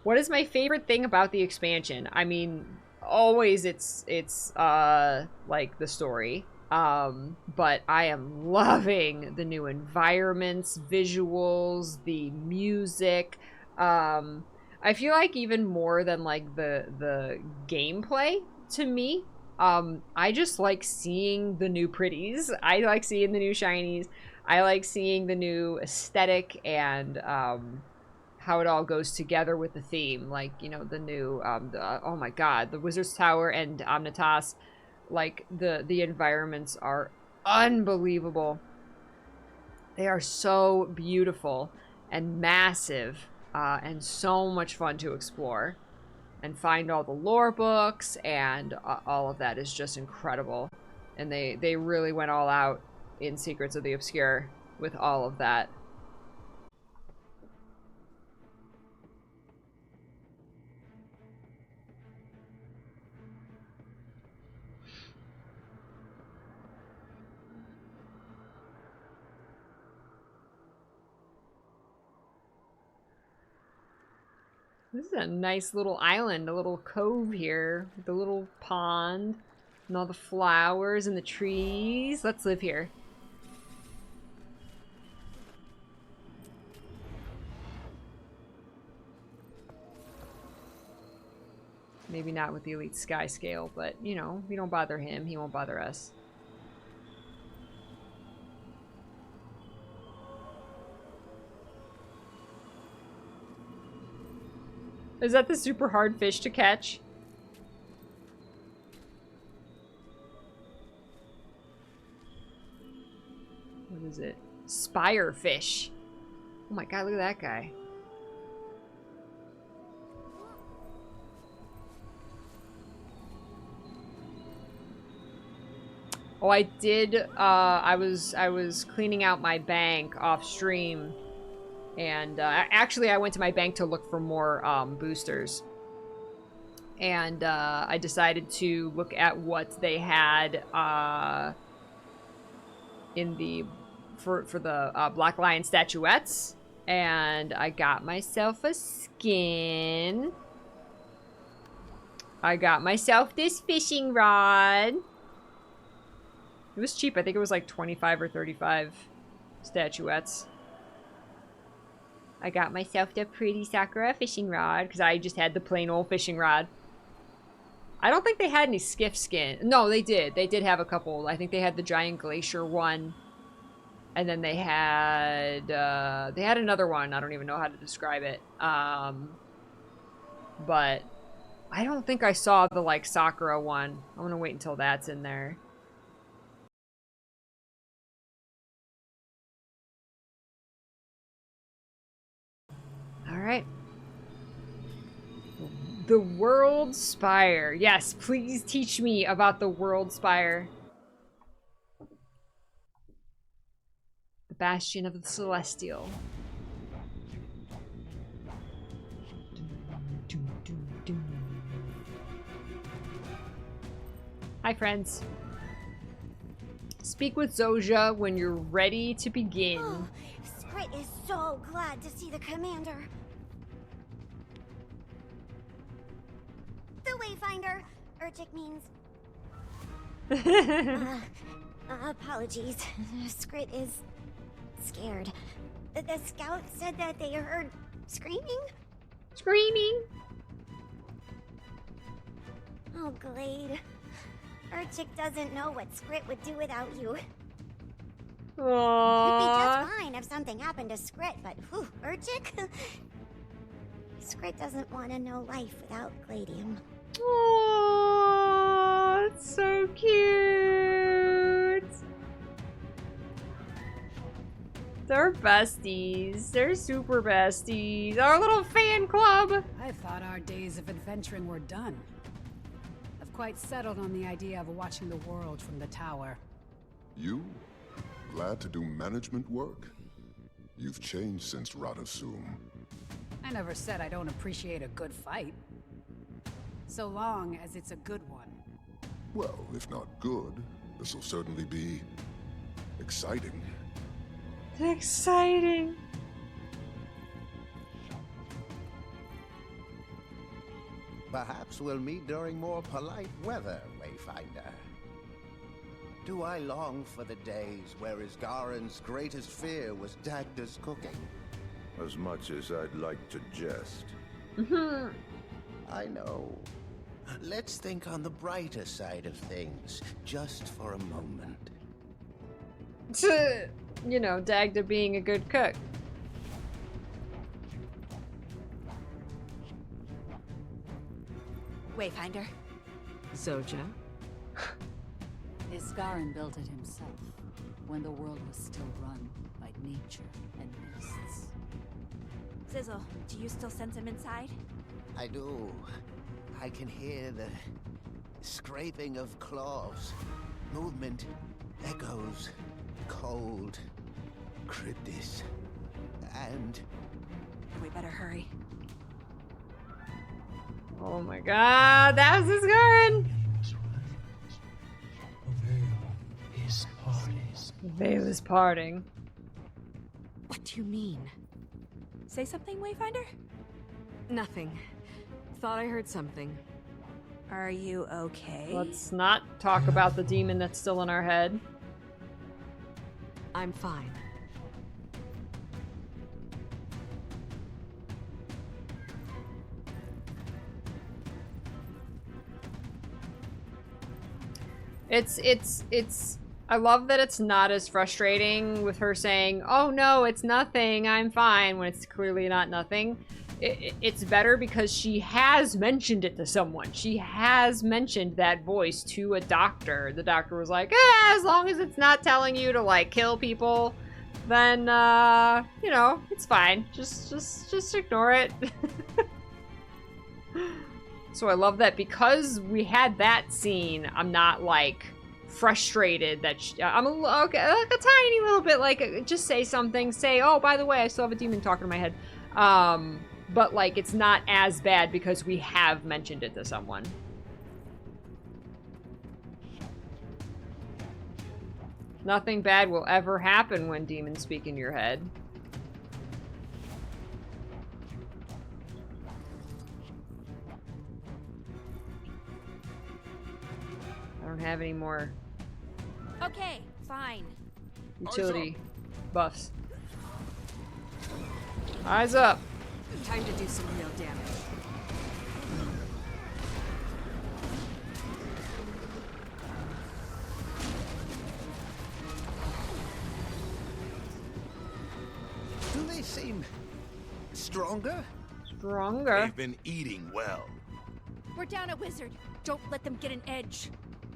What is my favorite thing about the expansion? I mean, always it's like the story. But I am loving the new environments, visuals, the music. I feel like even more than like the gameplay to me, I just like seeing the new pretties. I like seeing the new shinies. I like seeing the new aesthetic and how it all goes together with the theme. Like, you know, the new oh my god, the Wizard's Tower and Omnitas. Like the environments are unbelievable. They are so beautiful and massive and so much fun to explore and find all the lore books, and all of that is just incredible. And they really went all out in Secrets of the Obscure with all of that. This is a nice little island, a little cove here, with a little pond, and all the flowers and the trees. Let's live here. Maybe not with the elite sky scale, but, you know, we don't bother him, he won't bother us. Is that the super hard fish to catch? What is it? Spire fish. Oh my god, look at that guy. Oh, I did, I was cleaning out my bank off stream. And actually, I went to my bank to look for more boosters. And I decided to look at what they had in the for the Black Lion statuettes. And I got myself a skin. I got myself this fishing rod. It was cheap. I think it was like 25 or 35 statuettes. I got myself the pretty Sakura fishing rod because I just had the plain old fishing rod. I don't think they had any skiff skin. No, they did. They did have a couple. I think they had the giant glacier one. And then they had another one. I don't even know how to describe it. But I don't think I saw the like Sakura one. I'm gonna wait until that's in there. Alright. The World Spire. Yes, please teach me about the World Spire. The Bastion of the Celestial. Hi, friends. Speak with Zojia when you're ready to begin. Oh, Scrit is so glad to see the commander. The Wayfinder. Urgic means... apologies. Scrit is scared. The scout said that they heard screaming? Screaming? Oh, Glade. Urgic doesn't know what Scrit would do without you. Aww. It'd be just fine if something happened to Scrit, but whew, Urgic? Scrit doesn't want to know life without Gladium. Aww, it's so cute. They're besties. They're super besties. Our little fan club. I thought our days of adventuring were done. I've quite settled on the idea of watching the world from the tower. You? Glad to do management work? You've changed since Radasum. I never said I don't appreciate a good fight. So long as it's a good one. Well, if not good, this will certainly be... exciting. Exciting. Perhaps we'll meet during more polite weather, Wayfinder. Do I long for the days where Isgaren's greatest fear was Dagda's cooking? As much as I'd like to jest. I know. Let's think on the brighter side of things, just for a moment. You know, Dagda being a good cook. Wayfinder. Zoja? Isgaren built it himself, when the world was still run by nature and beasts. Sizzle, do you still sense him inside? I do. I can hear the scraping of claws, movement, echoes, cold, cryptis, and... We better hurry. Oh my god, that was Isgaren! The veil is parting. What do you mean? Say something, Wayfinder? Nothing. Thought I heard something. Are you okay? Let's not talk about the demon that's still in our head. I'm fine. It's I love that it's not as frustrating with her saying, "Oh no, it's nothing, I'm fine," when it's clearly not nothing. It's better because she has mentioned it to someone. She has mentioned that voice to a doctor. The doctor was like, as long as it's not telling you to, like, kill people, then, you know, it's fine. Just ignore it. So I love that because we had that scene, I'm not, like, frustrated that I'm like a tiny little bit, like, just say something. Say, oh, by the way, I still have a demon talking in my head. But, like, it's not as bad because we have mentioned it to someone. Nothing bad will ever happen when demons speak in your head. I don't have any more Okay, fine. utility buffs. Eyes up. Time to do some real damage. Do they seem stronger? Stronger. They've been eating well. We're down a wizard. Don't let them get an edge.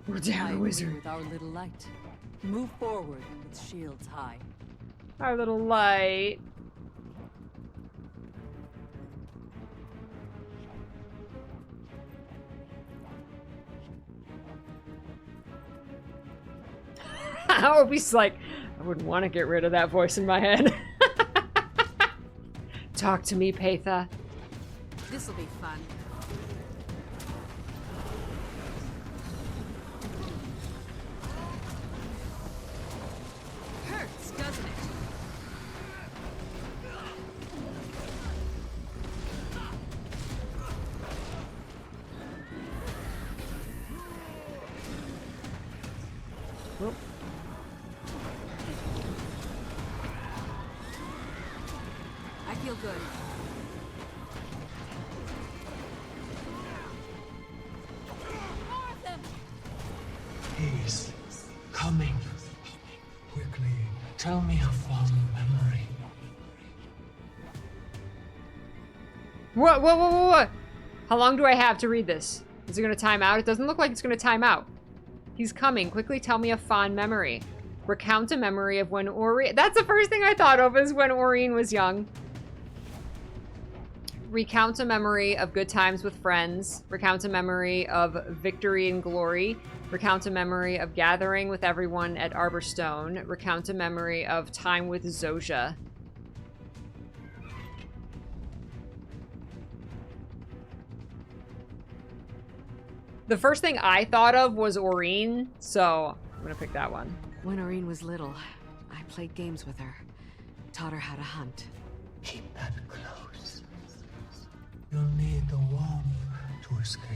We're down a wizard. With our little light. Move forward with shields high. Our little light. Obi's like, I wouldn't want to get rid of that voice in my head. Talk to me, Patha. This'll be fun. Hurts, doesn't it? Whoop. I feel good. More of them! He's coming. Quickly, tell me a fond memory. What? How long do I have to read this? Is it gonna time out? It doesn't look like it's gonna time out. He's coming. Quickly tell me a fond memory. Recount a memory of when Aurene... That's the first thing I thought of, is when Aurene was young. Recount a memory of good times with friends. Recount a memory of victory and glory. Recount a memory of gathering with everyone at Arborstone. Recount a memory of time with Zoja. The first thing I thought of was Aurene, so I'm gonna pick that one. When Aurene was little, I played games with her. Taught her how to hunt. Keep that close. You'll need the warmth to escape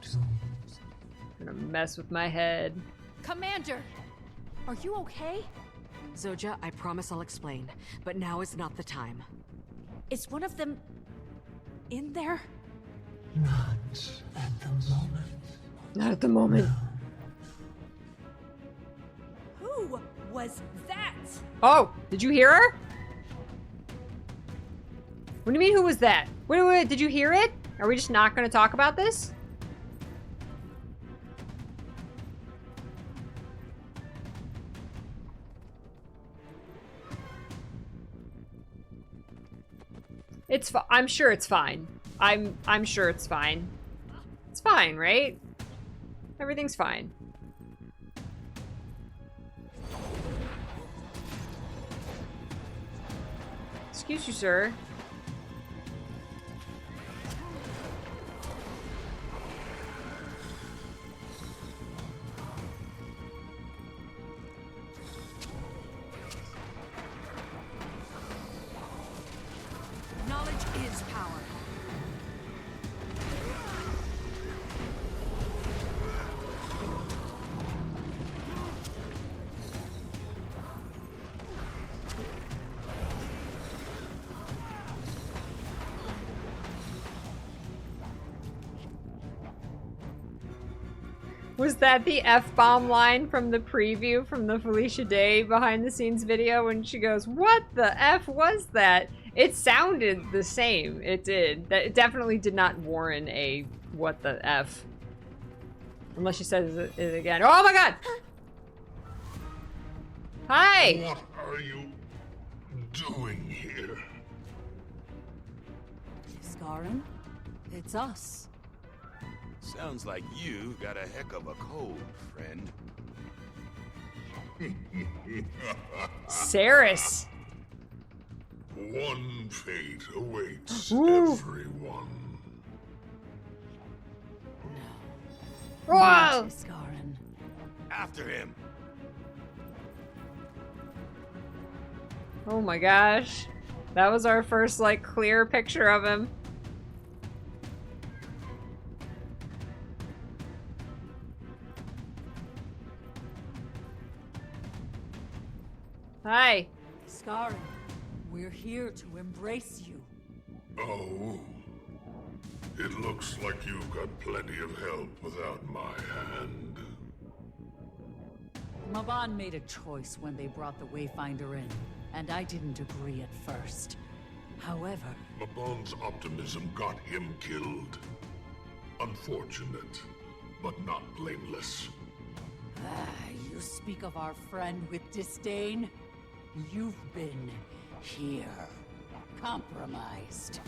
too. Gonna mess with my head. Commander! Are you okay? Zoja, I promise I'll explain, but now is not the time. Is one of them in there? Not at the moment. Not at the moment. Who was that? Oh, did you hear her? What do you mean, who was that? Wait, did you hear it? Are we just not gonna talk about this? I'm sure it's fine. I'm sure it's fine. It's fine, right? Everything's fine. Excuse you, sir. Knowledge is power. Was that the F-bomb line from the preview from the Felicia Day behind the scenes video when she goes, "What the F was that?" It sounded the same. It did. It definitely did not warrant a "what the F." Unless she says it again. Oh my god! Hi! What are you doing here? Scarron, it's us. Sounds like you've got a heck of a cold, friend. Sears. One fate awaits Ooh. everyone. Whoa! Scarron. After him. Oh my gosh. That was our first, like, clear picture of him. Hi. Scarron, we're here to embrace you. Oh. It looks like you've got plenty of help without my hand. Maban made a choice when they brought the Wayfinder in, and I didn't agree at first. However, Mabon's optimism got him killed. Unfortunate, but not blameless. you speak of our friend with disdain? You've been here, compromised.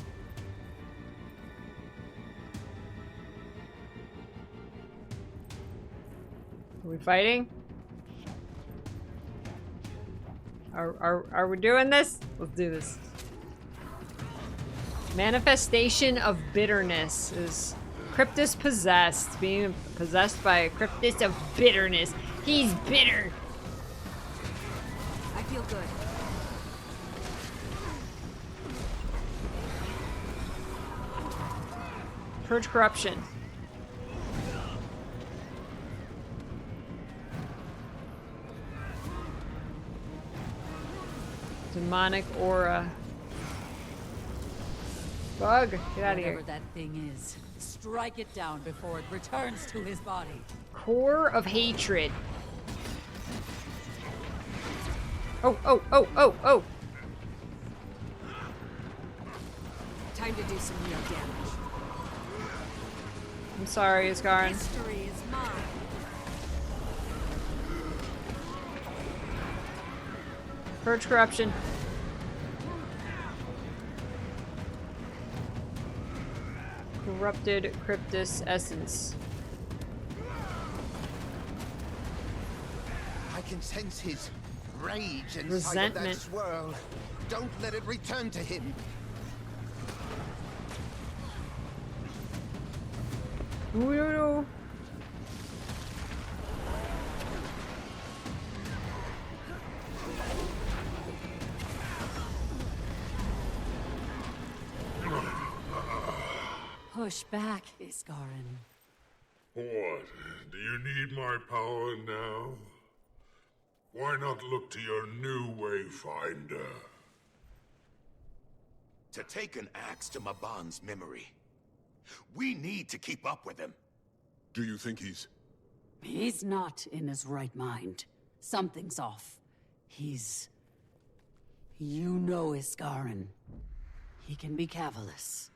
Are we fighting? Are we doing this? Let's do this. Manifestation of bitterness is Cryptus possessed. Being possessed by a Cryptus of bitterness. He's bitter. I feel good. Purge corruption. Demonic aura. Bug, get out of here. Whatever that thing is, strike it down before it returns to his body. Core of hatred. Oh. Time to do some real damage. I'm sorry, Asgarin. History is mine. Purge corruption. Corrupted Cryptus essence. I can sense his rage inside of that Resentment. swirl. Don't let it return to him. No. push back, Iskarin. What? Do you need my power now? Why not look to your new Wayfinder? To take an axe to Maban's memory. We need to keep up with him. Do you think he's... He's not in his right mind. Something's off. He's... You know Iskarin. He can be cavalice,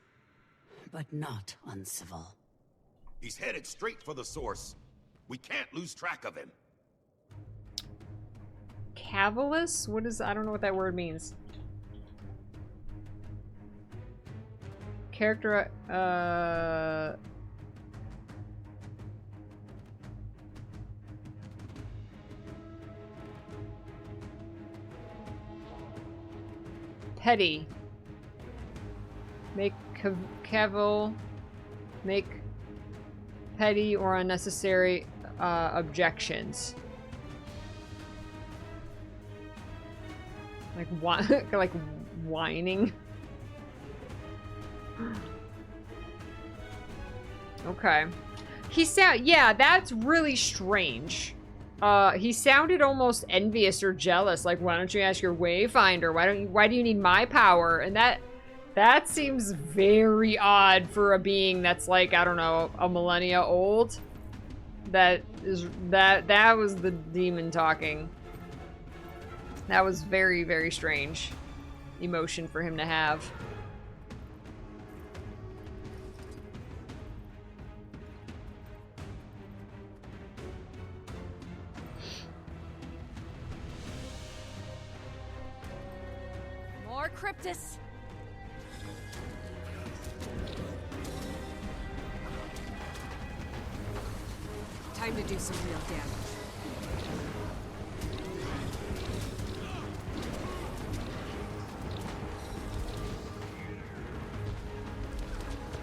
but not uncivil. He's headed straight for the source. We can't lose track of him. Cavalice? What is... I don't know what that word means. Character... Petty. Make cavil. Make petty or unnecessary objections. Like like whining. Okay. Yeah, that's really strange. He sounded almost envious or jealous. Like, why don't you ask your Wayfinder? Why do you need my power? And that seems very odd for a being that's like, I don't know, a millennia old. That was the demon talking. That was very, very strange emotion for him to have. More Cryptus. Time to do some real damage.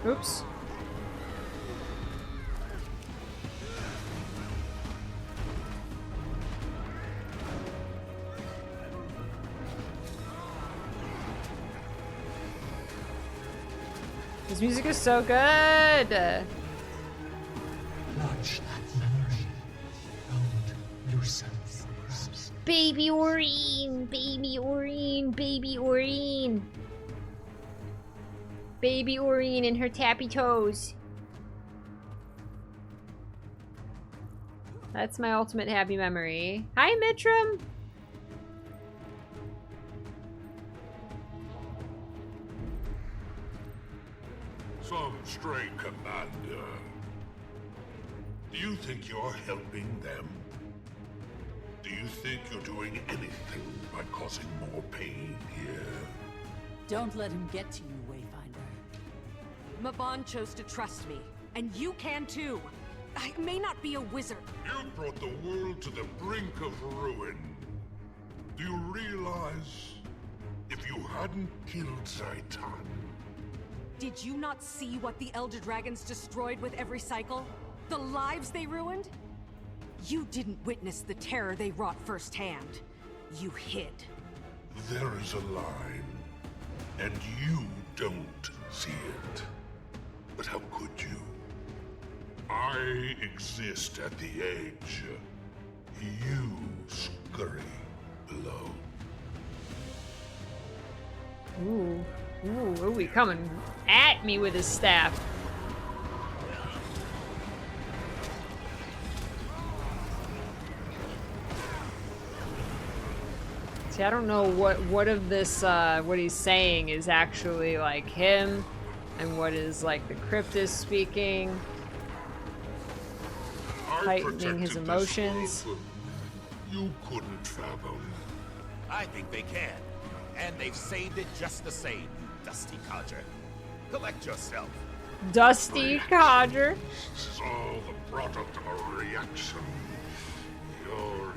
Oops. This music is so good. Watch that memory. Found yourself, perhaps. Baby Aurene, baby Aurene, baby Aurene. Baby Aurene and her tappy toes. That's my ultimate happy memory. Hi, Mitram. Some stray commander. Do you think you're helping them? Do you think you're doing anything by causing more pain here? Don't let him get to you, Wayfinder. Maban chose to trust me, and you can too. I may not be a wizard. You brought the world to the brink of ruin. Do you realize if you hadn't killed Zaitan? Did you not see what the Elder Dragons destroyed with every cycle? The lives they ruined? You didn't witness the terror they wrought firsthand. You hid. There is a line, and you don't see it. But how could you? I exist at the edge. You scurry below. Ooh, he coming at me with his staff. See, I don't know what of this, what he's saying is actually like him, and what is like the Cryptus speaking, heightening his emotions. You couldn't fathom. I think they can. And they've saved it just the same, Dusty Codger. Collect yourself. Dusty Codger. This is all the product of a reaction. Your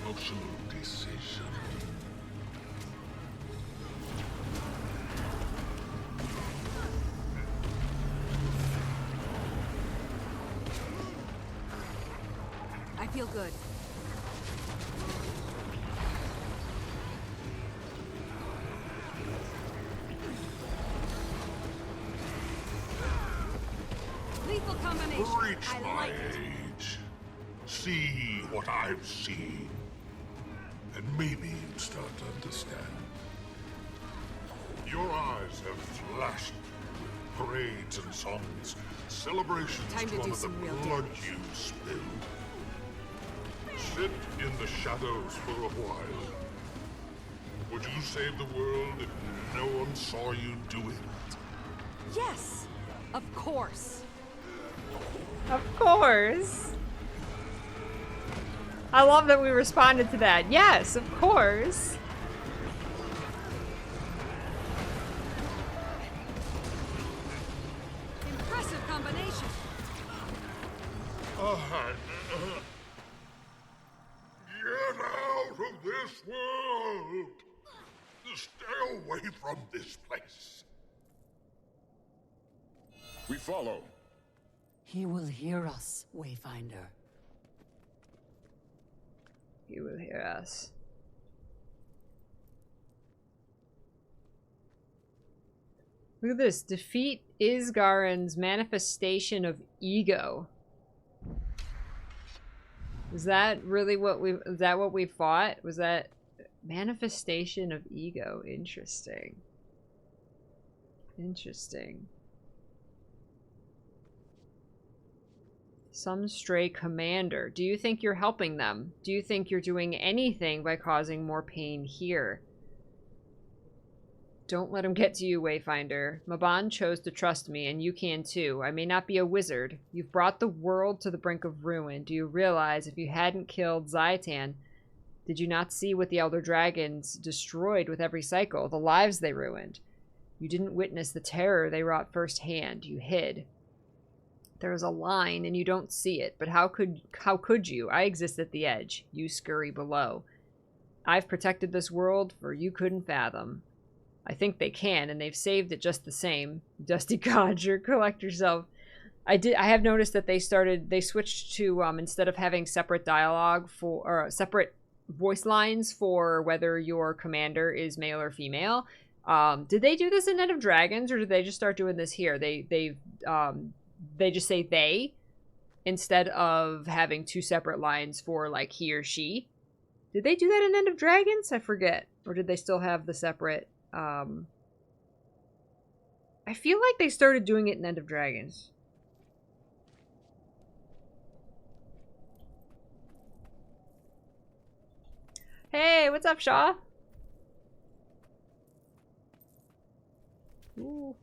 emotional decision. I feel good. Lethal combination. Reach I my like it. age. See what I've seen. And maybe you'd start to understand. Your eyes have flashed with parades and songs, celebrations Time to to do honor the some real blood damage. you spilled. Sit in the shadows for a while. Would you save the world if no one saw you do it? Yes, of course. Of course. I love that we responded to that. Yes, of course. Impressive combination. Get out of this world! Stay away from this place. We follow. He will hear us, Wayfinder. You will hear us. Look at this. Defeat Isgaren's manifestation of ego. Is that really what we... Is that what we fought? Was that... Manifestation of ego. Interesting. Interesting. Some stray commander. Do you think you're helping them? Do you think you're doing anything by causing more pain here? Don't let him get to you, Wayfinder. Maban chose to trust me, and you can too. I may not be a wizard. You've brought the world to the brink of ruin. Do you realize if you hadn't killed Zaitan, did you not see what the Elder Dragons destroyed with every cycle, the lives they ruined? You didn't witness the terror they wrought firsthand. You hid. There is a line, and you don't see it, but how could you? I exist at the edge. You scurry below. I've protected this world, for you couldn't fathom. I think they can, and they've saved it just the same. Dusty Codger, collect yourself. I have noticed that they switched to, instead of having separate dialogue or separate voice lines for whether your commander is male or female. Did they do this in Net of Dragons, or did they just start doing this here? They just say they instead of having two separate lines for like he or she. Did they do that in End of Dragons? I forget. Or did they still have the separate... I feel like they started doing it in End of Dragons. Hey, what's up, Shaw? Ooh.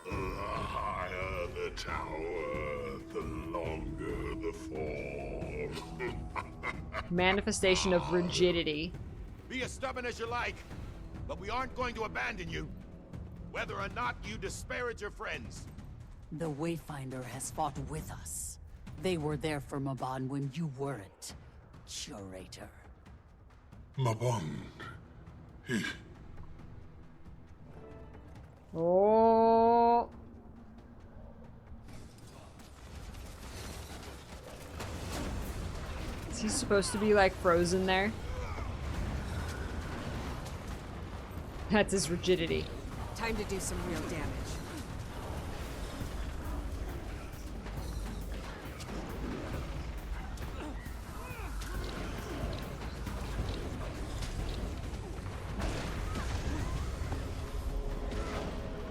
The higher the tower, the longer the fall. Manifestation of rigidity. Be as stubborn as you like, but we aren't going to abandon you, whether or not you disparage your friends. The Wayfinder has fought with us. They were there for Maban when you weren't, Curator. Maban, he... Oh. Is he supposed to be like frozen there? That's his rigidity. Time to do some real damage.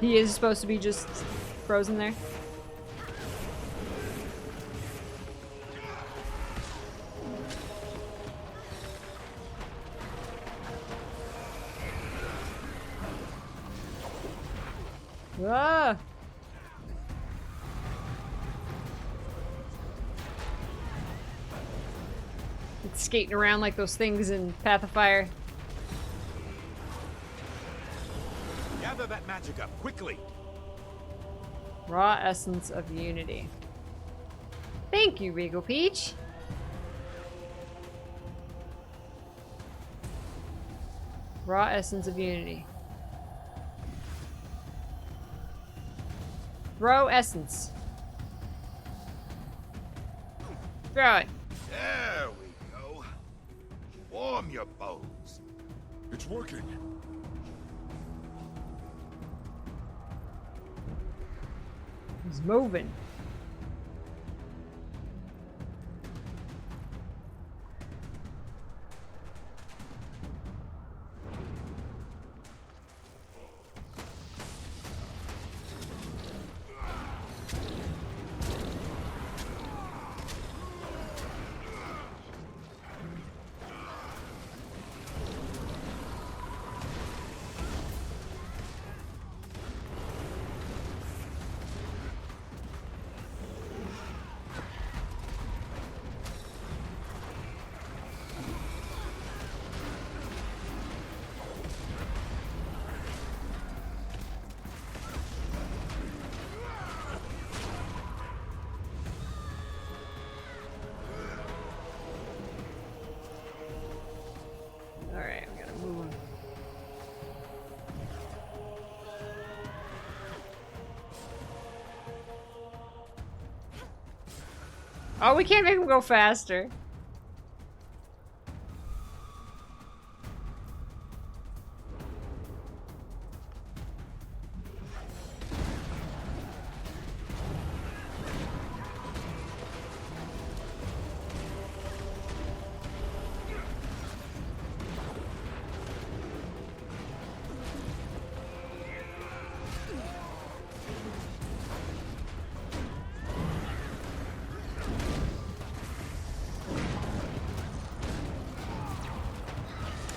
He is supposed to be just frozen there. Ah! It's skating around like those things in Path of Fire. Gather that magic up, quickly! Raw essence of unity. Thank you, Regal Peach. Raw essence of unity. Throw essence. Throw it. There we go. Warm your bones. It's working. He's moving. Alright, we gotta move. Oh, we can't make him go faster.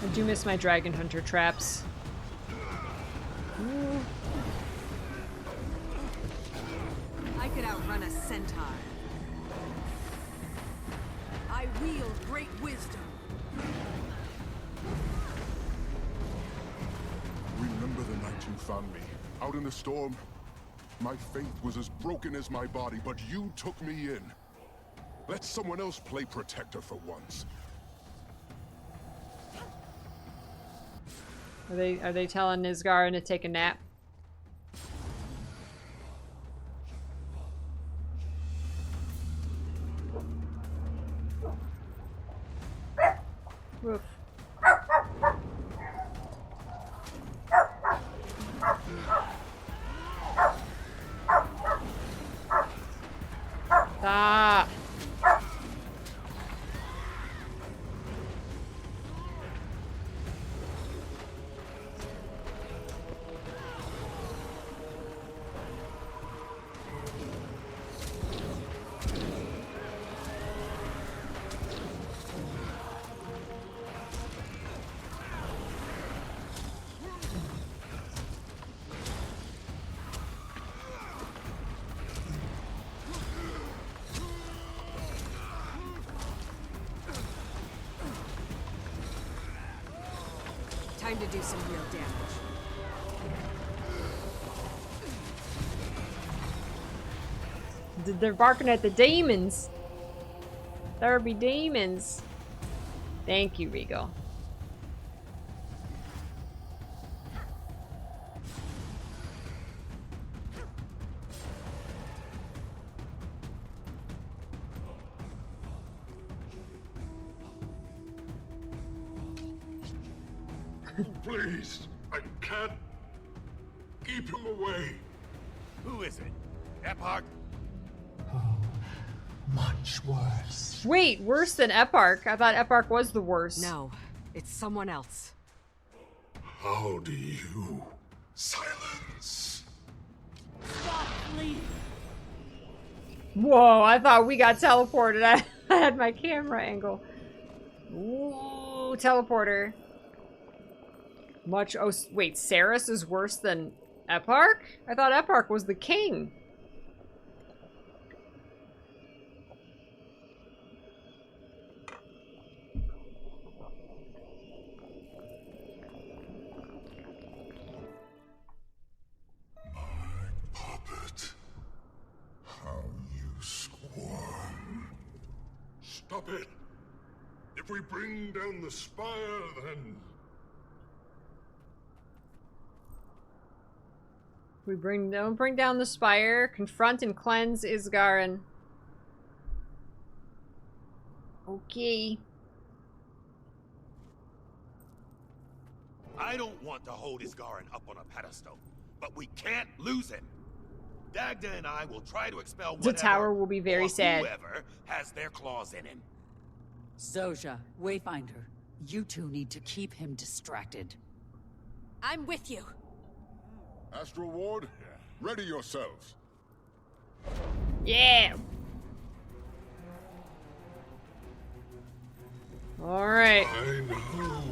I do miss my Dragon Hunter traps. Ooh. I could outrun a centaur. I wield great wisdom. Remember the night you found me, out in the storm? My faith was as broken as my body, but you took me in. Let someone else play protector for once. Are they telling Nizgarin to take a nap? Woof. Stop. Time to do some real damage. They're barking at the demons. There be demons. Thank you, Regal. Please, I can't keep him away. Who is it? Epilogue? Oh, much worse. Wait, worse than Eparch? I thought Eparch was the worst. No, it's someone else. How do you silence? Stop, please. Whoa, I thought we got teleported. I had my camera angle. Ooh, teleporter. Much. Oh, wait, Sears is worse than Eparch? I thought Eparch was the king. Puppet. How you squirm. Stop it. If we bring down the spire, then... We don't bring down the spire. Confront and cleanse Isgarin. Okay. I don't want to hold Isgarin up on a pedestal, but we can't lose him. Dagda and I will try to expel The whatever tower will be very or sad. whoever has their claws in him. Zojja, Wayfinder, you two need to keep him distracted. I'm with you. Astral Ward, ready yourselves. Yeah. All right. I know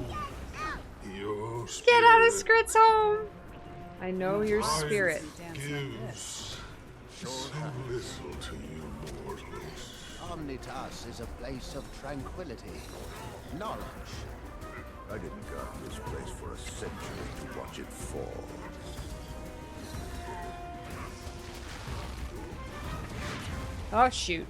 your spirit. Get out of Scrit's home. I know your spirit. Gives so little to you mortals. Omnitas is a place of tranquility, knowledge. I didn't guard this place for a century to watch it fall. Oh, shoot.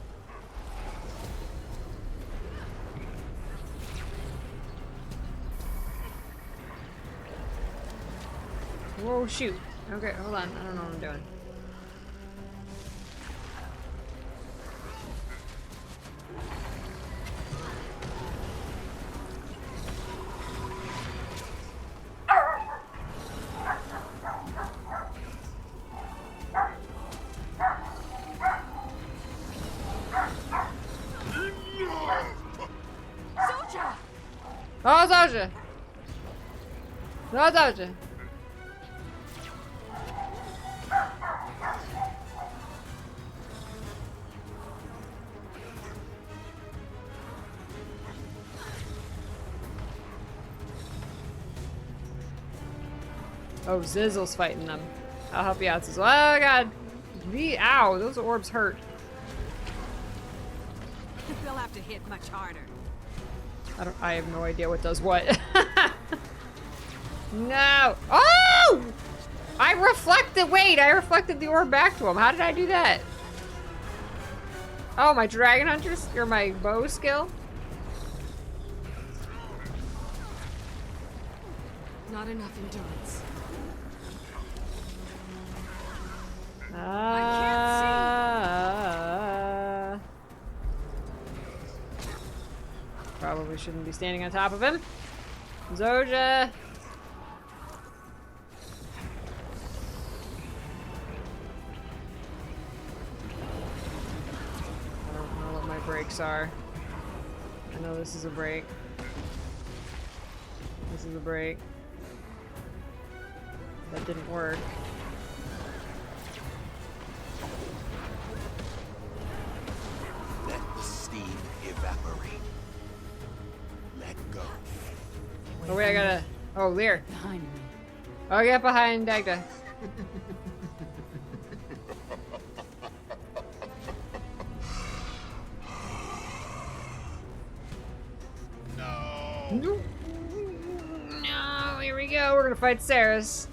Whoa, shoot. Okay, hold on. I don't know what I'm doing. Oh, Zojja! No, Zojja! Oh, Zizzle's fighting them. I'll help you out, Zizzle. Oh, God! Ow, those orbs hurt. They'll have to hit much harder. I have no idea what does what. No! Oh! I reflected, wait, I reflected the orb back to him. How did I do that? Oh, my Dragon Hunters, or my bow skill? Not enough endurance. Probably shouldn't be standing on top of him. Zojja! I don't know what my breaks are. I know this is a break. This is a break. That didn't work. Let the steam evaporate. Let go. Oh wait, I gotta... Oh, Lear. Behind me. Oh, get behind Dagda. No, here we go. We're gonna fight Sears.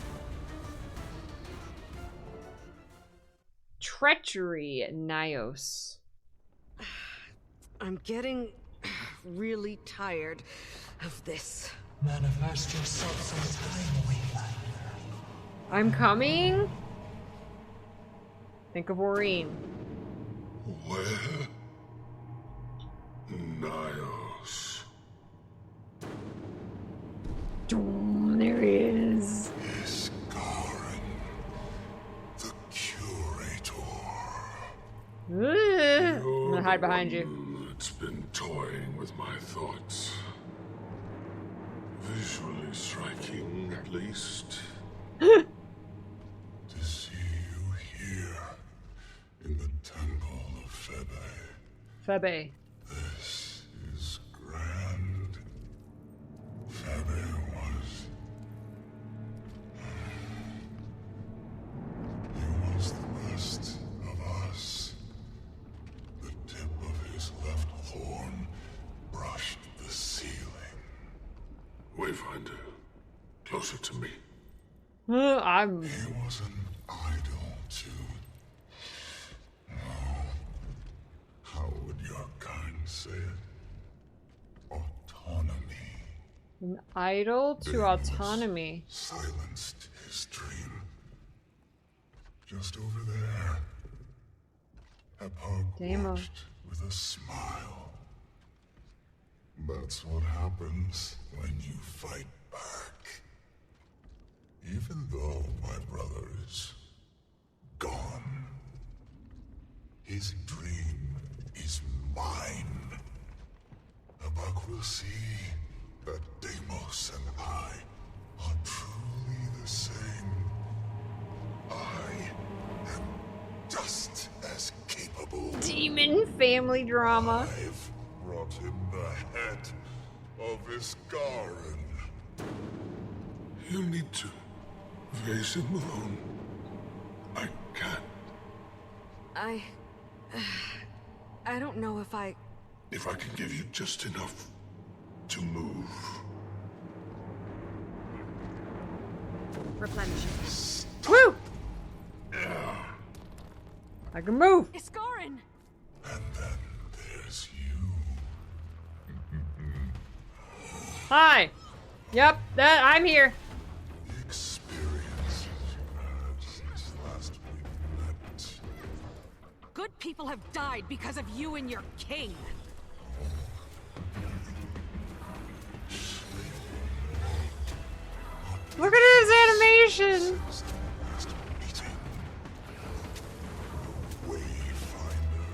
Treachery, Nios. I'm getting really tired of this. Manifest yourself sometime, Wayfinder. I'm coming. Think of Aurene. Where? Nios. There he is. Is Garen the curator? I'm gonna hide behind you. It's been toying with my thoughts. Visually striking, at least. To see you here in the temple of Febe. Febe. This is grand. Febe was... He was the best of us. The tip of his left horn brushed the ceiling. Wayfinder, closer to me. He was an idol too. Oh, how would your kind say it? Autonomy. An idol to autonomy. Silenced his dream. Just over there. Epilogue watched with a smile. That's what happens when you fight back. Even though my brother is gone. His dream is mine. Abak will see that Deimos and I are truly the same. I am just as capable. Demon family drama. I've brought him the head of Isgarin. You need to face him alone. I can't. I don't know if I... If I can give you just enough to move. Replenishing. Woo! I can move. Isgarin! And then there's you. Hi. Yep, I'm here. The experiences you've had since last we met. Good people have died because of you and your king. Look at his animation. Wayfinder.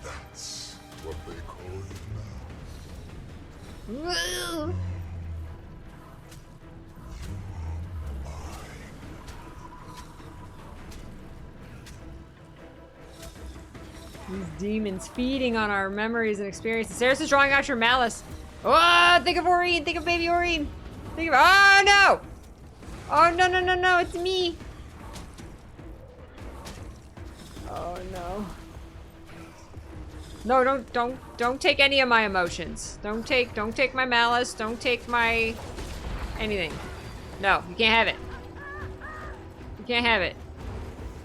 That's what they call you now. Woo. These demons feeding on our memories and experiences. Sears is drawing out your malice. Oh, think of Aurene. Think of baby Aurene. Think of. Oh no! Oh no no no no! It's me. Oh no. No, don't take any of my emotions. Don't take my malice. Don't take my anything. No, you can't have it. You can't have it.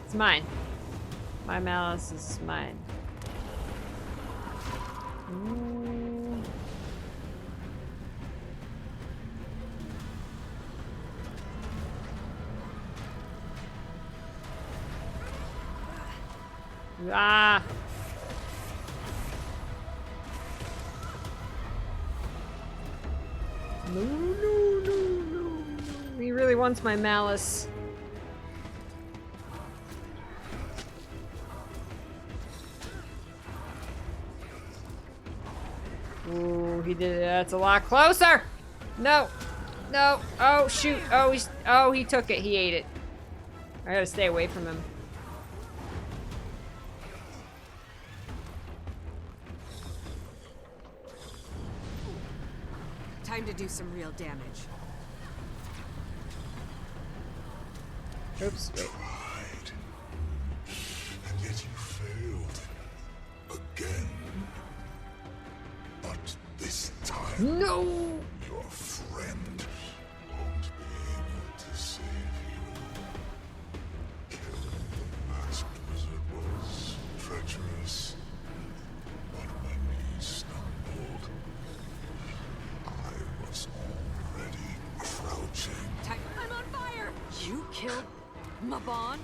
It's mine. My malice is mine. Ooh. Ah. No, no, no, no, no. He really wants my malice. Ooh, he did it. That's a lot closer. No. No. Oh, shoot. Oh, he took it. He ate it. I gotta stay away from him. Time to do some real damage. Oops. Wait. Tried. And yet you failed. Again. But this time... No! Your friend won't be able to save you. Killing the masked wizard was treacherous. But when he stumbled, I was already crouching. I'm on fire! You killed Mabon?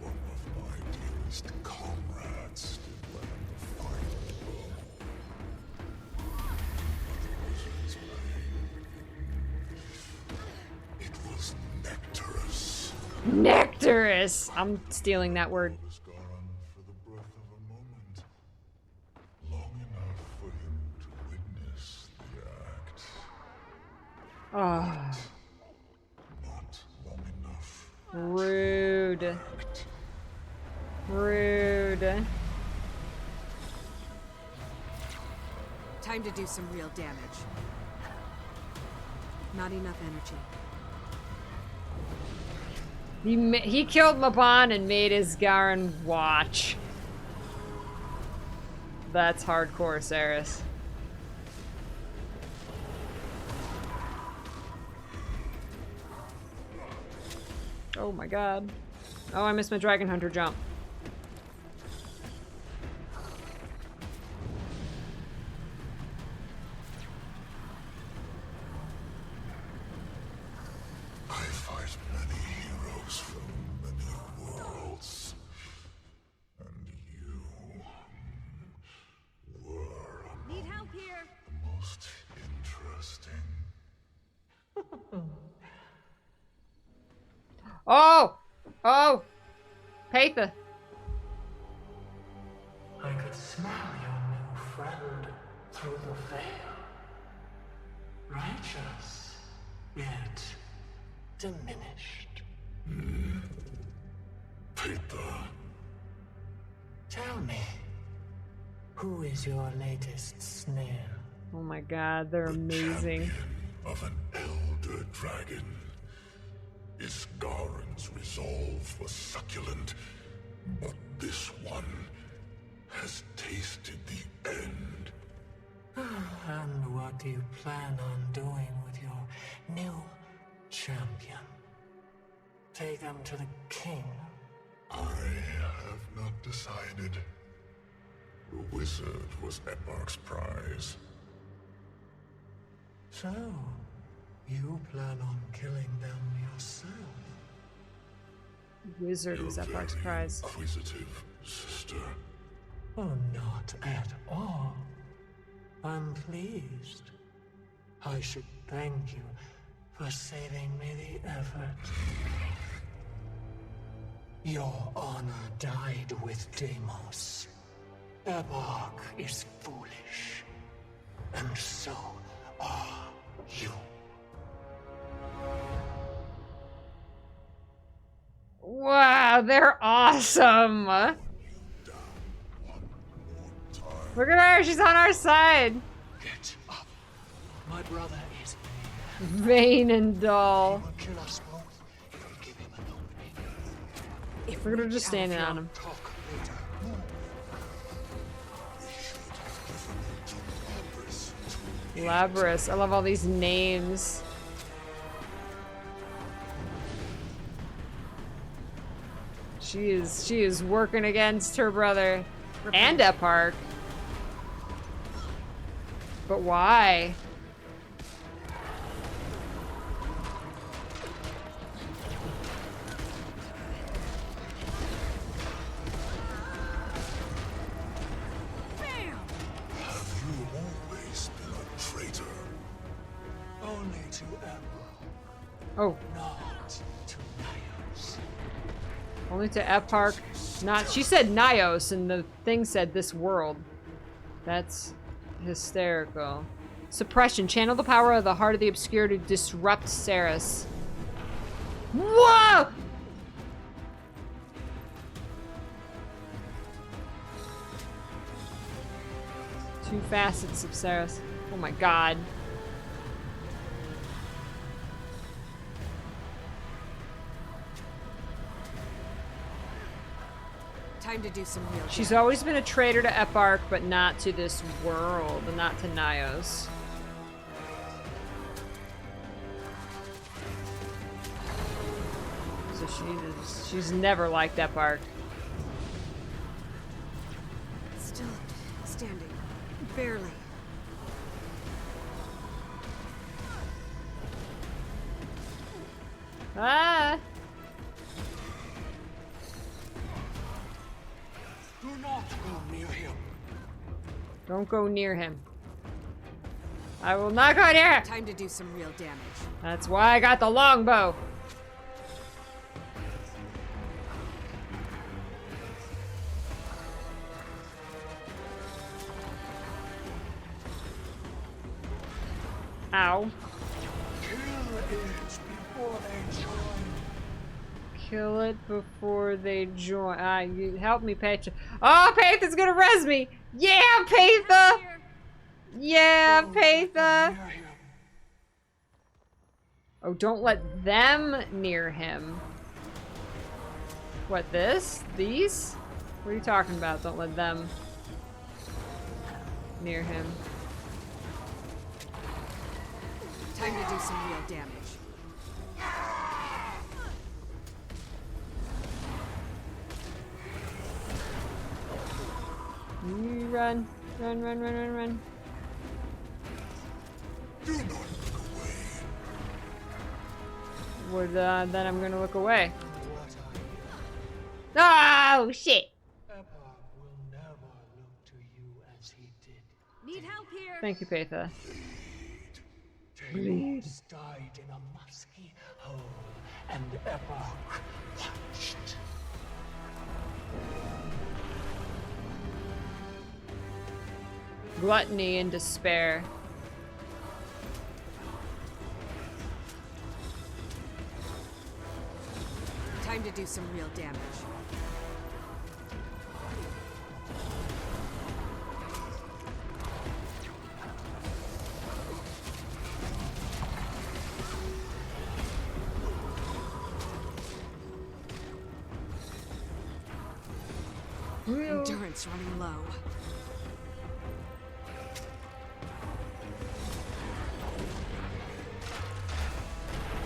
One of my dearest comrades did land the final blow. The wizard's blade. It was Nectarous. Nectarous! I'm stealing that word. Was gone for the breath of a moment. Long enough for him to witness the act. Oh. Not long enough. Rude. Rude. Time to do some real damage. Not enough energy. He killed Mabon and made Isgarin watch. That's hardcore, Sears. Oh my god. Oh, I missed my Dragon Hunter jump. I fight many heroes from many worlds. And you were Need help here. the most interesting. Oh! Oh! Paitha. I could smell your new friend through the veil. Righteous, yet diminished. Paitha. Tell me, who is your latest snare? Oh my god, they're amazing. Of an elder dragon. Isgaren's resolve was succulent, but this one has tasted the end. And what do you plan on doing with your new champion? Take them to the king? I have not decided. The wizard was Eparch's prize. So, you plan on killing them yourself? Wizard was Eparch's prize. Inquisitive sister. Oh, not at all. I'm pleased. I should thank you for saving me the effort. Your honor died with Deimos. Epilogue is foolish. And so are you. Wow, they're awesome! Look at her, she's on our side! Get up. My brother is vain and dull. He will kill us both if we give him an opening. Look at her just standing on him. Talk later. Labrys. I love all these names. She is working against her brother and Eparch. But why? Oh. Not to Nios. Only to Eparch. Not. She said Nios, and the thing said this world. That's hysterical. Suppression. Channel the power of the Heart of the Obscure to disrupt Sears. Whoa! Two facets of Sears. Oh my god. Time to do some real She's damage. always been a traitor to Eparch, but not to this world, and not to Nios. So she's never liked Eparch. Still standing. Barely. Ah! Do not go near him. Don't go near him. I will not go near him! Time to do some real damage. That's why I got the longbow. Ow. Kill it before they join. Ah, you help me, Paitha. Oh, Paitha's gonna res me! Yeah, Paitha! Yeah, Paitha! Oh, don't let them near him. What, this? These? What are you talking about? Don't let them near him. Time to do some real damage. You run. Run, run, run, run, run. Do not look away. Well, then I'm gonna look away. Oh, shit! Epilogue will never look to you as he did. Need help here. Thank you, Paitha. heroes died in a musky hole, and Epilogue watched. Gluttony and despair. Time to do some real damage. Endurance running low.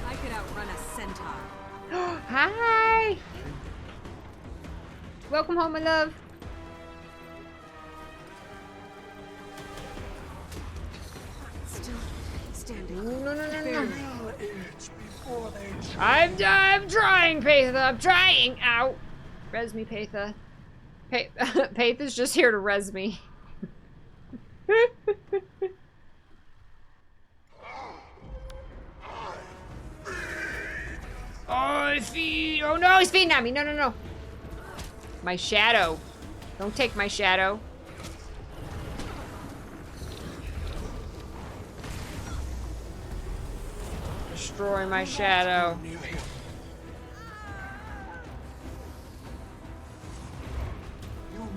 I could outrun a centaur. Hi! Welcome home, my love. Still standing. No. I'm trying, Paitha. I'm trying. Ow. Res me, Paitha. Paitha's just here to res me. Oh, oh no, he's feeding at me. No. My shadow. Don't take my shadow. Destroy my shadow. You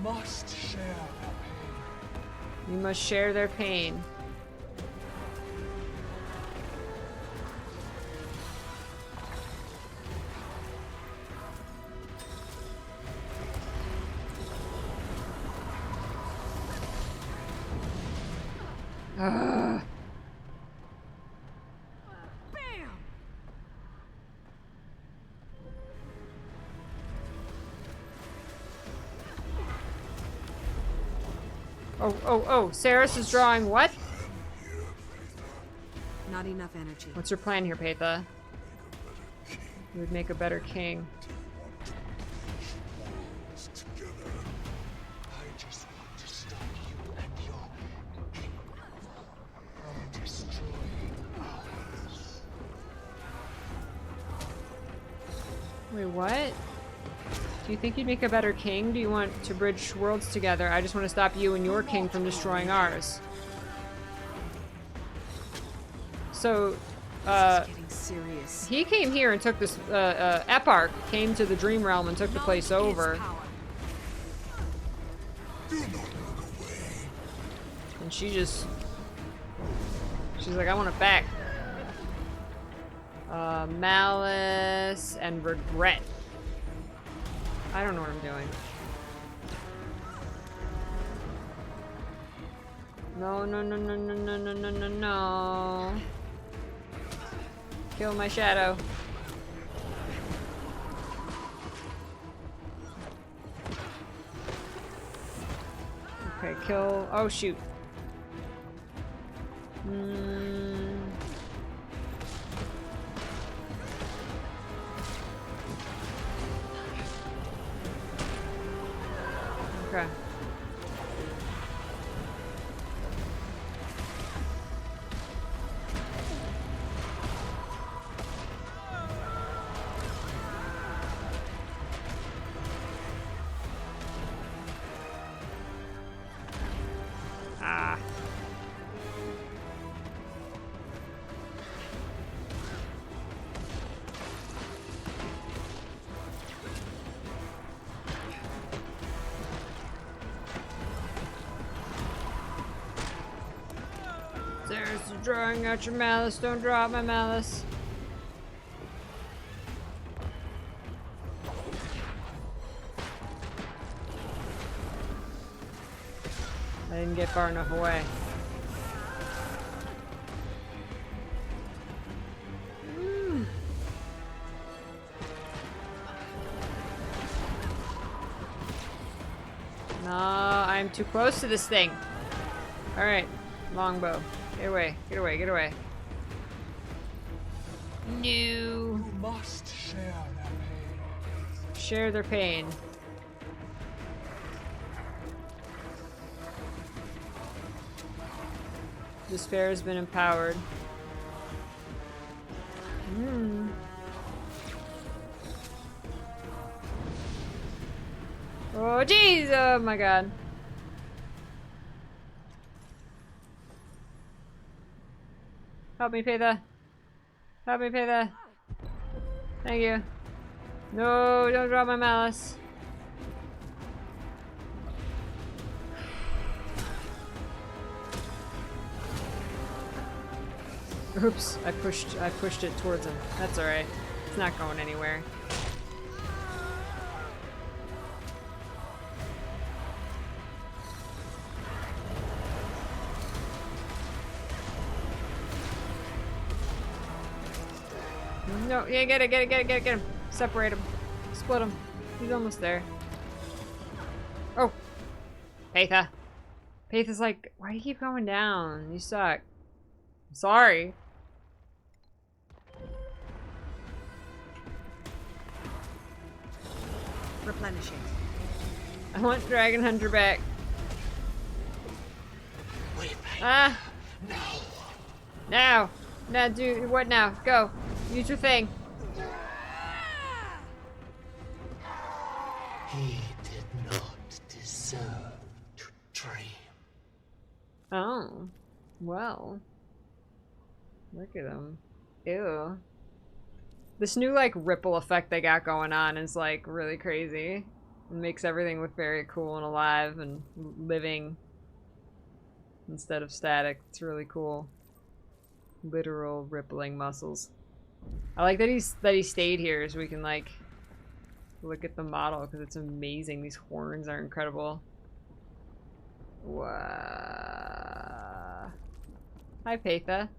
must share their pain. You must share their pain. Bam! Oh, Sears is drawing what? Not enough energy. What's your plan here, Paitha? You would make a better king. I just want to stop you and your kingdom from destroying ours. Wait, what? Do you think you'd make a better king? Do you want to bridge worlds together? I just want to stop you and your king from destroying ours. So, getting serious. he came here and took this, Eparch came to the Dream Realm and took the place over. And she's like, I want it back. Malice and regret. I don't know what I'm doing. No. Kill my shadow. Okay, kill. Oh, shoot. Okay. Ah. There's drawing out your malice. Don't draw out my malice. I didn't get far enough away. No, I'm too close to this thing. Alright, longbow. Get away, get away, get away. No. You must share their pain. Share their pain. Despair has been empowered. Oh, jeez! Oh, my God. Help me, Peter. Help me, Peter. Thank you. No, don't drop my malice. Oops, I pushed it towards him. That's alright. It's not going anywhere. No, yeah, get him. Separate him. Split him. He's almost there. Oh! Patha. Patha's like, why do you keep going down? You suck. I'm sorry. Replenishing. I want Dragon Hunter back. Ah! No. Now! Now, do what now? Go. Use your thing. He did not deserve to dream. Oh. Well. Look at him. Ew. This new, like, ripple effect they got going on is, like, really crazy. It makes everything look very cool and alive and living instead of static. It's really cool. Literal rippling muscles. I like that he stayed here so we can, like, look at the model because it's amazing. These horns are incredible. Wow. Hi, Patha.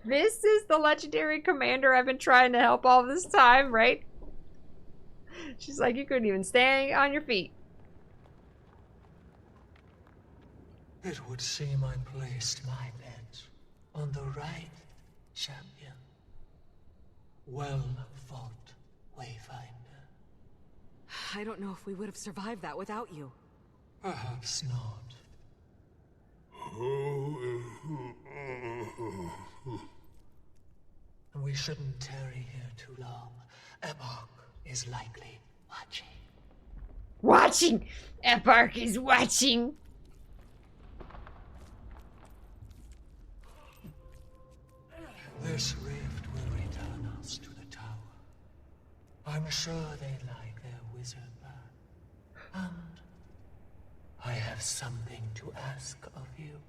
This is the legendary commander I've been trying to help all this time, right? She's like, you couldn't even stand on your feet. It would seem I placed my bet on the right champion. Well fought, Wayfinder. I don't know if we would have survived that without you. Perhaps not. We shouldn't tarry here too long. Epilogue is likely watching. Watching! Epilogue is watching! This rift will return us to the tower. I'm sure they like their wizard back. And I have something to ask of you.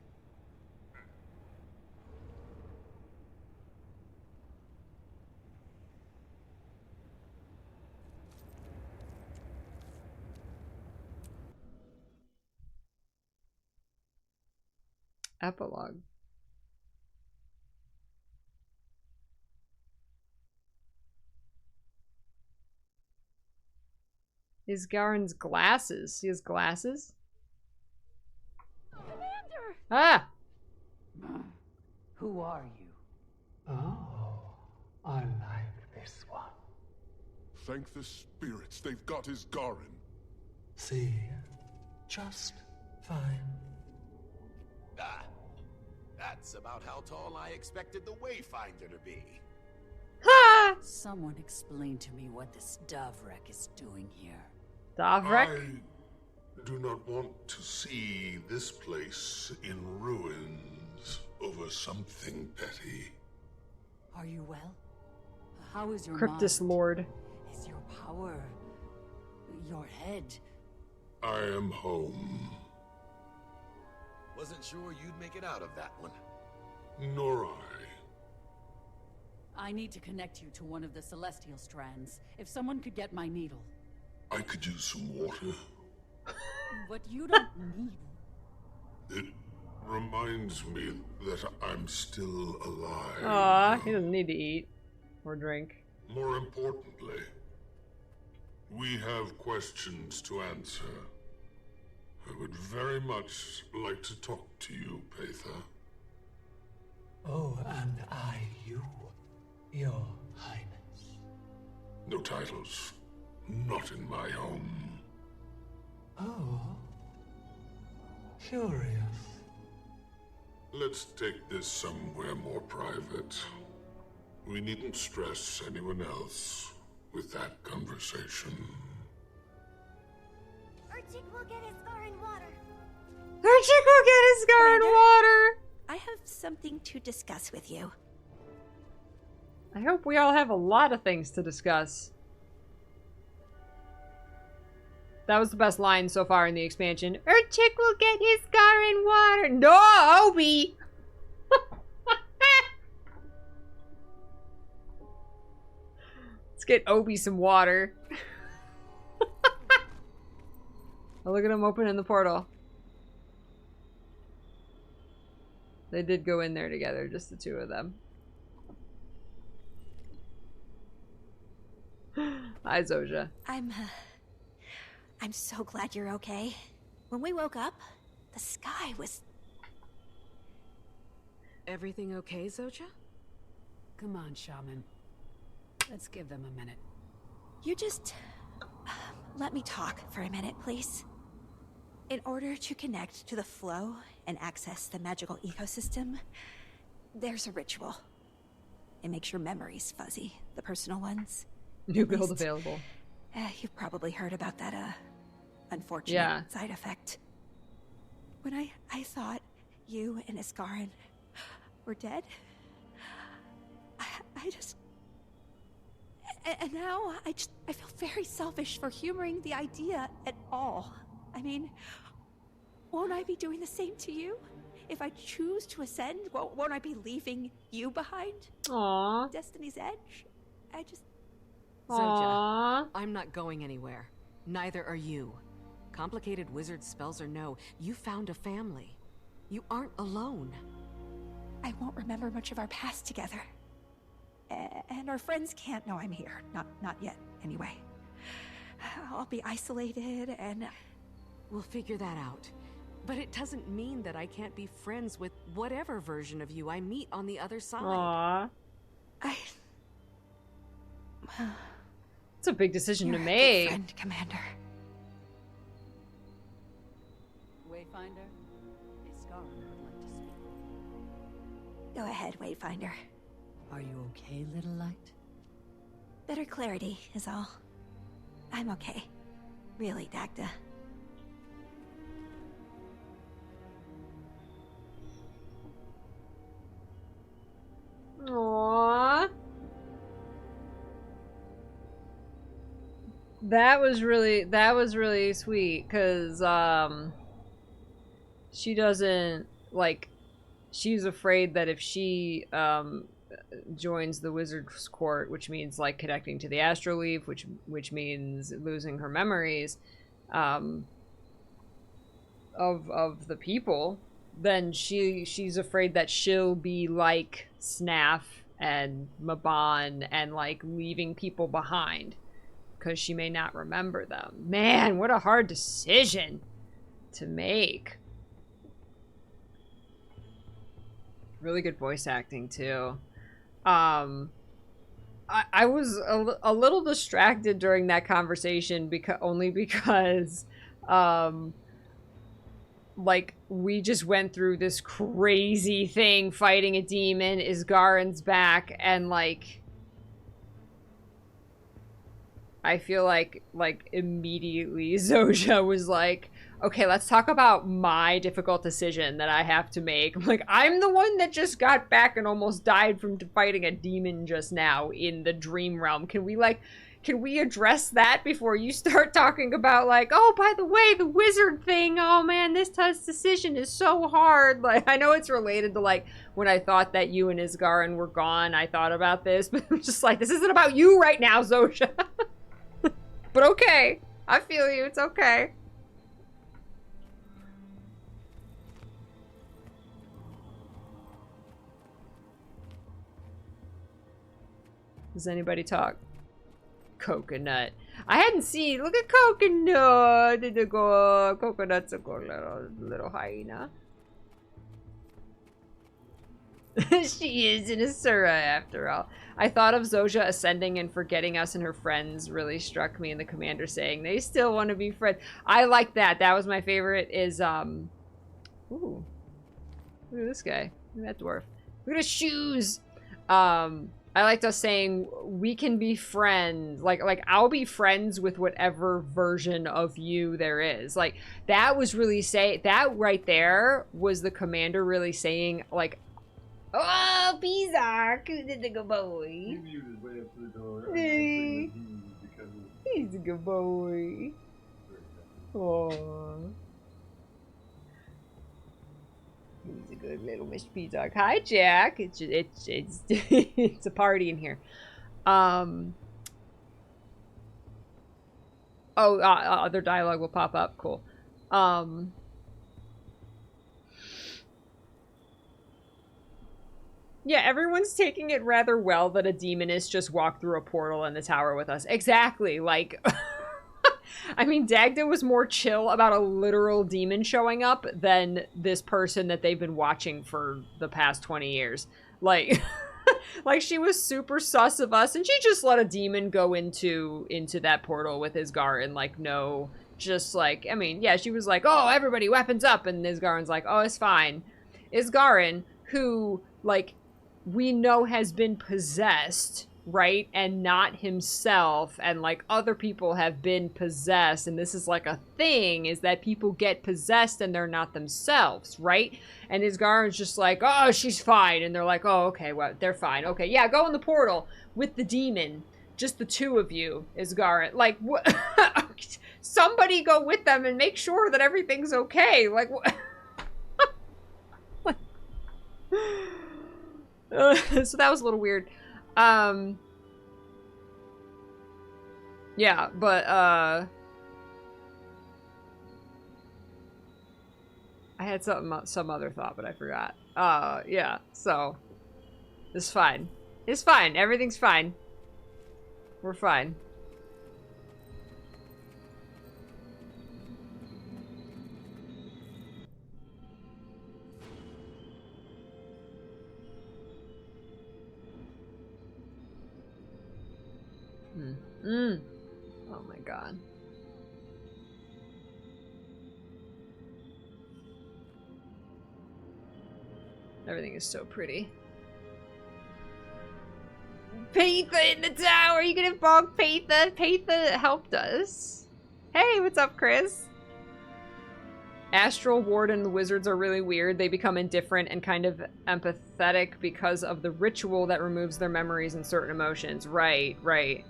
Epilogue. Is Garen's glasses? He has glasses? Commander! Ah! Who are you? Oh, I like this one. Thank the spirits, they've got his Garen. See? Just fine. Ah, that's about how tall I expected the Wayfinder to be. Ha! Someone explain to me what this Davrek is doing here. Davrek? I do not want to see this place in ruins over something petty. Are you well? How is your Cryptus mind? Lord. Is your power... your head? I am home. Wasn't sure you'd make it out of that one. Nor I. I need to connect you to one of the celestial strands. If someone could get my needle. I could use some water. But you don't need... It reminds me that I'm still alive. Aw, he doesn't need to eat or drink. More importantly, we have questions to answer. I would very much like to talk to you, Patha. Oh, and you, Your Highness. No titles. Not in my home. Oh. Curious. Let's take this somewhere more private. We needn't stress anyone else. with that conversation. Urchik will get his scar in water. Urchik will get his scar in water! I have something to discuss with you. I hope we all have a lot of things to discuss. That was the best line so far in the expansion. Urchik will get his scar in water. No, Obi! Let's get Obi some water. Oh, look at him opening the portal. They did go in there together, just the two of them. Hi, Zoja. I'm so glad you're okay. When we woke up, the sky was... Everything okay, Zoja? Come on, Shaman. Let's give them a minute. You just... let me talk for a minute, please. In order to connect to the flow and access the magical ecosystem, there's a ritual. It makes your memories fuzzy, the personal ones. New build available. You've probably heard about that, unfortunate side effect. When I thought you and Iskarin were dead, I just... And now, I feel very selfish for humoring the idea at all. I mean, won't I be doing the same to you? If I choose to ascend, won't I be leaving you behind? Aww. Destiny's Edge? I just... Zoja, I'm not going anywhere. Neither are you. Complicated wizard spells or no, you found a family. You aren't alone. I won't remember much of our past together. And our friends can't know I'm here. Not yet, anyway. I'll be isolated and... We'll figure that out. But it doesn't mean that I can't be friends with whatever version of you I meet on the other side. Aww. It's a big decision You're to a make. good friend, Commander. Wayfinder, Iskarin would like to speak. Go ahead, Wayfinder. Are you okay, little light? Better clarity is all. I'm okay. Really, Dagda. Aww. That was really sweet, cause she doesn't, like, she's afraid that if she joins the wizard's court, which means like connecting to the astral leaf, which means losing her memories of the people, then she's afraid that she'll be like Snaff and Mabon and like leaving people behind because she may not remember them. Man, what a hard decision to make. Really good voice acting too. I was a little distracted during that conversation because like we just went through this crazy thing fighting a demon, Isgarin's back, and like I feel like immediately Zoja was like, okay, let's talk about my difficult decision that I have to make. I'm like, I'm the one that just got back and almost died from fighting a demon just now in the dream realm. Can we address that before you start talking about like, oh, by the way, the wizard thing, oh man, this decision is so hard. Like, I know it's related to like when I thought that you and Isgarin were gone, I thought about this, but I'm just like, this isn't about you right now, Zoja. But okay, I feel you, it's okay. Does anybody talk? Coconut. I hadn't seen. Look at Coconut. Did it go? Coconut's a good little hyena. She is an Asura after all. I thought of Zoja ascending and forgetting us and her friends really struck me, and the commander saying they still want to be friends. I like that. That was my favorite. Is ooh, look at this guy. Look at that dwarf. Look at his shoes. I liked us saying we can be friends. Like I'll be friends with whatever version of you there is. Like that was really that right there was the commander really saying like, oh, Pizark, the good boy. He muted way up to the door. He's a good boy. Aww. He's a good little Mr. P-Dog. Hi, Jack. It's it's a party in here. Other dialogue will pop up. Cool. Yeah, everyone's taking it rather well that a demonist just walked through a portal in the tower with us. Exactly. Like, I mean, Dagda was more chill about a literal demon showing up than this person that they've been watching for the past 20 years. Like, like she was super sus of us, and she just let a demon go into that portal with Isgarin. Like, no, just like, I mean, yeah, she was like, oh, everybody, weapons up, and Isgarin's like, oh, it's fine. Isgarin, who, like, we know has been possessed, right? And not himself, and like other people have been possessed, and this is like a thing, is that people get possessed and they're not themselves, right? And Isgarin's just like, oh, she's fine, and they're like, oh, okay, well, they're fine, okay, yeah, go in the portal with the demon, just the two of you, Isgarin, like, what? Somebody go with them and make sure that everything's okay, like, what? So that was a little weird. Yeah, but I had some other thought, but I forgot. Yeah, so it's fine. It's fine. Everything's fine. We're fine. Oh my god. Everything is so pretty. Peetha in the tower! You gonna bonk Peetha? Peetha helped us. Hey, what's up, Chris? Astral Ward and the wizards are really weird. They become indifferent and kind of empathetic because of the ritual that removes their memories and certain emotions. Right, right.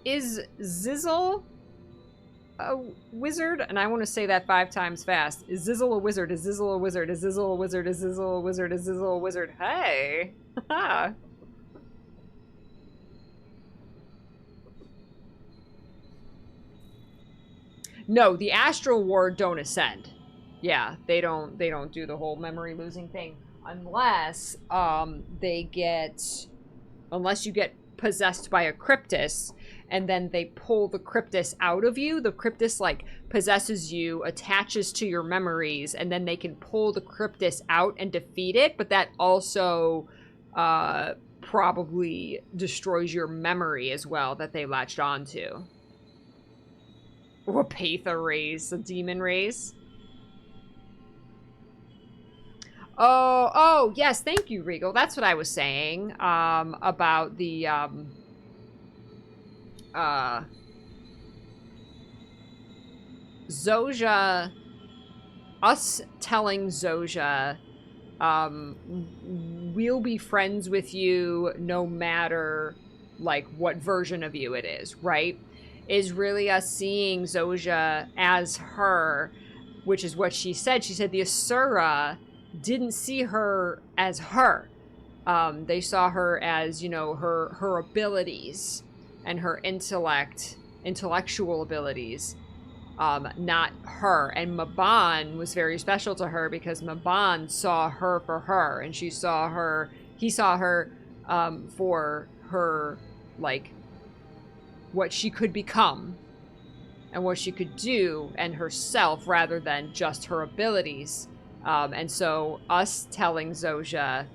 Is Zizzle a wizard? And I want to say that 5 times fast. Is Zizzle a wizard? Is Zizzle a wizard? Is Zizzle a wizard? Is Zizzle a wizard? Is Zizzle a wizard? Hey! Haha! No, the Astral Ward don't ascend. Yeah, they don't do the whole memory losing thing. Unless, unless you get possessed by a Cryptus, and then they pull the Cryptus out of you. The Cryptus, like, possesses you, attaches to your memories, and then they can pull the Cryptus out and defeat it, but that also probably destroys your memory as well that they latched onto. Or Patha raise, a demon raise. Oh, yes, thank you, Regal. That's what I was saying, about the, Zojja, us telling Zojja, we'll be friends with you no matter, like, what version of you it is, right? Is really us seeing Zojja as her, which is what she said. She said the Asura didn't see her as her. They saw her as, you know, her abilities and her intellectual abilities, not her. And Mabon was very special to her because Mabon saw her for her, and he saw her for her, like, what she could become and what she could do and herself rather than just her abilities. And so us telling Zojja,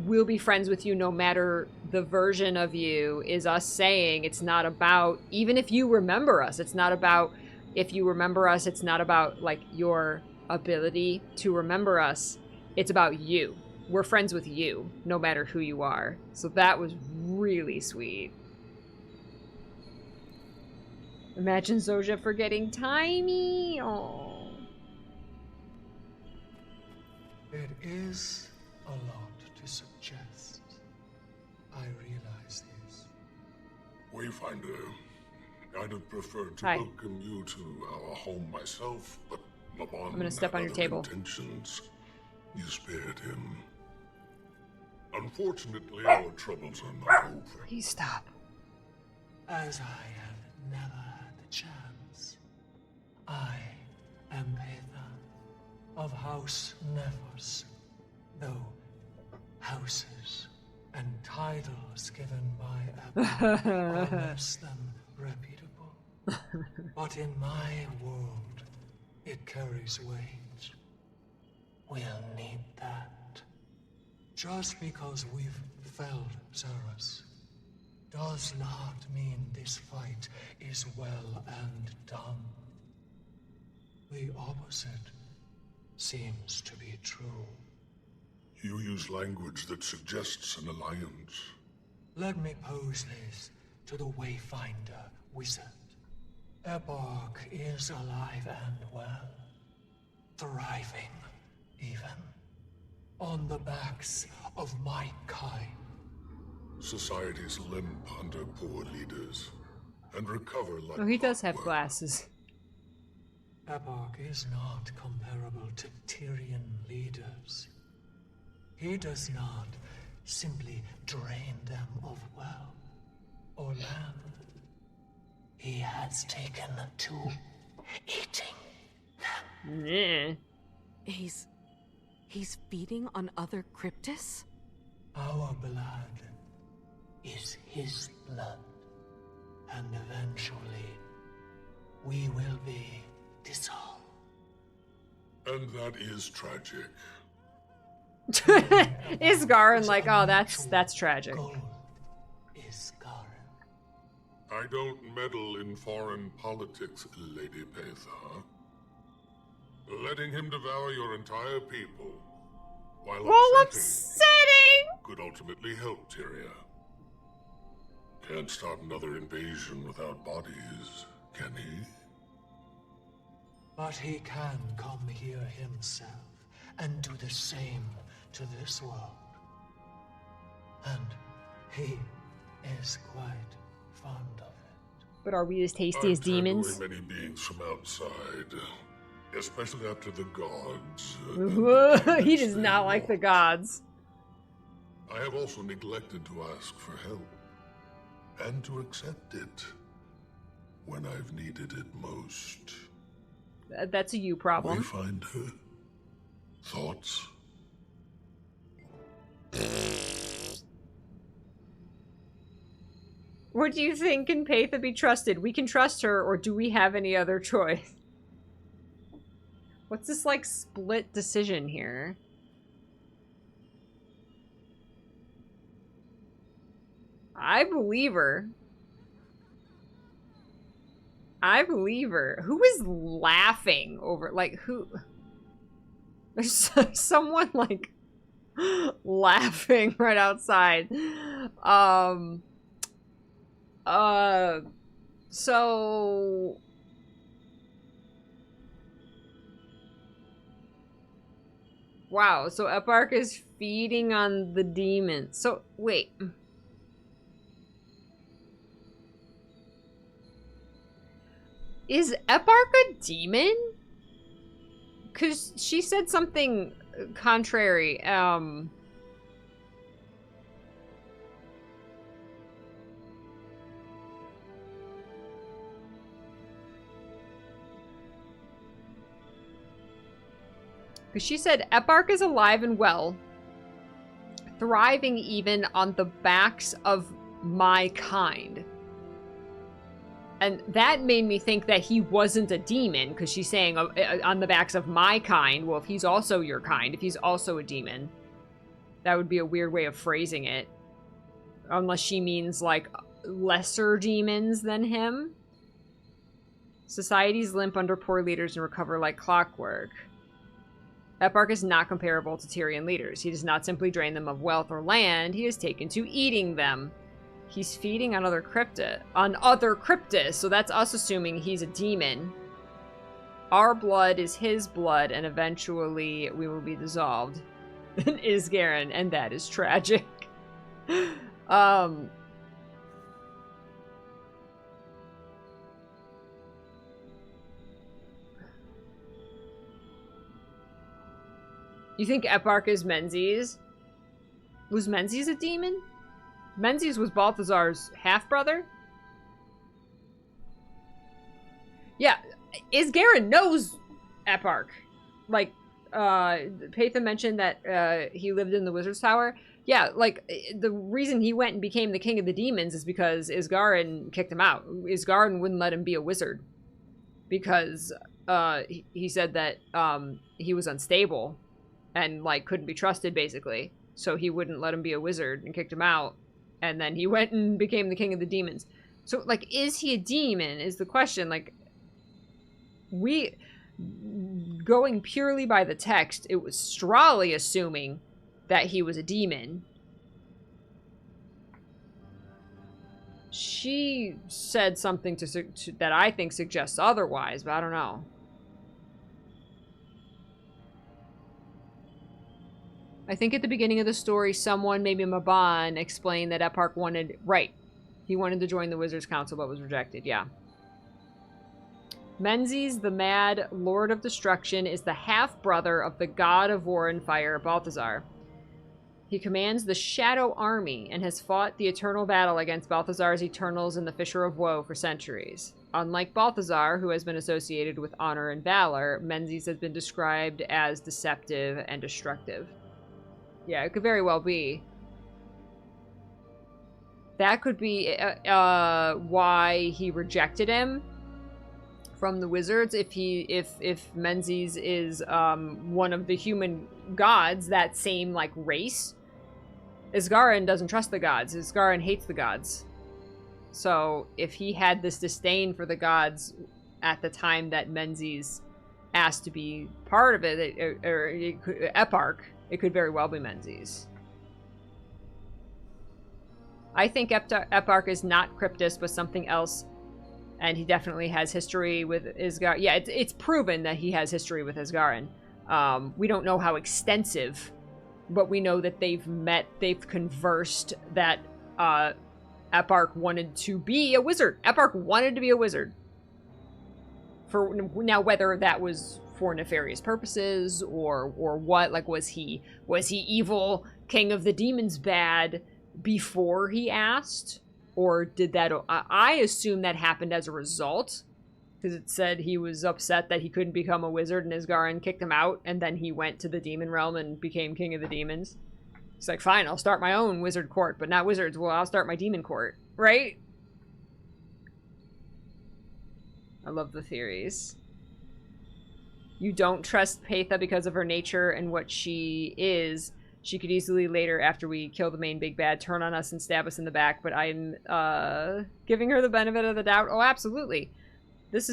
we'll be friends with you no matter the version of you, is us saying it's not about, even if you remember us, it's not about, if you remember us, it's not about, like, your ability to remember us. It's about you. we're friends with you, no matter who you are. So that was really sweet. Imagine Zoja forgetting Tiny. Oh. It is a lot to suggest. I realize this. Wayfinder, I'd have preferred to Hi. welcome you to our home myself, but Mabon I'm gonna step had on your other table. intentions. You spared him. Unfortunately, our troubles are not over. Please stop. As I have never had the chance, I am Petha of House Nephos, though houses and titles given by Epilogue are less than reputable. But in my world, it carries weight. We'll need that. Just because we've felled Xeris does not mean this fight is well and done. The opposite seems to be true. You use language that suggests an alliance. Let me pose this to the Wayfinder wizard. Epilogue is alive and well. Thriving, even. On the backs of my kind. Societies limp under poor leaders, and recover like Oh, he does have clockwork. glasses. Epilogue is not comparable to Tyrian leaders. He does not simply drain them of wealth or land. He has taken to eating them. Yeah. He's feeding on other cryptids? Our blood is his blood. And eventually, we will be dissolved. And that is tragic. Is Garen like, oh, that's tragic. Is Garen. I don't meddle in foreign politics, Lady Petha. Letting him devour your entire people, while upsetting, could ultimately help Tyria. Can't start another invasion without bodies, can he? But he can come here himself and do the same to this world. And he is quite fond of it. But are we as tasty as I've turned demons? away many beings from outside, especially after the gods. He does not like the gods. I have also neglected to ask for help, and to accept it when I've needed it most. That's a you problem. Wayfinder, thoughts? What do you think? Can Petha be trusted? We can trust her, or do we have any other choice? What's this, like, split decision here? I believe her. I believe her. Who is laughing over, like, who? There's someone, like, laughing right outside. So... Wow, so Epilogue is feeding on the demon. So, wait. Is Epilogue a demon? Because she said something contrary. Because she said Epilogue is alive and well, thriving even on the backs of my kind. And that made me think that he wasn't a demon, because she's saying on the backs of my kind. Well, if he's also your kind, if he's also a demon, that would be a weird way of phrasing it. Unless she means, like, lesser demons than him. Societies limp under poor leaders and recover like clockwork. Eparch is not comparable to Tyrian leaders. He does not simply drain them of wealth or land. He is taken to eating them. He's feeding on other cryptids, so that's us assuming he's a demon. Our blood is his blood, and eventually we will be dissolved in Isgaren, and that is tragic. You think Eparch is Menzies? Was Menzies a demon? Menzies was Balthazar's half-brother? Yeah, Isgaren knows Eparch. Like, Patha mentioned that he lived in the Wizard's Tower. Yeah, like, the reason he went and became the king of the demons is because Isgaren kicked him out. Isgaren wouldn't let him be a wizard. Because he said that he was unstable and, like, couldn't be trusted, basically. So he wouldn't let him be a wizard and kicked him out. And then he went and became the king of the demons. So, like, is he a demon is the question. Like, going purely by the text, it was Strawley assuming that he was a demon. She said something that I think suggests otherwise, but I don't know. I think at the beginning of the story, someone, maybe Mabon, explained that Eparch wanted... Right. He wanted to join the Wizards' Council, but was rejected. Yeah. Menzies, the Mad Lord of Destruction, is the half-brother of the god of war and fire, Balthazar. He commands the Shadow Army and has fought the eternal battle against Balthazar's Eternals and the Fisher of Woe for centuries. Unlike Balthazar, who has been associated with honor and valor, Menzies has been described as deceptive and destructive. Yeah, it could very well be. That could be why he rejected him from the Wizards. If Menzies is one of the human gods, that same like race. Isgaren doesn't trust the gods. Isgaren hates the gods. So if he had this disdain for the gods at the time that Menzies asked to be part of it, Eparch, it could very well be Menzies. I think Eparch is not Cryptus, but something else. And he definitely has history with Isgaren. Yeah, it's proven that he has history with Isgaren. We don't know how extensive, but we know that they've met, they've conversed, that Eparch wanted to be a wizard. Eparch wanted to be a wizard. For now, whether that was for nefarious purposes or what, like was he evil, king of the demons bad before he asked, or did that? I assume that happened as a result, because it said he was upset that he couldn't become a wizard and Isgaren kicked him out, and then he went to the demon realm and became king of the demons. He's like, fine, I'll start my own wizard court, but not wizards. Well, I'll start my demon court, right? I love the theories. You don't trust Patha because of her nature and what she is. She could easily later, after we kill the main big bad, turn on us and stab us in the back, but I'm giving her the benefit of the doubt. Oh, absolutely. This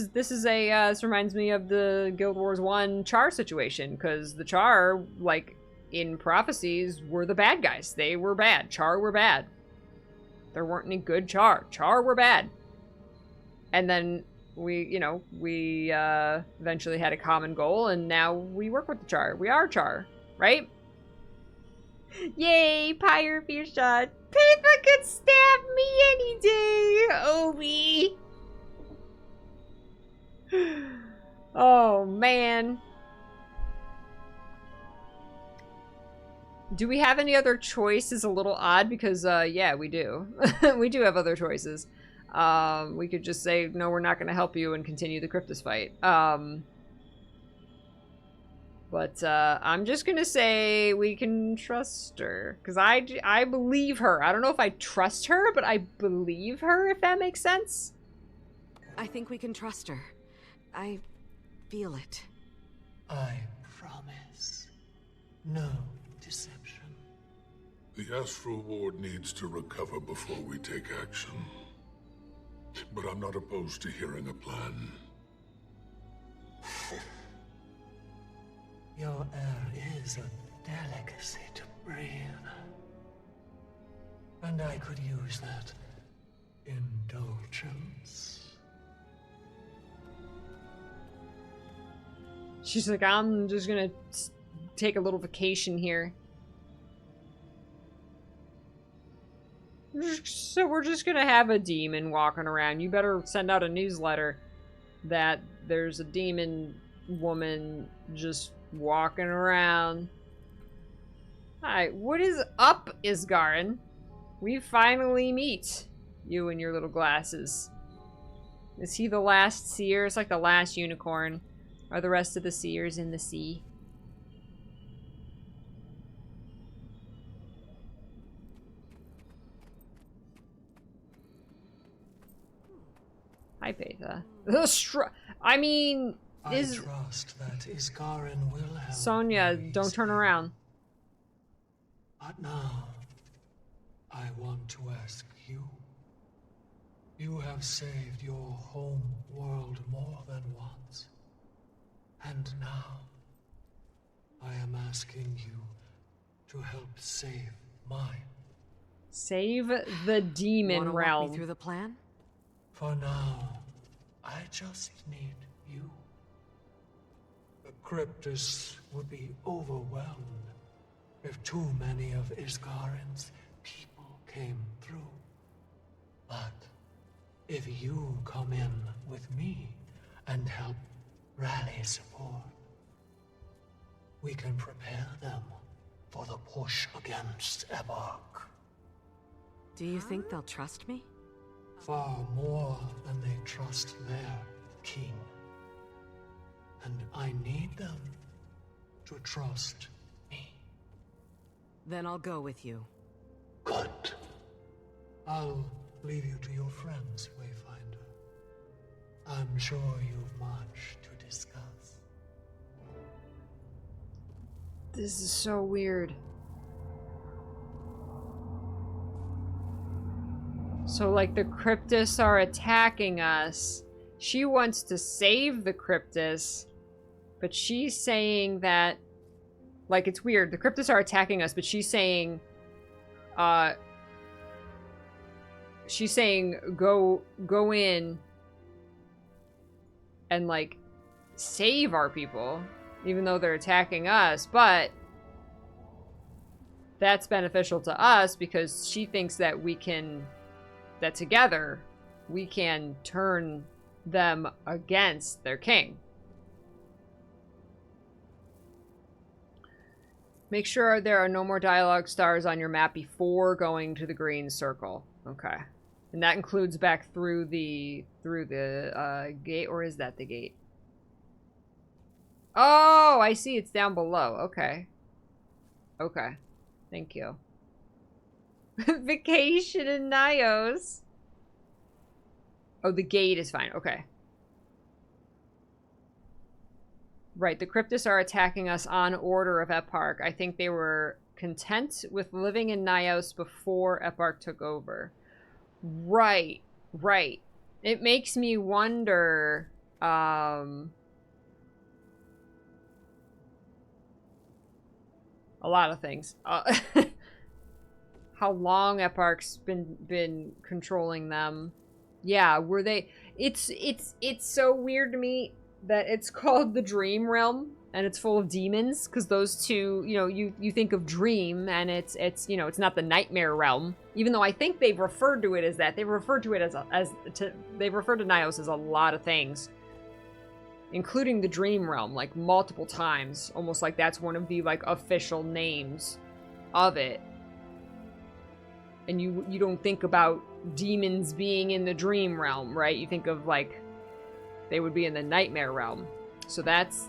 reminds me of the Guild Wars 1 Char situation, because the Char, like, in prophecies, were the bad guys. They were bad. Char were bad. There weren't any good Char. Char were bad. And then we eventually had a common goal, and now we work with the Char. We are Char, right? Yay, Pyre Fear Shot. Patha could stab me any day, Obi. Oh, man. Do we have any other choices? A little odd because, yeah, we do. We do have other choices. We could just say, no, we're not going to help you and continue the Cryptus fight. But I'm just going to say we can trust her. Because I believe her. I don't know if I trust her, but I believe her, if that makes sense. I think we can trust her. I feel it. I promise. No deception. The Astral Ward needs to recover before we take action. But I'm not opposed to hearing a plan. Your air is a delicacy to breathe. And I could use that indulgence. She's like, I'm just gonna take a little vacation here. So we're just gonna have a demon walking around. You better send out a newsletter that there's a demon woman just walking around. Hi, what is up, Isgarin? We finally meet. You and your little glasses. Is he the last seer? It's like the last unicorn. Are the rest of the seers in the sea? Hi, Petha. I mean, I trust that Isgarin will help. Sonia, don't turn around. But now, I want to ask you. You have saved your home world more than once. And now, I am asking you to help save mine. Save the demon realm. Walk me through the plan? For now, I just need you. The Cryptus would be overwhelmed if too many of Isgarin's people came through. But if you come in with me and help rally support, we can prepare them for the push against Epilogue. Do you think they'll trust me? Far more than they trust their king. And I need them to trust me. Then I'll go with you. Good. I'll leave you to your friends, Wayfinder. I'm sure you've much to discuss. This is so weird. So, like, the Cryptus are attacking us. She wants to save the Cryptus, but she's saying that, like, it's weird. The Cryptus are attacking us, but she's saying, go in and, like, save our people, even though they're attacking us, but that's beneficial to us because she thinks that that together we can turn them against their king. Make sure there are no more dialogue stars on your map before going to the green circle. Okay. And that includes back through the gate, or is that the gate? Oh, I see, it's down below. Okay. Okay. Thank you. Vacation in Nios. Oh, the gate is fine. Okay. Right, the Cryptus are attacking us on order of Epilogue. I think they were content with living in Nios before Epilogue took over. Right, right. It makes me wonder, a lot of things. How long Epilogue's been controlling them. Yeah, were they... It's so weird to me that it's called the Dream Realm and it's full of demons, because those two, you know, you think of Dream and it's you know, it's not the Nightmare Realm, even though I think they've referred to it as that. They've referred to it they've referred to Nios as a lot of things, including the Dream Realm, like multiple times, almost like that's one of the like official names of it. And you don't think about demons being in the Dream Realm, right? You think of like they would be in the Nightmare Realm. So that's...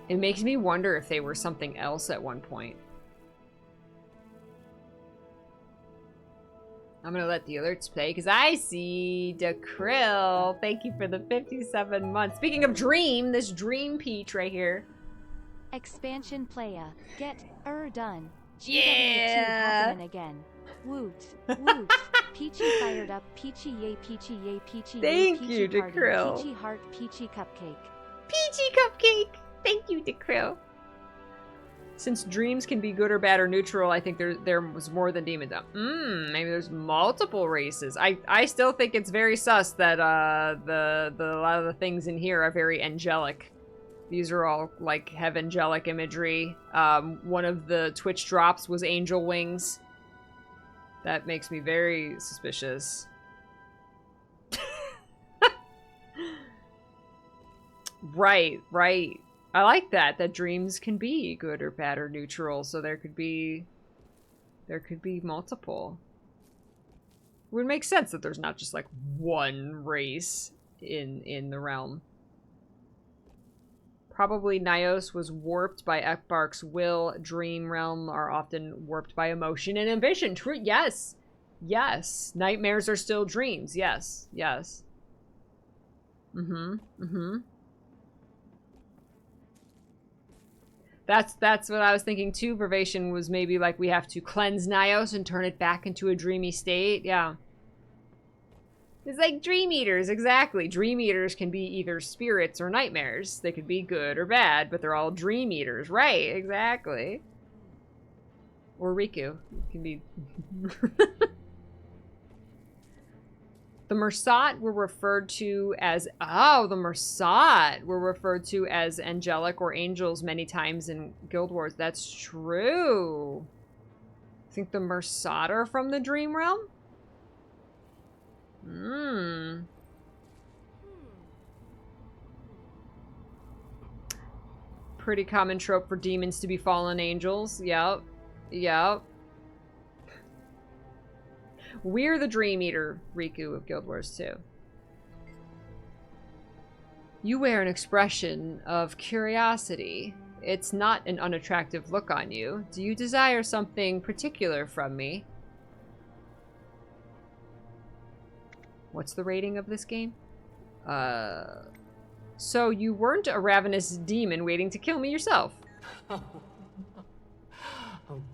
It makes me wonder if they were something else at one point. I'm gonna let the alerts play because I see Dekrill. Thank you for the 57 months. Speaking of Dream, this Dream Peach right here. Expansion playa. Get done. Yeah. Happening again. Woot. Woot. Peachy fired up. Peachy yay. Peachy yay. Peachy yay. Thank you, Peachy party, Dekrill. Peachy heart. Peachy cupcake. Peachy cupcake. Thank you, DeCrill. Since dreams can be good or bad or neutral, I think there was more than demons. Maybe there's multiple races. I still think it's very sus that the a lot of the things in here are very angelic. These are all like heavangelic imagery. One of the Twitch drops was angel wings. That makes me very suspicious. Right. I like that dreams can be good or bad or neutral, so there could be multiple. It would make sense that there's not just like one race in the realm. Probably Nyos was warped by Ekbark's will. Dream realm are often warped by emotion and ambition. True. Yes. Nightmares are still dreams. Yes. That's what I was thinking too. Pervation was maybe like we have to cleanse Nyos and turn it back into a dreamy state. Yeah. It's like dream eaters, exactly. Dream eaters can be either spirits or nightmares. They could be good or bad, but they're all dream eaters. Right, exactly. Or Riku. It can be... The mursat were referred to as... Oh, the mursat were referred to as angelic or angels many times in Guild Wars. That's true. I think the mursat are from the dream realm? Pretty common trope for demons to be fallen angels. Yep. We're the Dream Eater, Riku of Guild Wars 2. You wear an expression of curiosity. It's not an unattractive look on you. Do you desire something particular from me? What's the rating of this game? So you weren't a ravenous demon waiting to kill me yourself? Of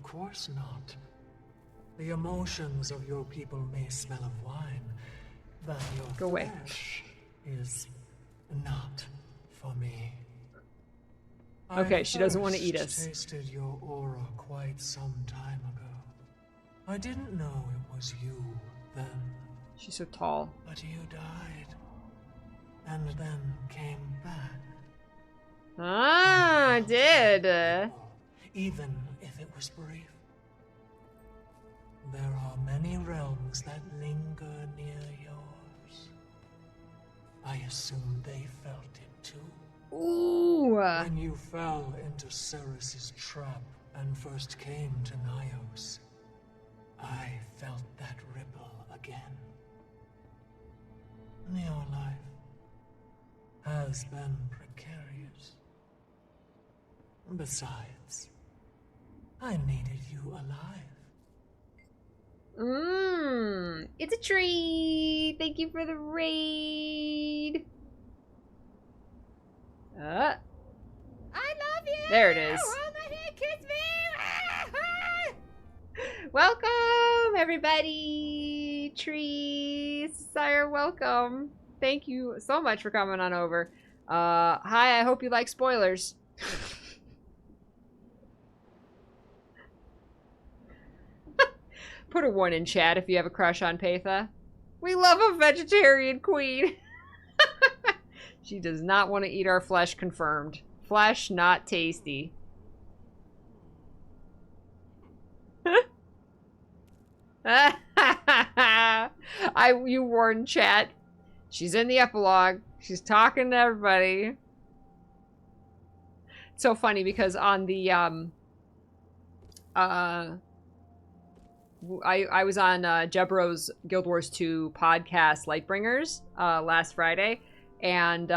course not. The emotions of your people may smell of wine, but your flesh is not for me. Okay, she doesn't want to eat I us. tasted your aura quite some time ago. I didn't know it was you then. She's so tall. But you died, and then came back. Ah, I did. Even if it was brief. There are many realms that linger near yours. I assume they felt it too. Ooh. When you fell into Ceres's trap and first came to Nyos, I felt that ripple again. Your life has been precarious. Besides, I needed you alive. It's a treat. Thank you for the raid. I love you. There it is. Oh my God, kiss me. Welcome, everybody. Trees, Sire, welcome. Thank you so much for coming on over. Hi, I hope you like spoilers. Put a 1 in chat if you have a crush on Patha. We love a vegetarian queen. She does not want to eat our flesh, confirmed. Flesh not tasty. You warned chat. She's in the epilogue. She's talking to everybody. It's so funny because on the I was on Jebro's Guild Wars 2 podcast, Lightbringers, last Friday, and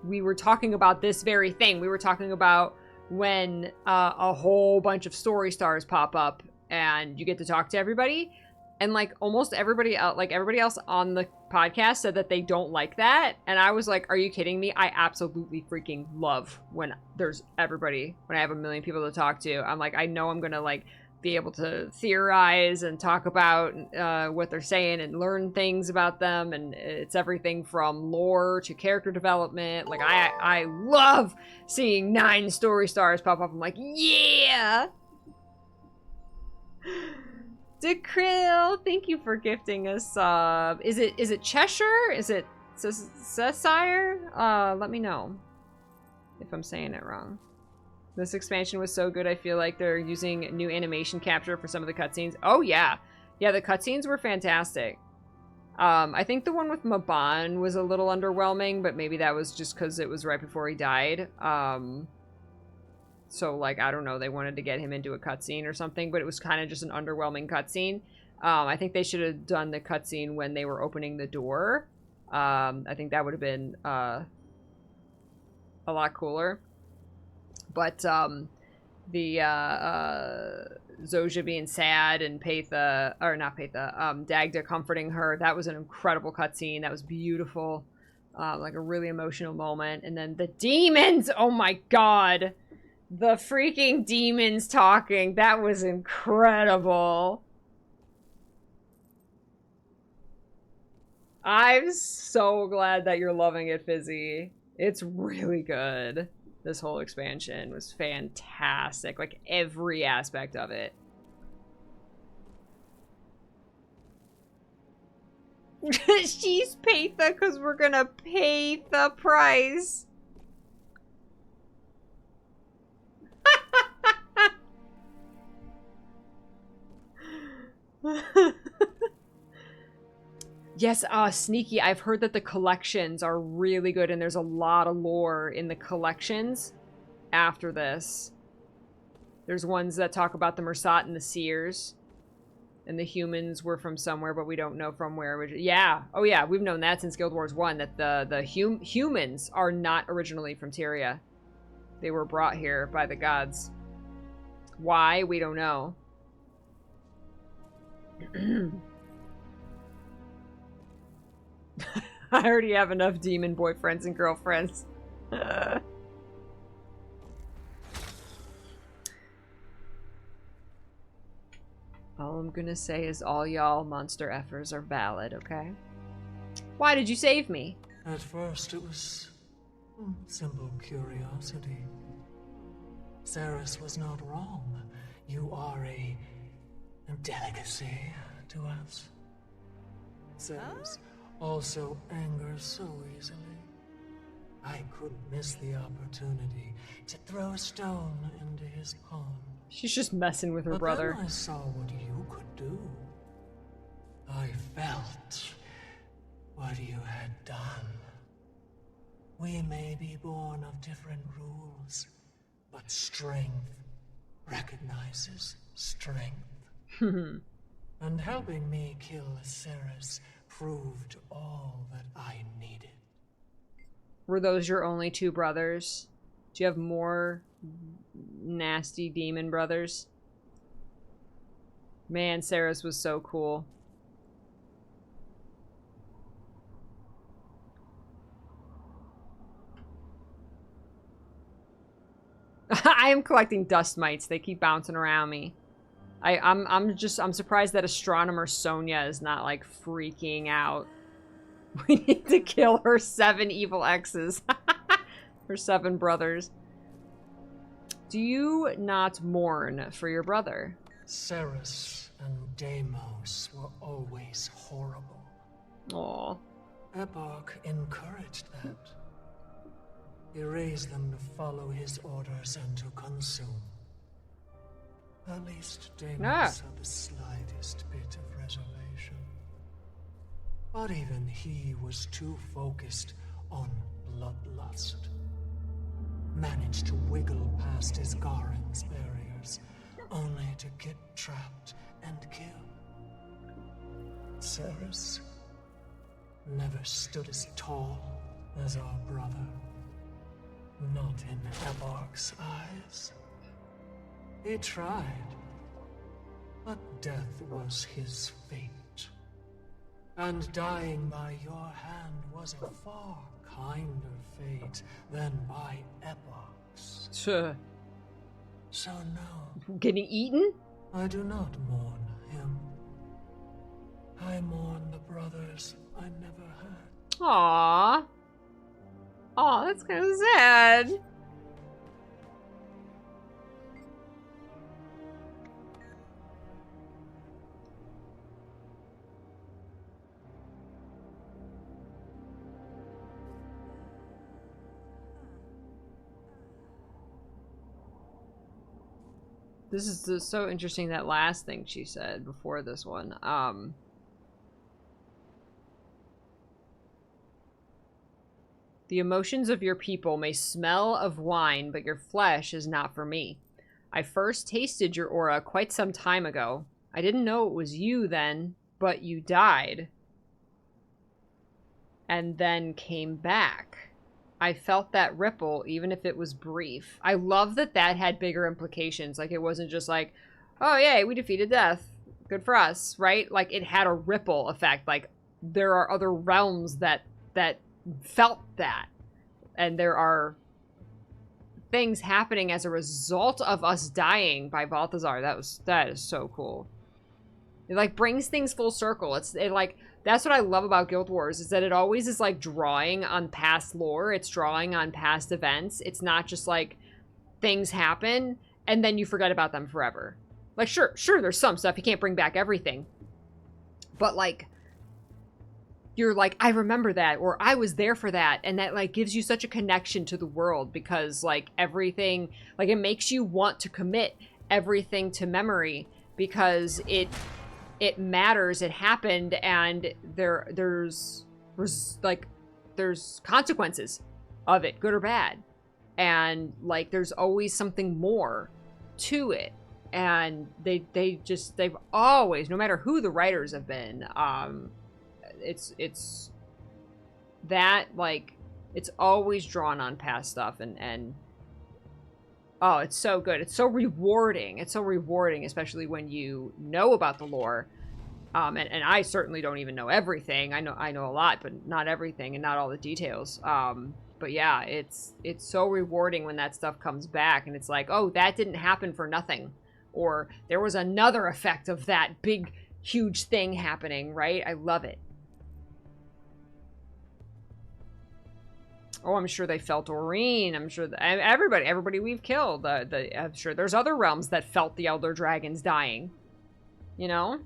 we were talking about this very thing. We were talking about when a whole bunch of story stars pop up and you get to talk to everybody, and like almost everybody else, like everybody else on the podcast said that they don't like that, and I was like, are you kidding me? I absolutely freaking love when there's everybody, when I have a million people to talk to. I'm like, I know I'm gonna like be able to theorize and talk about what they're saying and learn things about them, and it's everything from lore to character development. Like, I love seeing 9 story stars pop up. I'm like, yeah! Dekrill, thank you for gifting us. Is it Cheshire? Is it Cesire? Let me know if I'm saying it wrong. This expansion was so good, I feel like they're using new animation capture for some of the cutscenes. Oh, yeah. Yeah, the cutscenes were fantastic. I think the one with Mabon was a little underwhelming, but maybe that was just because it was right before he died. So, like, I don't know, they wanted to get him into a cutscene or something, but it was kind of just an underwhelming cutscene. I think they should have done the cutscene when they were opening the door. I think that would have been a lot cooler. But the Zoja being sad and Paitha, or not Paitha, Dagda comforting her, that was an incredible cutscene. That was beautiful. Like a really emotional moment. And then the demons! Oh my god! The freaking demons talking. That was incredible. I'm so glad that you're loving it, Fizzy. It's really good. This whole expansion was fantastic. Like, every aspect of it. She's Paitha because we're gonna pay the price. Yes, Sneaky, I've heard that the collections are really good and there's a lot of lore in the collections after this. There's ones that talk about the Mursat and the Sears. And the humans were from somewhere, but we don't know from where. Yeah. Oh, yeah. We've known that since Guild Wars 1, that the humans are not originally from Tyria. They were brought here by the gods. Why? We don't know. I already have enough demon boyfriends and girlfriends. All I'm gonna say is all y'all monster effers are valid, okay? Why did you save me? At first it was simple curiosity. Sears was not wrong. You are a delicacy to us. Sears also angers so easily. I couldn't miss the opportunity to throw a stone into his pond. She's just messing with her brother. Then I saw what you could do. I felt what you had done. We may be born of different rules, but strength recognizes strength. And helping me kill Sears proved all that I needed. Were those your only 2 brothers? Do you have more nasty demon brothers? Man, Sears was so cool. I am collecting dust mites. They keep bouncing around me. I'm surprised that astronomer Sonia is not like freaking out. We need to kill her 7 evil exes. Her 7 brothers. Do you not mourn for your brother? Sears and Deimos were always horrible. Aww. Epilogue encouraged that. He raised them to follow his orders and to consume. At least Deimos had the slightest bit of reservation. But even he was too focused on bloodlust. Managed to wiggle past his Garen's barriers, only to get trapped and killed. Sears never stood as tall as our brother. Not in Epilogue's eyes. He tried, but death was his fate. And dying by your hand was a far kinder fate than by Epilogue's. Sure. So no. Getting eaten? I do not mourn him. I mourn the brothers I never had. Aww. Aw, that's kind of sad. This is so interesting, that last thing she said before this one. The emotions of your people may smell of wine, but your flesh is not for me. I first tasted your aura quite some time ago. I didn't know it was you then, but you died. And then came back. I felt that ripple, even if it was brief. I love that that had bigger implications. Like, it wasn't just like, oh, yay, we defeated death. Good for us, right? Like, it had a ripple effect. Like, there are other realms that felt that. And there are things happening as a result of us dying by Balthazar. That is so cool. It, like, brings things full circle. That's what I love about Guild Wars, is that it always is, like, drawing on past lore. It's drawing on past events. It's not just, like, things happen, and then you forget about them forever. Like, sure, there's some stuff. You can't bring back everything. But, like, you're like, I remember that, or I was there for that, and that, like, gives you such a connection to the world, because, like, everything, like, it makes you want to commit everything to memory, because it matters, it happened, and there's consequences of it, good or bad. And, like, there's always something more to it. And they've always, no matter who the writers have been, it's that, like, it's always drawn on past stuff, and oh, it's so good. It's so rewarding. It's so rewarding, especially when you know about the lore. And I certainly don't even know everything. I know a lot, but not everything, and not all the details. But yeah, it's so rewarding when that stuff comes back, and it's like, oh, that didn't happen for nothing. Or there was another effect of that big, huge thing happening, right? I love it. Oh, I'm sure they felt Aurene. I'm sure everybody we've killed. I'm sure there's other realms that felt the Elder Dragons dying. You know?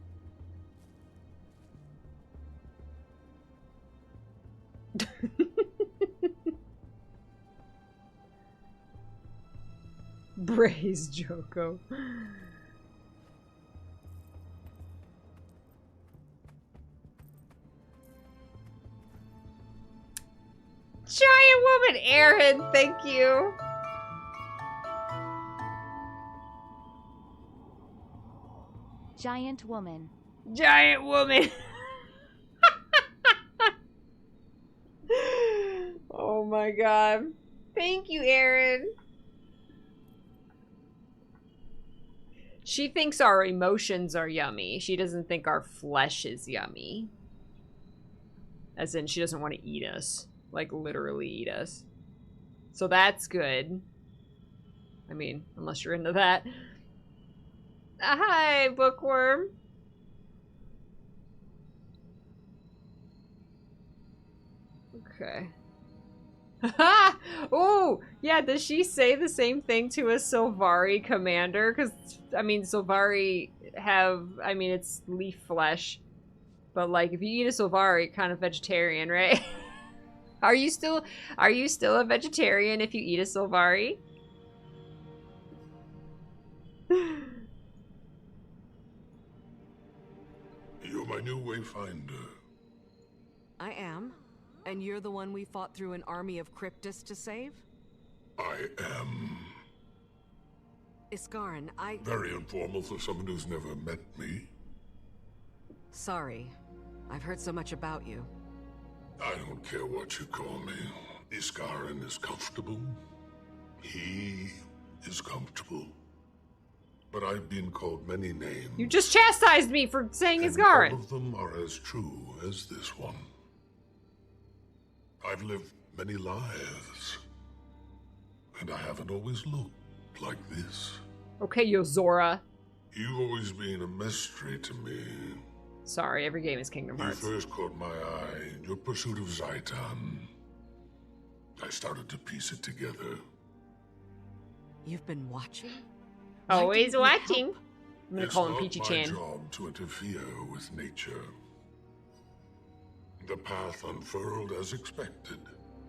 Braze Joko. Giant woman, Aaron, thank you. Giant woman. Giant woman. Oh my god. Thank you, Aaron. She thinks our emotions are yummy. She doesn't think our flesh is yummy. As in, she doesn't want to eat us. Like, literally eat us. So that's good. I mean, unless you're into that. Hi, Bookworm. Okay. Oh, yeah, does she say the same thing to a Sylvari commander? Because, I mean, Sylvari have, I mean, it's leaf flesh. But, like, if you eat a Sylvari, kind of vegetarian, right? Are you still a vegetarian if you eat a Sylvari? You're my new wayfinder. I am. And you're the one we fought through an army of Cryptus to save? I am. Iskarin, Very informal for someone who's never met me. Sorry. I've heard so much about you. I don't care what you call me. Iskarin is comfortable. He is comfortable. But I've been called many names. You just chastised me for saying Iskarin. All of them are as true as this one. I've lived many lives. And I haven't always looked like this. Okay, Yozora. You've always been a mystery to me. Sorry, every game is Kingdom Hearts. You first caught my eye in your pursuit of Zaitan. I started to piece it together. You've been watching? Always watching. I'm gonna call him Peachy Peachy-chan. It's not my job to interfere with nature. The path unfurled as expected.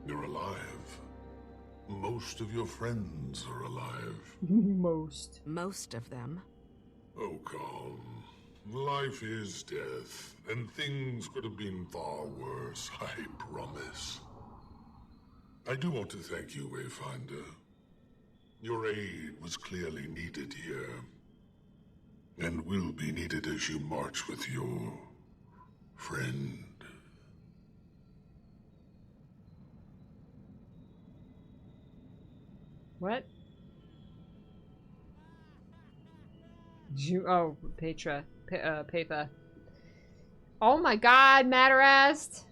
You're alive. Most of your friends are alive. Most. Most of them. Oh, calm. Life is death, and things could have been far worse, I promise. I do want to thank you, Wayfinder. Your aid was clearly needed here, and will be needed as you march with your friend. What? Oh, Petra. Petha. Oh my god, Madarast!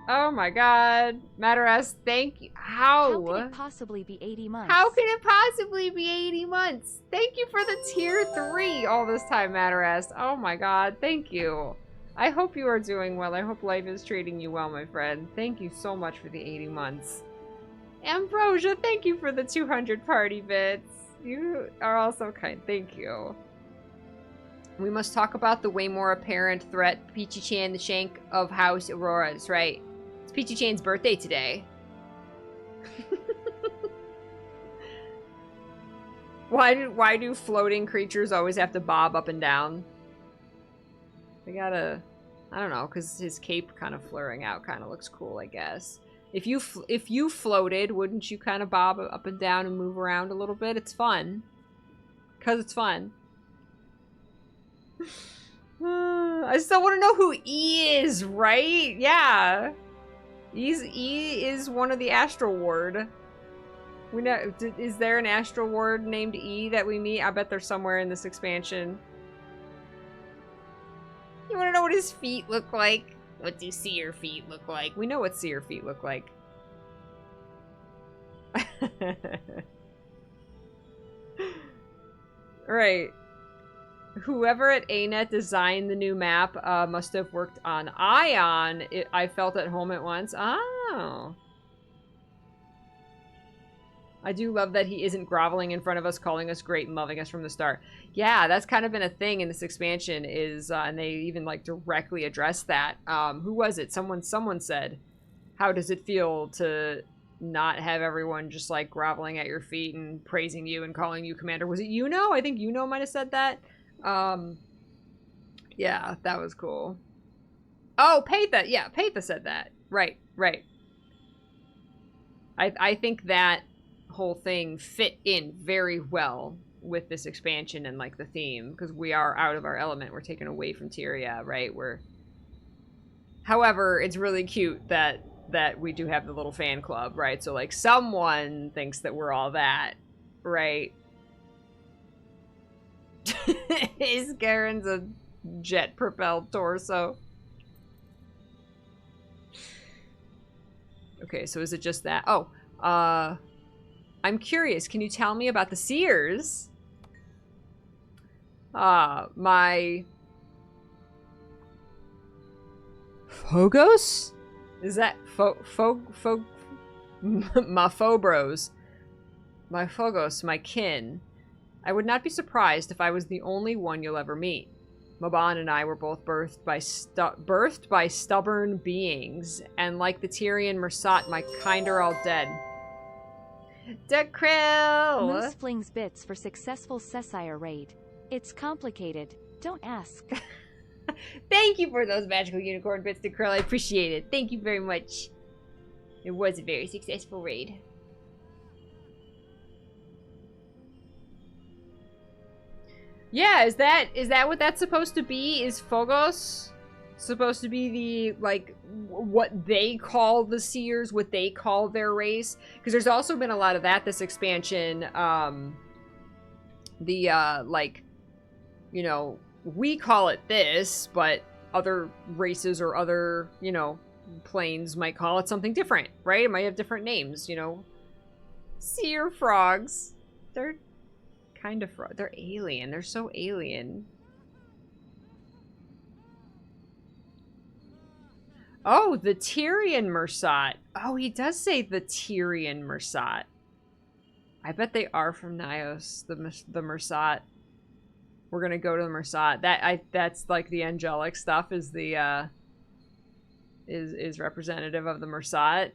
Oh my god. Madarast, thank you. How? How can it possibly be 80 months? How can it possibly be 80 months? Thank you for the tier 3 all this time, Madarast. Oh my god, thank you. I hope you are doing well. I hope life is treating you well, my friend. Thank you so much for the 80 months. Ambrosia, thank you for the 200 party bits. You are also kind. Thank you. We must talk about the way more apparent threat, Peachy-chan, the Shank of House Aurora. That's right. It's Peachy-chan's birthday today. Why do floating creatures always have to bob up and down? They gotta, I don't know, because his cape kind of flaring out kind of looks cool, I guess. If you floated, wouldn't you kind of bob up and down and move around a little bit? It's fun. Because it's fun. I still want to know who E is, right? Yeah. E is one of the Astral Ward. We know, is there an Astral Ward named E that we meet? I bet they're somewhere in this expansion. You want to know what his feet look like? What do Seer feet look like? We know what Seer feet look like. Right. Whoever at ArenaNet designed the new map must have worked on Ion. I felt at home at once. Oh. I do love that he isn't groveling in front of us, calling us great and loving us from the start. Yeah, that's kind of been a thing in this expansion is, and they even like directly address that. Who was it? Someone said, how does it feel to not have everyone just like groveling at your feet and praising you and calling you commander? Was it Yuno? I think Yuno might have said that. Yeah, that was cool. Oh, Petha. Yeah, Petha said that. Right. I think that whole thing fit in very well with this expansion and like the theme, because we are out of our element. We're taken away from Tyria, right? However, it's really cute that we do have the little fan club, right? So like someone thinks that we're all that, right? Is Garen's a jet propelled torso? Okay, so is it just that? Oh, I'm curious. Can you tell me about the Sears? My Phogos? Is that my Phobros? My Phogos, my kin. I would not be surprised if I was the only one you'll ever meet. Maban and I were both birthed by stubborn beings, and like the Tyrian Mursat, my kind are all dead. Dekrill! Moose flings bits for successful Cessire raid. It's complicated. Don't ask. Thank you for those magical unicorn bits, Dekrill. I appreciate it. Thank you very much. It was a very successful raid. Yeah, is that what that's supposed to be? Is Phogos supposed to be the, like, what they call the Seers, what they call their race? Because there's also been a lot of that this expansion. Like, you know, we call it this, but other races or other, you know, planes might call it something different, right? It might have different names, you know? Seer frogs. They're kind of frog. They're alien. They're so alien. Oh, the Tyrian mursat. Oh, he does say the Tyrian mursat. I bet they are from Nyos, the mursat. We're gonna go to the mursat. That's like the angelic stuff is the is representative of the mursat.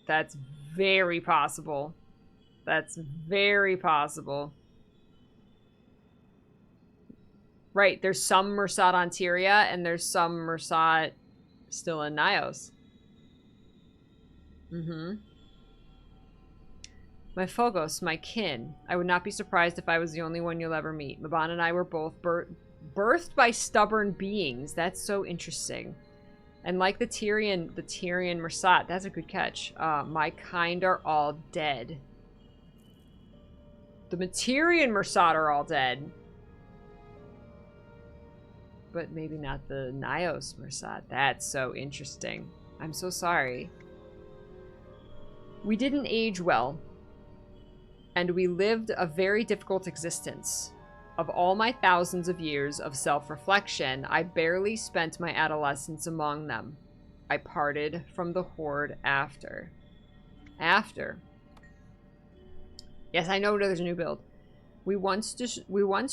That's very possible. That's very possible. Right, there's some mursat on Tyria, and there's some mursat still in Nyos. My Phogos, my kin. I would not be surprised if I was the only one you'll ever meet. Mabon and I were both birthed by stubborn beings. That's so interesting. And like the Tyrian mursat, that's a good catch. My kind are all dead. The Tyrian mursat are all dead. But maybe not the Nyos mursat. That's so interesting. I'm so sorry. We didn't age well. And we lived a very difficult existence. Of all my thousands of years of self-reflection, I barely spent my adolescence among them. I parted from the Horde after. Yes, I know there's a new build. We once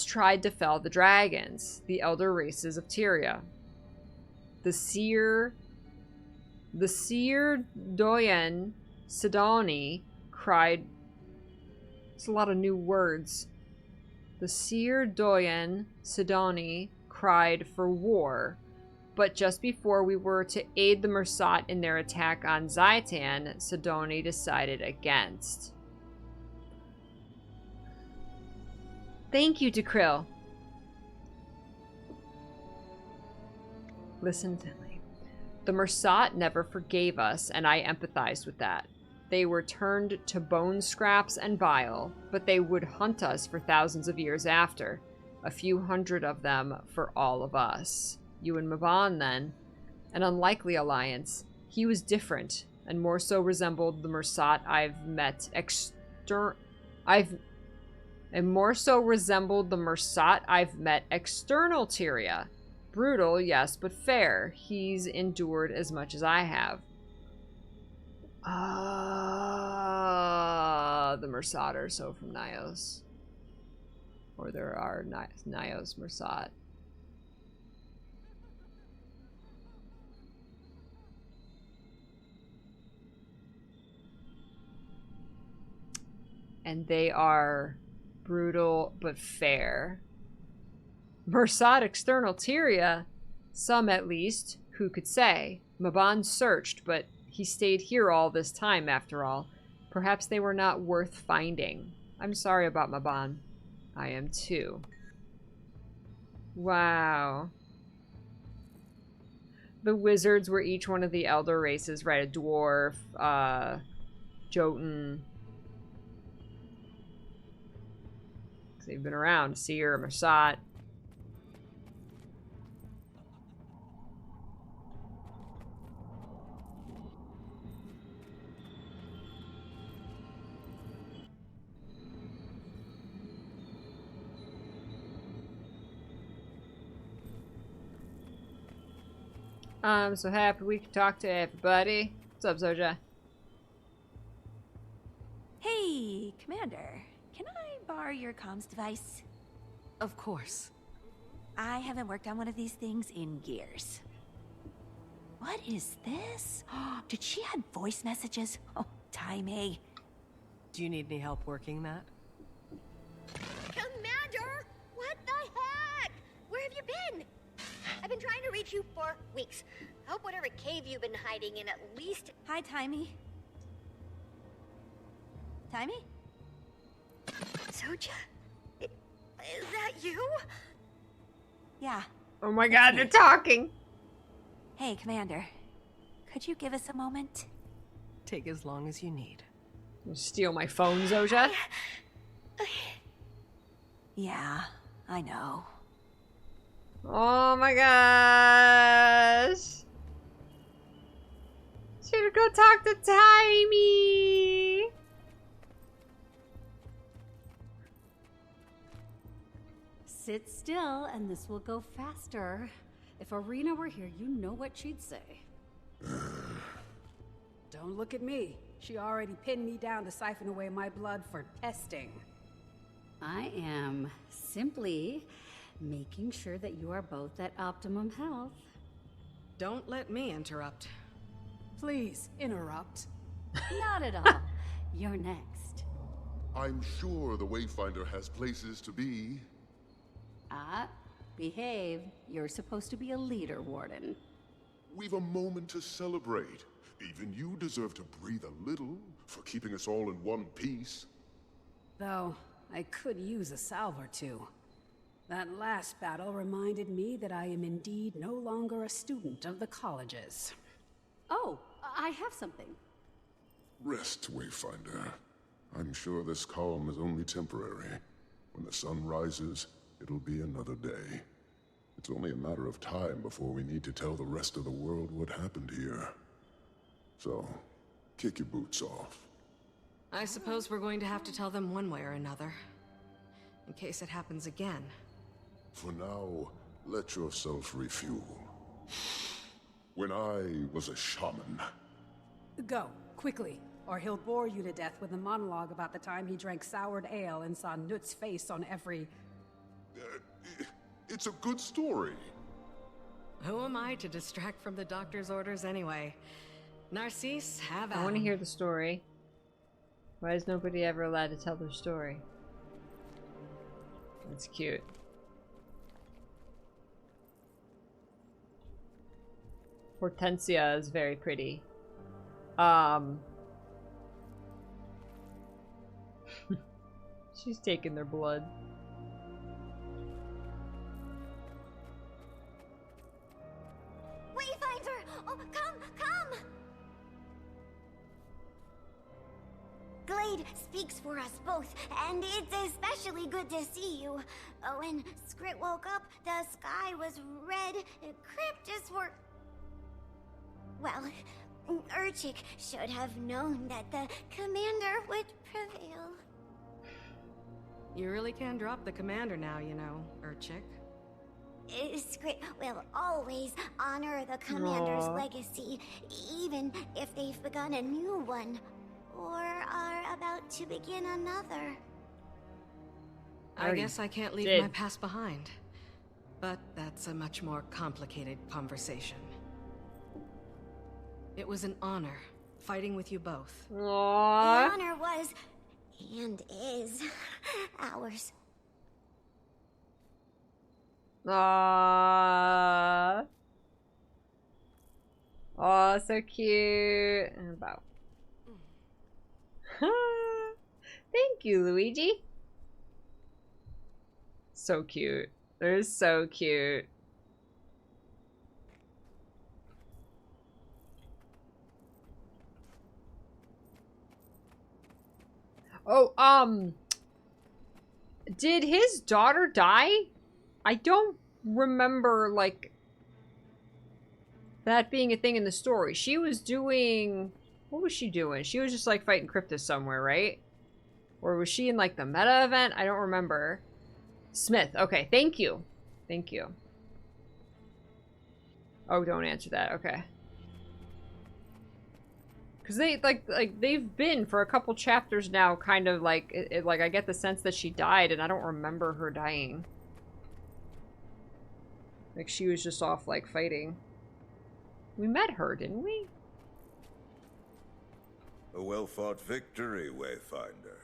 tried to fell the dragons, the elder races of Tyria. The Seer Doyen Sidoni cried. It's a lot of new words. The Seer Doyen Sidoni cried for war, but just before we were to aid the mursat in their attack on Zaitan, Sidoni decided against. Thank you, Dekrill. Listen to me. The mursat never forgave us, and I empathized with that. They were turned to bone scraps and bile, but they would hunt us for thousands of years after. A few hundred of them for all of us. You and Mabon, then. An unlikely alliance. He was different, and more so resembled the mursat I've met external Tyria. Brutal, yes, but fair. He's endured as much as I have. The mursat are so from Nyos. Or there are Nyos mursat. And they are brutal but fair. Mursat external Tyria, some at least, who could say? Mabon searched, but he stayed here all this time after all. Perhaps they were not worth finding. I'm sorry about Mabon. I am too. Wow. The wizards were each one of the elder races, right? A dwarf, Jotun. They've been around. Seer, mursat. I'm so happy we can talk to everybody. What's up, Zoja? Hey, Commander. Can I borrow your comms device? Of course. I haven't worked on one of these things in years. What is this? Did she add voice messages? Oh, timey. Do you need any help working that? Commander! What the heck? Where have you been? I've been trying to reach you for weeks. I hope whatever cave you've been hiding in at least... Hi, Timey. Timey? Soja? Is that you? Yeah. Oh my god, they're talking! Hey, Commander. Could you give us a moment? Take as long as you need. You steal my phone, Zoja? Yeah, I know. Oh my gosh! Should go talk to Timey! Sit still, and this will go faster. If Arena were here, you know what she'd say. Don't look at me. She already pinned me down to siphon away my blood for testing. I am simply making sure that you are both at optimum health. Don't let me interrupt. Please, interrupt. Not at all. You're next. I'm sure the Wayfinder has places to be. Ah, behave. You're supposed to be a leader, Warden. We've a moment to celebrate. Even you deserve to breathe a little for keeping us all in one piece. Though, I could use a salve or two. That last battle reminded me that I am indeed no longer a student of the colleges. Oh, I have something. Rest, Wayfinder. I'm sure this calm is only temporary. When the sun rises, it'll be another day. It's only a matter of time before we need to tell the rest of the world what happened here. So, kick your boots off. I suppose we're going to have to tell them one way or another. In case it happens again. For now, let yourself refuel. When I was a shaman... Go, quickly, or he'll bore you to death with a monologue about the time he drank soured ale and saw Nut's face on every... It's a good story. Who am I to distract from the doctor's orders anyway? Narcisse, have at I want to hear the story. Why is nobody ever allowed to tell their story? That's cute. Hortensia is very pretty. She's taking their blood. Wayfinder! Oh, come! Glade speaks for us both, and it's especially good to see you. When Skrit woke up, the sky was red. Cryptids were... Well, Urchik should have known that the commander would prevail. You really can drop the commander now, you know, Urchik. Skrit will always honor the commander's legacy, even if they've begun a new one, or are about to begin another. I guess I can't leave my past behind. But that's a much more complicated conversation. It was an honor, fighting with you both. The honor was, and is, ours. Aww. Oh, so cute. And about. Thank you, Luigi. So cute. They're so cute. Oh, did his daughter die? I don't remember, like, that being a thing in the story. She was doing... What was she doing? She was just, like, fighting Cryptus somewhere, right? Or was she in, like, the meta event? I don't remember. Smith. Okay, thank you. Thank you. Oh, don't answer that. Okay. Because they, like, they've been for a couple chapters now, kind of, like, like, I get the sense that she died, and I don't remember her dying. Like, she was just off, like, fighting. We met her, didn't we? A well-fought victory, Wayfinder.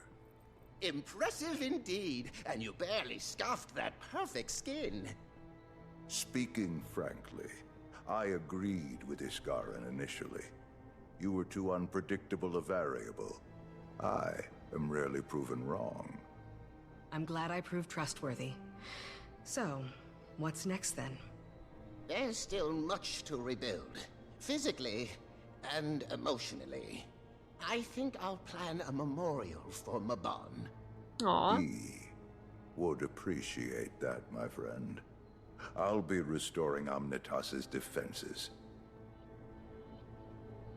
Impressive indeed, and you barely scuffed that perfect skin. Speaking frankly, I agreed with Iskaran initially. You were too unpredictable a variable. I am rarely proven wrong. I'm glad I proved trustworthy. So, what's next then? There's still much to rebuild, physically and emotionally. I think I'll plan a memorial for Mabon. Aww. He would appreciate that, my friend. I'll be restoring Omnitas's defenses.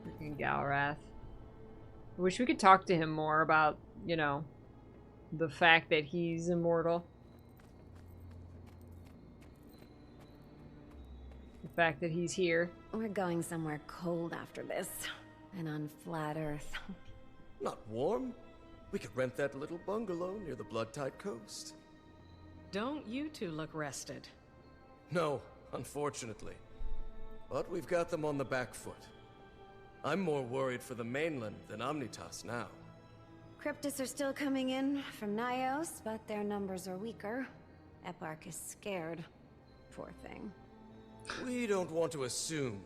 Freaking Galrath. I wish we could talk to him more about, you know, the fact that he's immortal. fact that he's here. We're going somewhere cold after this. And on flat Earth. Not warm. We could rent that little bungalow near the Blood-Tide coast. Don't you two look rested? No, unfortunately. But we've got them on the back foot. I'm more worried for the mainland than Omnitas now. Cryptus are still coming in from Nyos, but their numbers are weaker. Eparch is scared. Poor thing. We don't want to assume,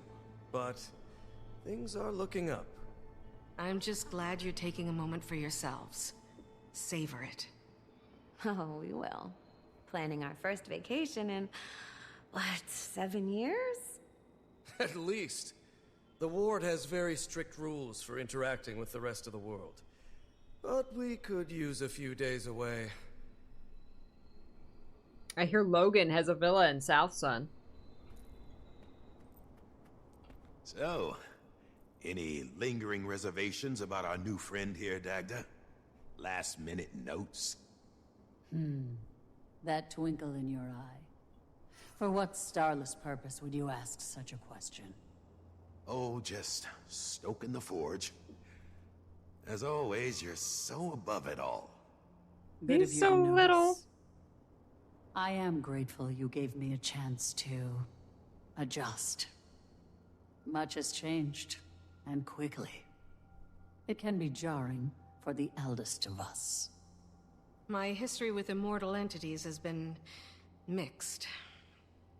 but things are looking up. I'm just glad you're taking a moment for yourselves. Savor it. Oh, we will. Planning our first vacation in, what, 7 years? At least. The Ward has very strict rules for interacting with the rest of the world. But we could use a few days away. I hear Logan has a villa in South Sun. So, any lingering reservations about our new friend here, Dagda? Last minute notes? That twinkle in your eye. For what starless purpose would you ask such a question? Oh, just stoking the forge. As always, you're so above it all. Good He's of you so to notice. little. I am grateful you gave me a chance to adjust. Much has changed, and quickly. It can be jarring for the eldest of us. My history with immortal entities has been mixed.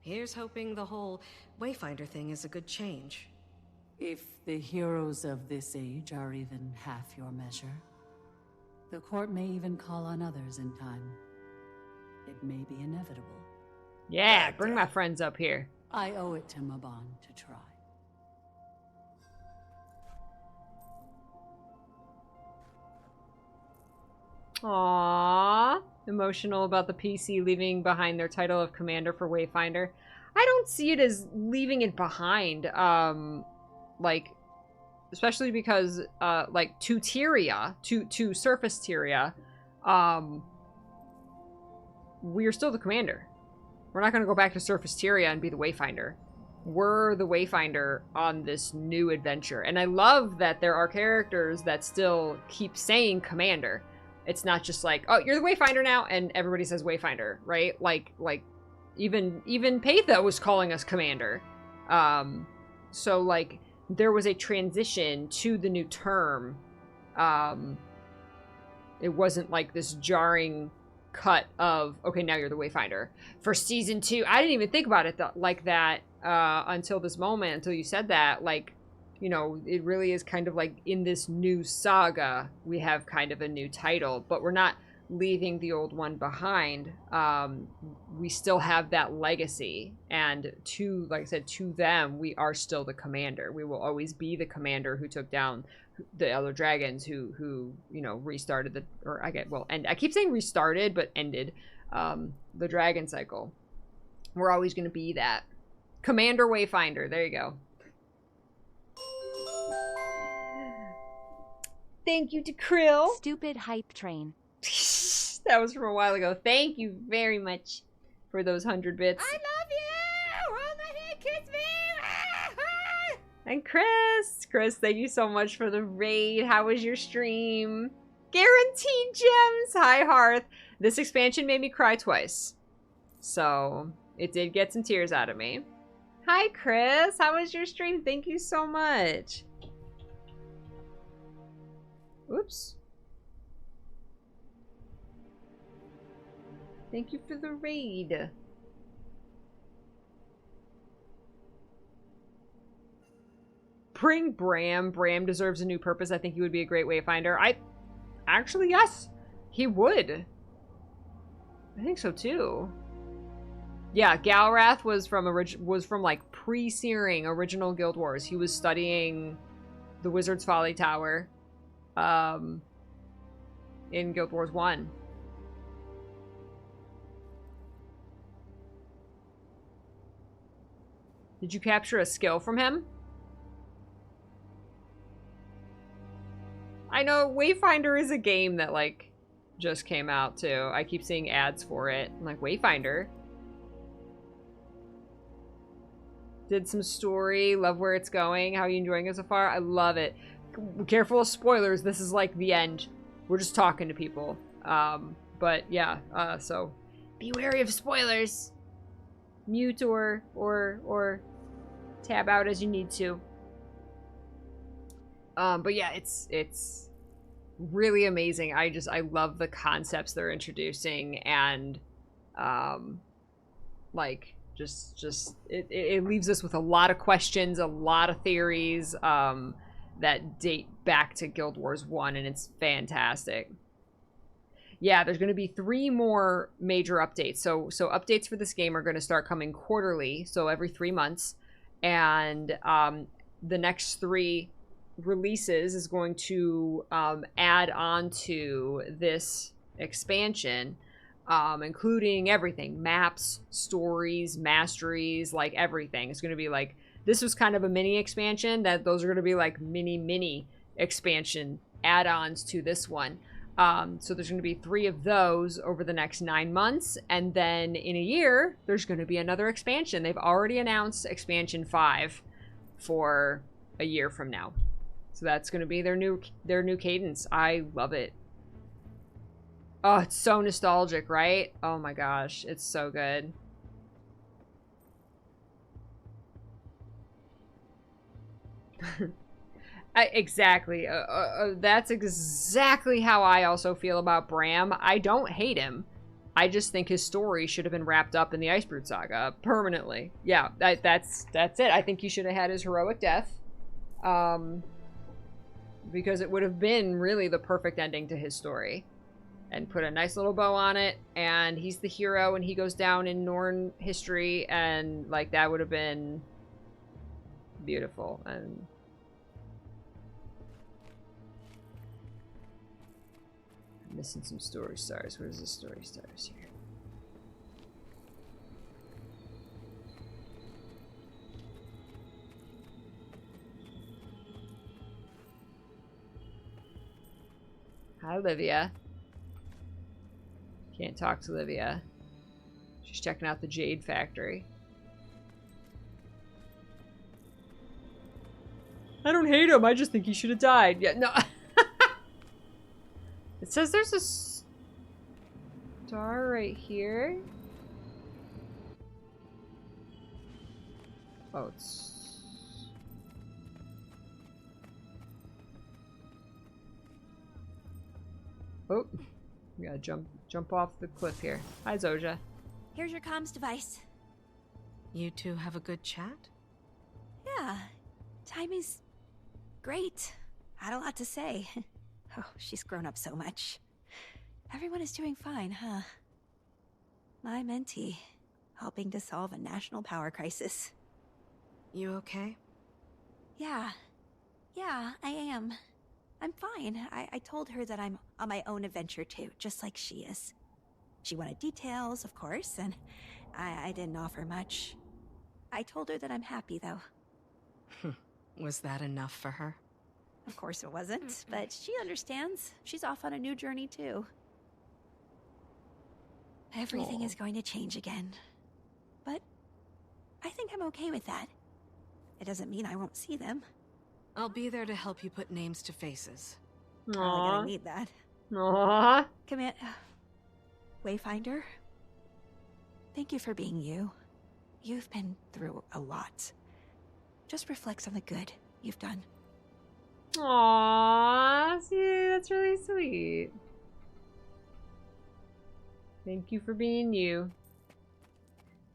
Here's hoping the whole Wayfinder thing is a good change. If the heroes of this age are even half your measure, the court may even call on others in time. It may be inevitable. Yeah, bring my friends up here. I owe it to Mabon to try. Aww. Emotional about the PC leaving behind their title of commander for Wayfinder. I don't see it as leaving it behind. Like, especially because, like, to Tyria, to Surface Tyria, we're still the commander. We're not going to go back to Surface Tyria and be the Wayfinder. We're the Wayfinder on this new adventure. And I love that there are characters that still keep saying commander. It's not just like, oh, you're the Wayfinder now, and everybody says Wayfinder, right? Like even Patha was calling us commander. So, like, there was a transition to the new term. It wasn't like this jarring cut of, okay, now you're the Wayfinder. For season 2, I didn't even think about it like that until this moment, until you said that. Like, you know, it really is kind of like in this new saga, we have kind of a new title, but we're not leaving the old one behind. We still have that legacy, and to, like I said, to them, we are still the commander. We will always be the commander who took down the Elder Dragons, who you know, restarted the, or I keep saying restarted, but ended the Dragon Cycle. We're always going to be that Commander Wayfinder. There you go. Thank you to Krill. Stupid hype train. That was from a while ago. Thank you very much for those 100 bits. I love you! Hold my hand, kiss me! And Chris, thank you so much for the raid. How was your stream? Guaranteed gems. Hi, Hearth. This expansion made me cry twice. So, it did get some tears out of me. Hi, Chris. How was your stream? Thank you so much. Oops. Thank you for the raid. Bring Bram. Bram deserves a new purpose. I think he would be a great Wayfinder. Actually, yes, he would. I think so too. Yeah, Galrath was from like pre-Searing original Guild Wars. He was studying the Wizard's Folly Tower in Guild Wars 1. Did you capture a skill from him? I know Wayfinder is a game that, like, just came out too. I keep seeing ads for it. I'm like, Wayfinder? did some story. Love where it's going. How are you enjoying it so far? I love it. Careful of spoilers. This is like the end. We're just talking to people. But yeah, so be wary of spoilers. Mute or tab out as you need to. But yeah, it's really amazing. I love the concepts they're introducing, and like it leaves us with a lot of questions, a lot of theories that date back to Guild Wars 1, and it's fantastic. Yeah, there's going to be 3 more major updates. So updates for this game are going to start coming quarterly, so every 3 months. And the next 3 releases is going to add on to this expansion, including everything. Maps, stories, masteries, like everything. It's going to be like, this was kind of a mini expansion, that those are going to be like mini expansion add-ons to this one. So there's going to be 3 of those over the next 9 months. And then in a year, there's going to be another expansion. They've already announced expansion 5 for a year from now. So that's going to be their new cadence. I love it. Oh, it's so nostalgic, right? Oh my gosh, it's so good. Exactly. That's exactly how I also feel about Bram. I don't hate him. I just think his story should have been wrapped up in the Icebrood saga permanently. Yeah, that's it. I think he should have had his heroic death. Because it would have been really the perfect ending to his story. And put a nice little bow on it, and he's the hero, and he goes down in Norn history, and like that would have been beautiful. And I'm missing some story stars. Where's the story stars here? Hi, Olivia. Can't talk to Olivia. She's checking out the Jade Factory. I don't hate him. I just think he should have died. Yeah, no. It says there's a star right here. Oh, it's... Oh, we gotta jump off the cliff here. Hi, Zoja. Here's your comms device. You two have a good chat? Yeah, timing's great. Had a lot to say. Oh, she's grown up so much. Everyone is doing fine, huh? My mentee, helping to solve a national power crisis. You okay? Yeah, I am. I'm fine. I told her that I'm on my own adventure too, just like she is. She wanted details, of course, and I didn't offer much. I told her that I'm happy, though. Was that enough for her? Of course it wasn't, but she understands. She's off on a new journey too. Everything is going to change again. But I think I'm okay with that. It doesn't mean I won't see them. I'll be there to help you put names to faces. Probably gonna need that. Aww. Commit... Wayfinder? Thank you for being you. You've been through a lot. Just reflects on the good you've done. Aww, see, that's really sweet. Thank you for being you.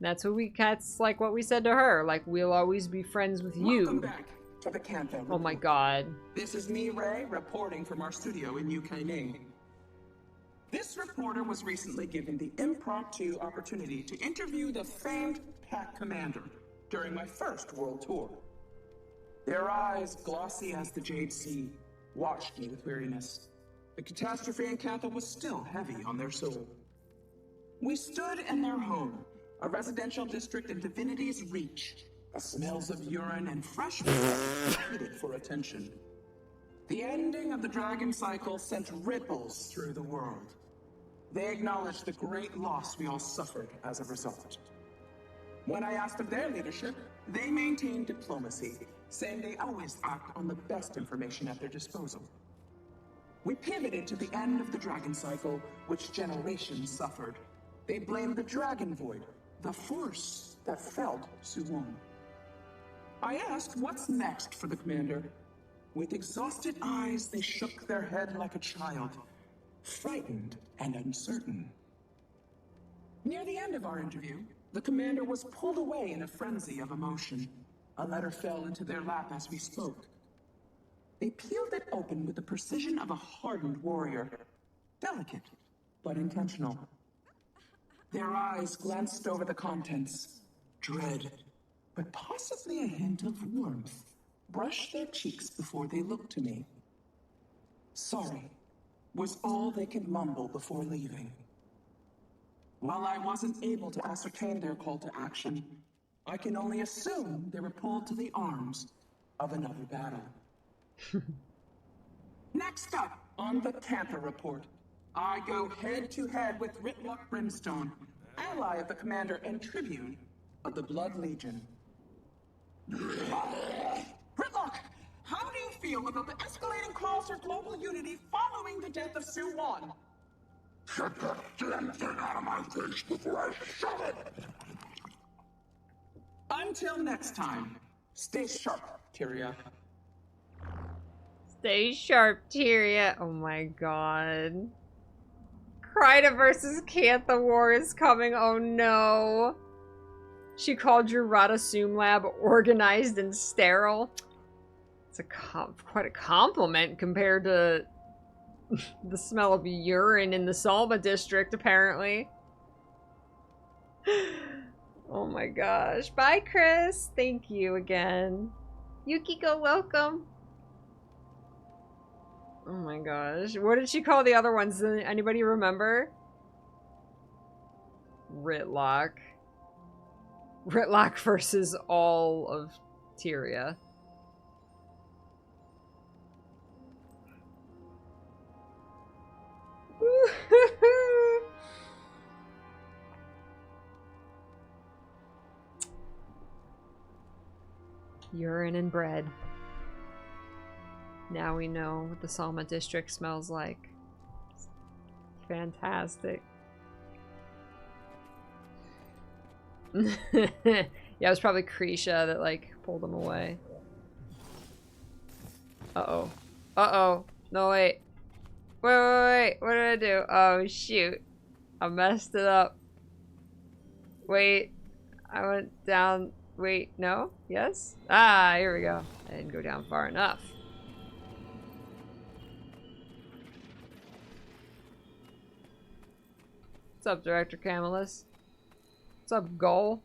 That's like what we said to her. Like, we'll always be friends with you. Welcome back to the Cantha. Oh my god. This is me, Ray, reporting from our studio in UK. This reporter was recently given the impromptu opportunity to interview the famed Pack Commander during my first world tour. Their eyes, glossy as the Jade Sea, watched me with weariness. The catastrophe in Cantha was still heavy on their soul. We stood in their home, a residential district in Divinity's reach. The smells of urine and fresh blood pleaded for attention. The ending of the dragon cycle sent ripples through the world. They acknowledged the great loss we all suffered as a result. When I asked of their leadership, They maintain diplomacy, saying they always act on the best information at their disposal. We pivoted to the end of the dragon cycle, which generations suffered. They blamed the dragon void, the force that felled Suwon. I asked what's next for the commander. With exhausted eyes, they shook their head like a child, frightened and uncertain. Near the end of our interview, the commander was pulled away in a frenzy of emotion. A letter fell into their lap as we spoke. They peeled it open with the precision of a hardened warrior. Delicate, but intentional. Their eyes glanced over the contents. Dread, but possibly a hint of warmth, brushed their cheeks before they looked to me. Sorry, was all they could mumble before leaving. While I wasn't able to ascertain their call to action, I can only assume they were pulled to the arms of another battle. Next up, on the Panther Report, I go head-to-head with Ritlock Brimstone, ally of the Commander and Tribune of the Blood Legion. Ritlock, how do you feel about the escalating calls for global unity following the death of Suwon? Get that damn thing out of my face before I shove it! Until next time, stay sharp, Tyria. Stay sharp, Tyria. Oh my god. Kryda versus Cantha War is coming. Oh no. She called your Radasum lab organized and sterile. It's quite a compliment compared to the smell of urine in the Salma district, apparently. Oh my gosh. Bye, Chris. Thank you again. Yukiko, welcome. Oh my gosh. What did she call the other ones? Anybody remember? Ritlock. Ritlock versus all of Tyria. Urine and bread. Now we know what the Salma district smells like. Fantastic. Yeah, it was probably Krisha that, like, pulled him away. Uh-oh. Uh-oh. No, wait. Wait. What did I do? Oh, shoot. I messed it up. Wait. I went down. Wait, no? Yes? Ah, here we go. I didn't go down far enough. What's up, Director Camillus? What's up, Goal?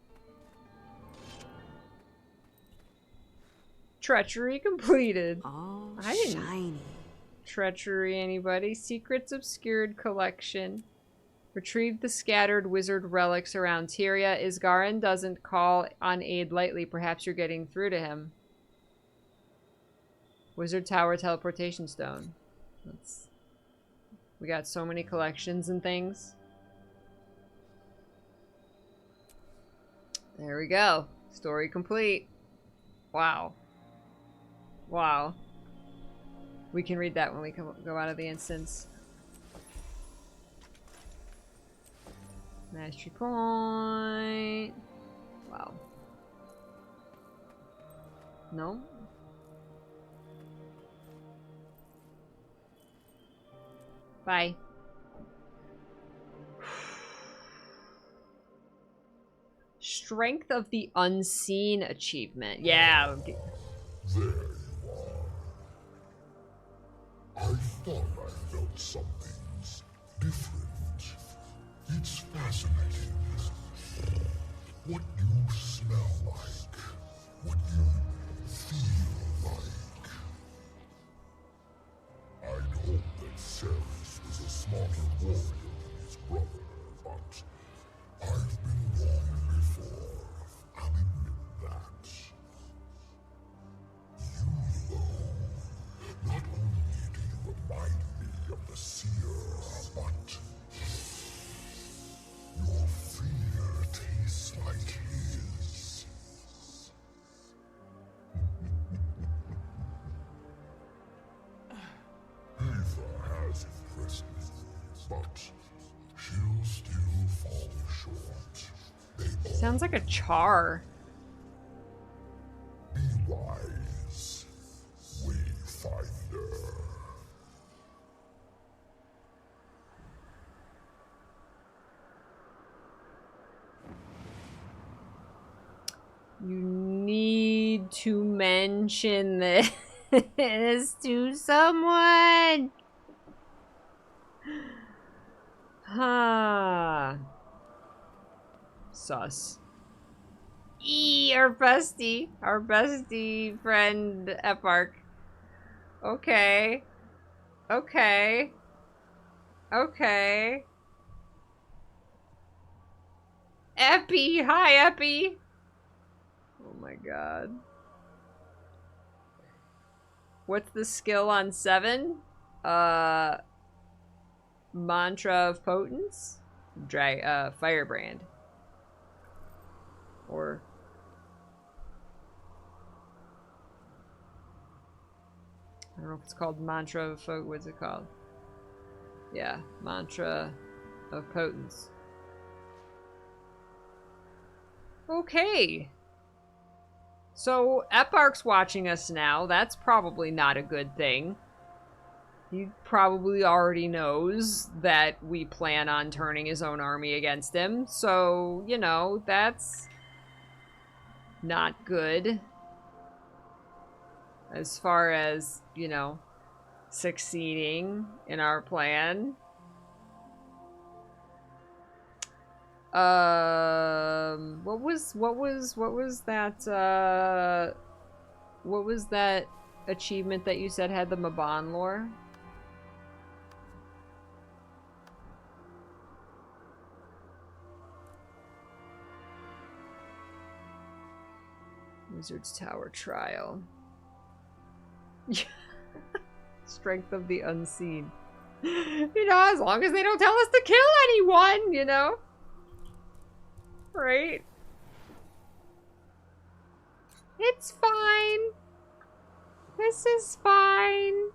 Treachery completed. Oh, I didn't. shiny. Treachery, anybody? Secrets Obscured collection. Retrieve the scattered wizard relics around Tyria. Isgarin doesn't call on aid lightly. Perhaps you're getting through to him. Wizard Tower teleportation stone. We got so many collections and things. There we go. Story complete. Wow. Wow. We can read that when we go out of the instance. Mastery point. Wow. No? Bye. Strength of the Unseen achievement. Yeah. There you are. I thought I felt something's different. It's fascinating. What you smell like. What you feel like. I'd hoped that Sears was a smarter warrior than his brother, but I've been wrong before. I'll admit that. You, though, not only do you remind me of the Seer, but your fear tastes like his. Sounds like a char. Be wise, Wayfinder. You need to mention this to someone. Huh. Sus. Our bestie friend Epark. Okay. Okay. Okay. Epi, hi Epi. Oh my god. What's the skill on 7? Mantra of Potence? Firebrand. Or... I don't know if it's called Mantra of what's it called? Yeah, Mantra of Potence. Okay. So, Epark's watching us now. That's probably not a good thing. He probably already knows that we plan on turning his own army against him. So, you know, that's not good. As far as, you know, succeeding in our plan. What was that achievement that you said had the Mabon lore? Wizard's Tower Trial. Strength of the Unseen. You know, as long as they don't tell us to kill anyone, you know? Right? It's fine. This is fine.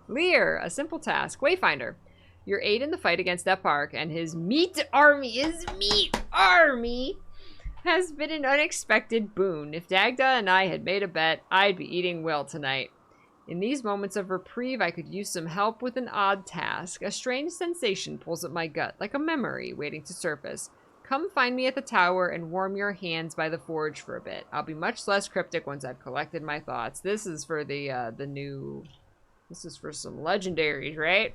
Lear, a simple task. Wayfinder. Your aid in the fight against Epark and his meat army has been an unexpected boon. If Dagda and I had made a bet, I'd be eating well tonight. In these moments of reprieve, I could use some help with an odd task. A strange sensation pulls at my gut, like a memory waiting to surface. Come find me at the tower and warm your hands by the forge for a bit. I'll be much less cryptic once I've collected my thoughts. This is for the new... This is for some legendaries, right?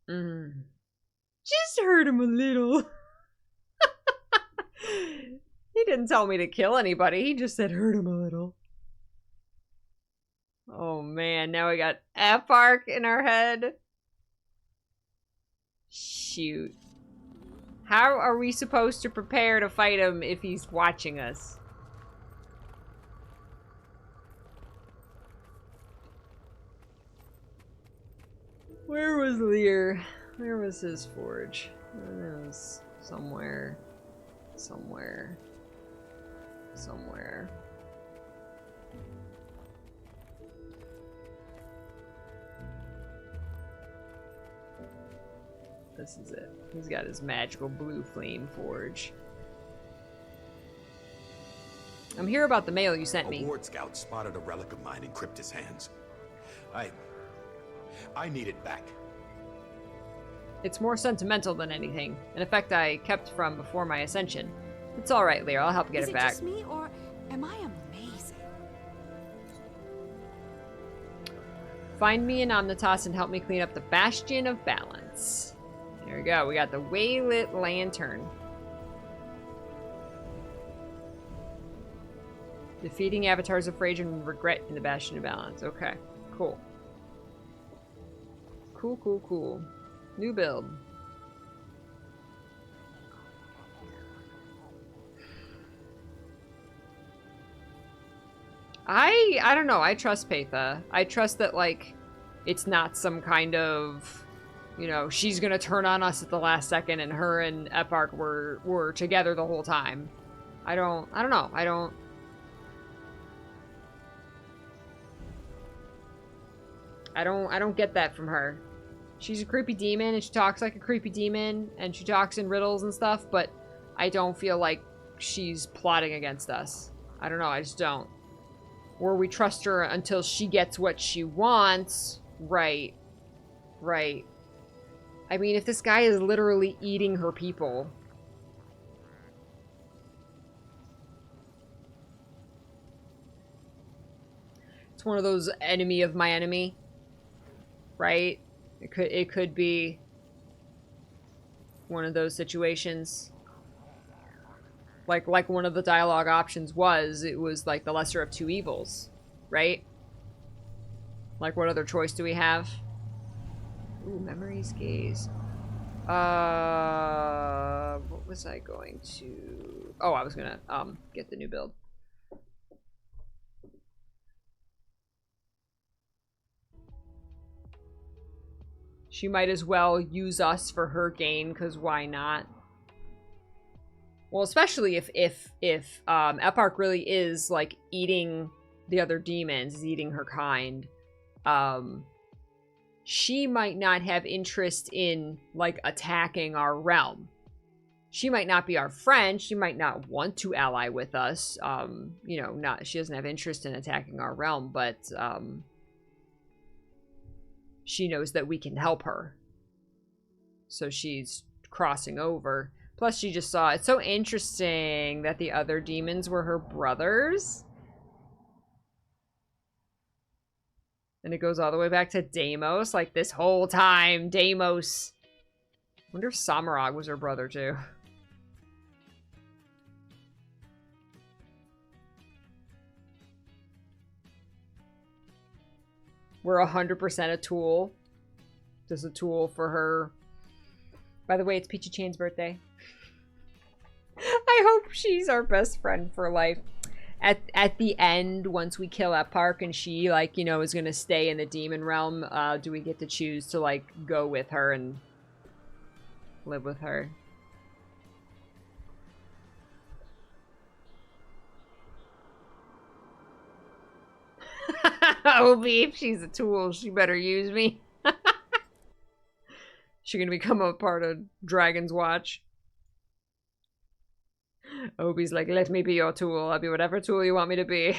Just hurt him a little. He didn't tell me to kill anybody. He just said hurt him a little. Oh man, now we got Epark in our head. Shoot. How are we supposed to prepare to fight him if he's watching us? Where was Lear? Where was his forge? It was somewhere. Somewhere. This is it. He's got his magical blue flame forge. I'm here about the mail you sent me. A ward scout spotted a relic of mine in Cryptus' hands. I need it back. It's more sentimental than anything. An effect I kept from before my ascension. It's alright, Lear. I'll help get it back. Is it just me, or am I amazing? Find me in Omnitas and help me clean up the Bastion of Balance. There we go. We got the Waylit Lantern. Defeating avatars of rage and regret in the Bastion of Balance. Okay, cool. Cool. New build. I don't know. I trust Paitha. I trust that, like, it's not some kind of, you know, she's gonna turn on us at the last second and her and Epark were together the whole time. I don't know. I don't get that from her. She's a creepy demon, and she talks like a creepy demon, and she talks in riddles and stuff, but I don't feel like she's plotting against us. I don't know, I just don't. Or we trust her until she gets what she wants. Right. Right. I mean, if this guy is literally eating her people... It's one of those enemy of my enemy. Right? It could be one of those situations. Like one of the dialogue options was, it was like the lesser of two evils, right? Like, what other choice do we have? Ooh, memories gaze. What was I going to... Oh, I was gonna, get the new build. She might as well use us for her gain, because why not? Well, especially if Epark really is, like, eating the other demons, is eating her kind, she might not have interest in, like, attacking our realm. She might not be our friend, she might not want to ally with us, you know, she doesn't have interest in attacking our realm, but, she knows that we can help her. So she's crossing over. Plus, she just saw... It's so interesting that the other demons were her brothers. And it goes all the way back to Deimos. Like, this whole time, Deimos... I wonder if Samarag was her brother, too. We're 100% a tool. Just a tool for her... By the way, it's Peachy Chain's birthday. I hope she's our best friend for life. At the end, once we kill Epark and she, like, you know, is gonna stay in the demon realm, do we get to choose to, like, go with her and live with her? Oh, if she's a tool, she better use me. She gonna become a part of Dragon's Watch. Obi's like, let me be your tool. I'll be whatever tool you want me to be.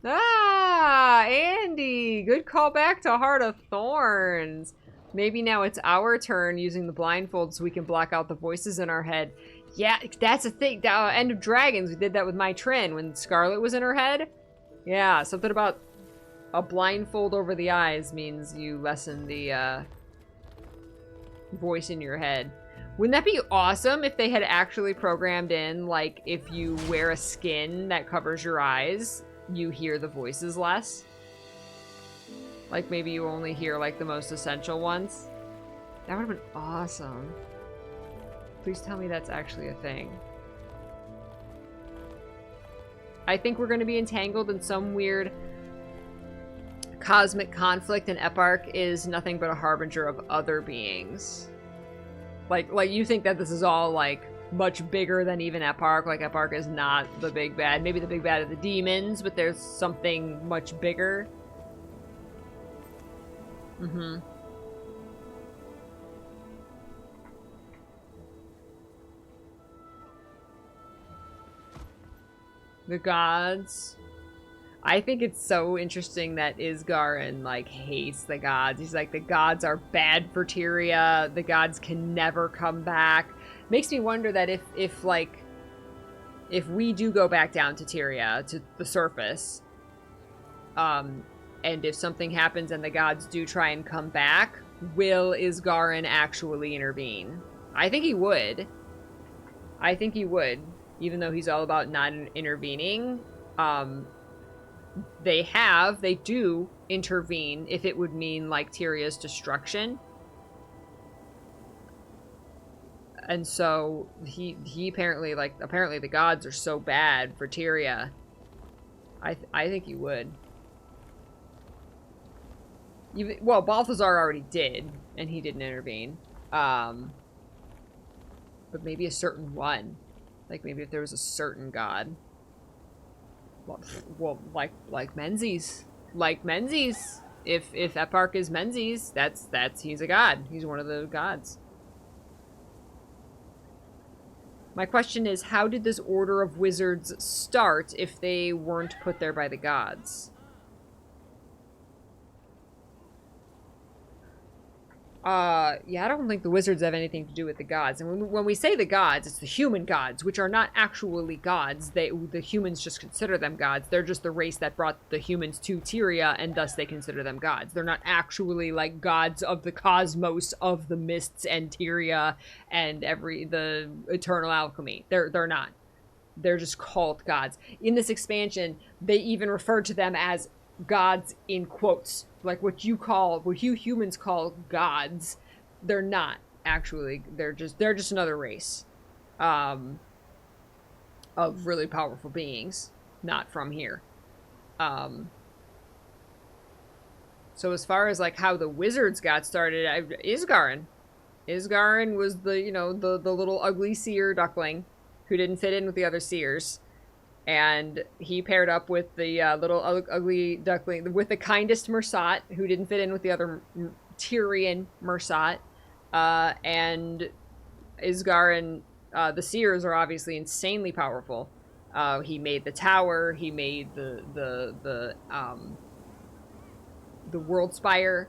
Ah, Andy! Good call back to Heart of Thorns. Maybe now it's our turn using the blindfold so we can block out the voices in our head. Yeah, that's a thing. End of Dragons, we did that with my Trin when Scarlet was in her head. Yeah, something about a blindfold over the eyes means you lessen the voice in your head. Wouldn't that be awesome if they had actually programmed in, like, if you wear a skin that covers your eyes, you hear the voices less? Like, maybe you only hear, like, the most essential ones? That would have been awesome. Please tell me that's actually a thing. I think we're going to be entangled in some weird cosmic conflict, and Epark is nothing but a harbinger of other beings. Like you think that this is all, like, much bigger than even Epark. Like, Epark is not the big bad. Maybe the big bad are the demons, but there's something much bigger. Mm-hmm. The gods. I think it's so interesting that Isgarin, like, hates the gods. He's like, the gods are bad for Tyria. The gods can never come back. Makes me wonder that if we do go back down to Tyria, to the surface, and if something happens and the gods do try and come back, will Isgarin actually intervene? I think he would. I think he would, even though he's all about not intervening. They do intervene if it would mean, like, Tyria's destruction. And so he apparently, like, apparently the gods are so bad for Tyria. I think he would. Well, Balthazar already did, and he didn't intervene. But maybe a certain one. Like, maybe if there was a certain god. Well, like Menzies. Like Menzies. If Eparch is Menzies, he's a god. He's one of the gods. My question is, how did this order of wizards start if they weren't put there by the gods? Yeah, I don't think the wizards have anything to do with the gods. And when we say the gods, it's the human gods, which are not actually gods. The humans just consider them gods. They're just the race that brought the humans to Tyria, and thus they consider them gods. They're not actually, like, gods of the cosmos, of the mists and Tyria and the eternal alchemy. They're not. They're just called gods. In this expansion, they even refer to them as gods in quotes. Like what you humans call gods, they're not actually. They're just another race of really powerful beings, not from here. So as far as like how the wizards got started, Isgarin was the little ugly seer duckling who didn't fit in with the other seers. And he paired up with the little ugly duckling, with the kindest mursat, who didn't fit in with the other Tyrian mursat. And Isgarin, the Sears are obviously insanely powerful. He made the tower. He made the world spire.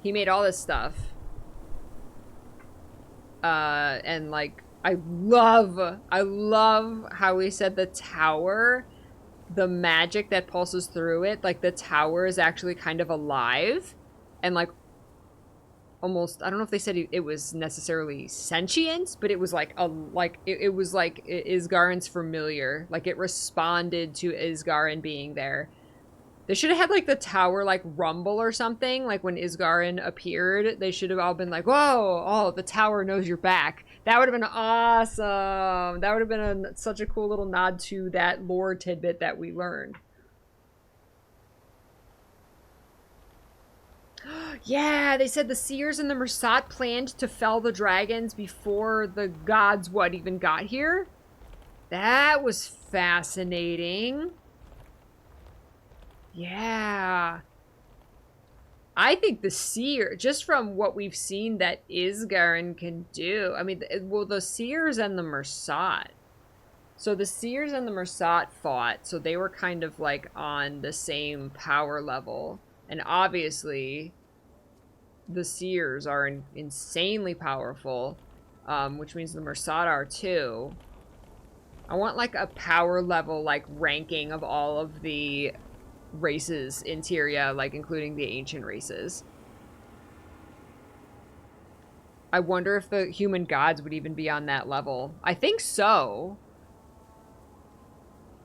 He made all this stuff. And like, I love how he said the tower, the magic that pulses through it, like the tower is actually kind of alive and like almost, I don't know if they said it was necessarily sentient, but it was like it was like Isgarin's familiar, like it responded to Isgarin being there. They should have had like the tower like rumble or something, like when Isgarin appeared, they should have all been like, whoa, oh, the tower knows you're back. That would have been awesome. That would have been such a cool little nod to that lore tidbit that we learned. Yeah, they said the Seers and the mursat planned to fell the dragons before the gods, even got here? That was fascinating. Yeah. I think the Seer, just from what we've seen that Isgarin can do, I mean, well, the Seers and the mursat. So the Seers and the mursat fought, so they were kind of like on the same power level. And obviously, the Seers are insanely powerful, which means the mursat are too. I want like a power level, like ranking of all of the races in Tyria, like including the ancient races. I wonder if the human gods would even be on that level. I think so.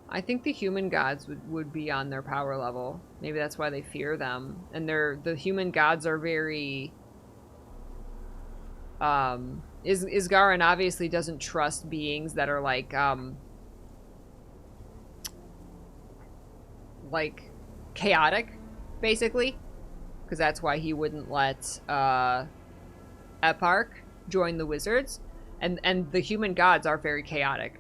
I think the human gods would be on their power level. Maybe that's why they fear them. And the human gods are very Isgarin obviously doesn't trust beings that are like chaotic, basically, because that's why he wouldn't let Eparch join the wizards, and the human gods are very chaotic.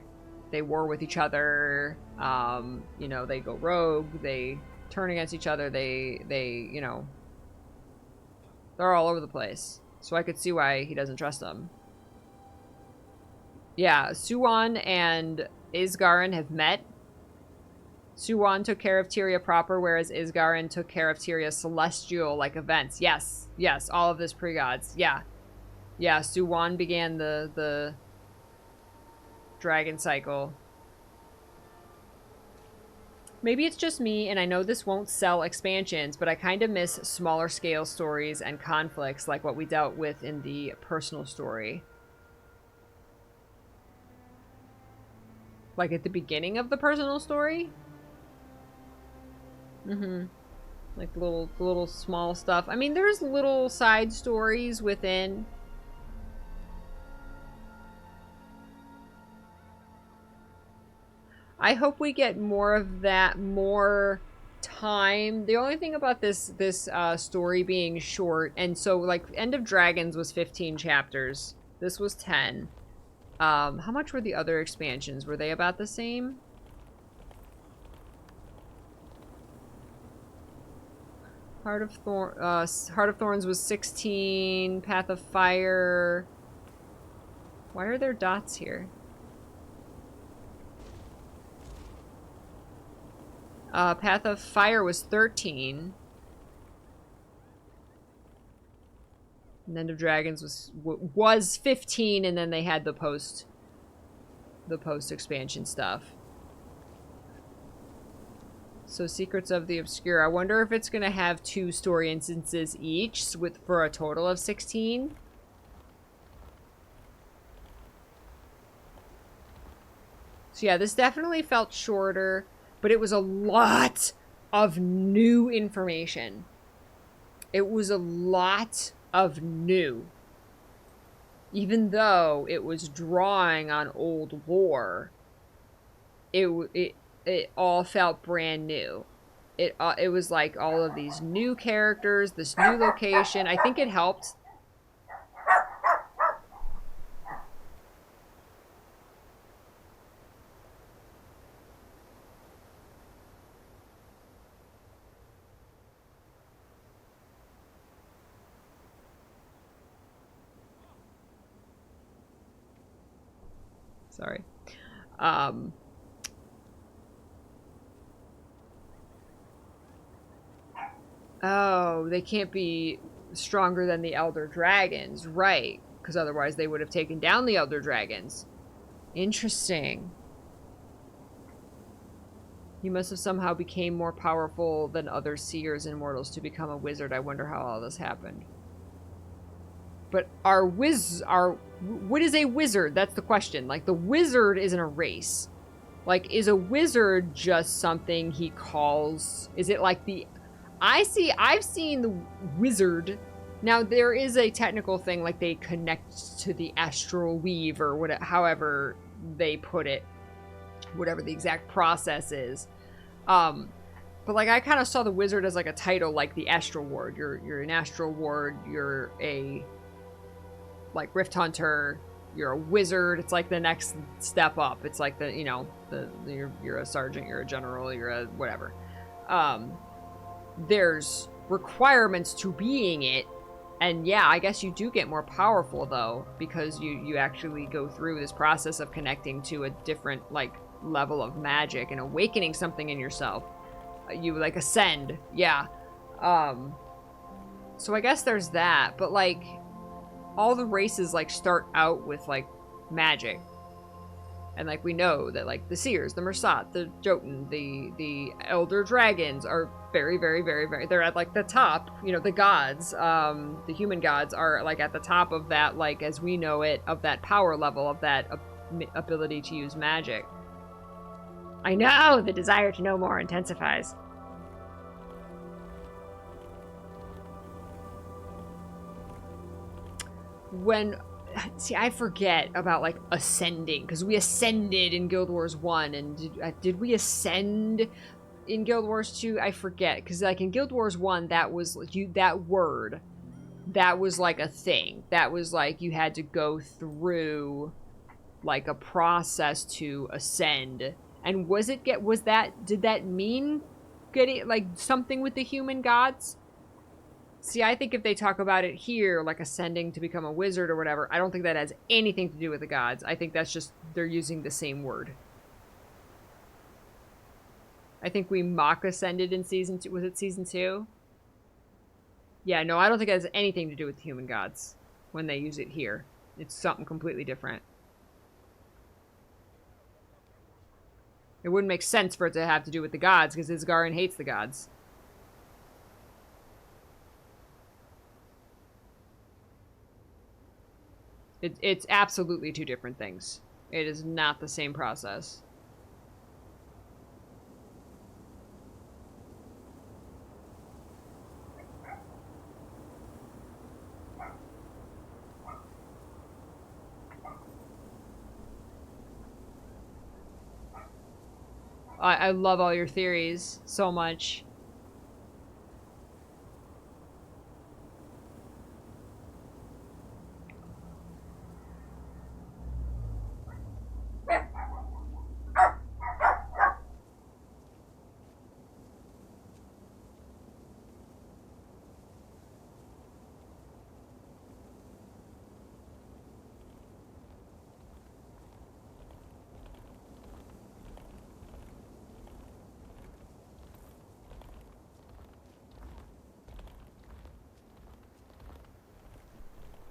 They war with each other. You know, they go rogue. They turn against each other. They you know, they're all over the place. So I could see why he doesn't trust them. Yeah, Suwan and Isgarin have met. Suwan took care of Tyria proper, whereas Isgarin took care of Tyria's celestial, like, events. Yes. Yes, all of this pre-gods. Yeah. Yeah, Suwan began the dragon cycle. Maybe it's just me, and I know this won't sell expansions, but I kind of miss smaller scale stories and conflicts like what we dealt with in the personal story. Like at the beginning of the personal story? Like the little small stuff. I mean, there's little side stories within. I hope we get more of that, more time. The only thing about this story being short, and so like End of Dragons was 15 chapters. This was 10. How much were the other expansions? Were they about the same? Heart of Thorns was 16. Path of Fire. Why are there dots here? Path of Fire was 13. And End of Dragons was 15, and then they had the post expansion stuff. So Secrets of the Obscure. I wonder if it's gonna have 2 story instances each for a total of 16. So yeah, this definitely felt shorter, but it was a lot of new information. It was a lot of new. Even though it was drawing on old lore, it all felt brand new. It was like all of these new characters, this new location. I think it helped. Sorry. Oh, they can't be stronger than the Elder Dragons. Right. Because otherwise they would have taken down the Elder Dragons. Interesting. He must have somehow became more powerful than other seers and mortals to become a wizard. I wonder how all this happened. But what is a wizard? That's the question. Like, the wizard isn't a race. Like, is a wizard just something he calls... Is it like the... I've seen the wizard. Now, there is a technical thing, like they connect to the astral weave or whatever, however they put it. Whatever the exact process is. But like, I kind of saw the wizard as like a title, like the astral ward. You're an astral ward. You're a... like Rift Hunter, you're a wizard. It's like the next step up. It's like the, you know, you're a sergeant, you're a general, you're a whatever. There's requirements to being it, and yeah, I guess you do get more powerful though, because you actually go through this process of connecting to a different like level of magic and awakening something in yourself. You like ascend, yeah. So I guess there's that, but like, all the races like start out with like magic, and like we know that like the Sears, the Mursat, the Jotun, the Elder Dragons are very, very, very, very, they're at like the top. You know, the gods, the human gods are like at the top of that, like as we know it, of that power level, of that ability to use magic. I know the desire to know more intensifies. See, I forget about like ascending, because we ascended in Guild Wars 1, and did we ascend in Guild Wars 2? I forget, because like in Guild Wars 1, that was that word, that was like a thing. That was like you had to go through like a process to ascend. And did that mean getting like something with the human gods? See, I think if they talk about it here, like ascending to become a wizard or whatever, I don't think that has anything to do with the gods. I think that's just, they're using the same word. I think we mock ascended in season 2. Was it season 2? Yeah, no, I don't think it has anything to do with the human gods when they use it here. It's something completely different. It wouldn't make sense for it to have to do with the gods, because Isgarin hates the gods. It's absolutely two different things. It is not the same process. I love all your theories so much.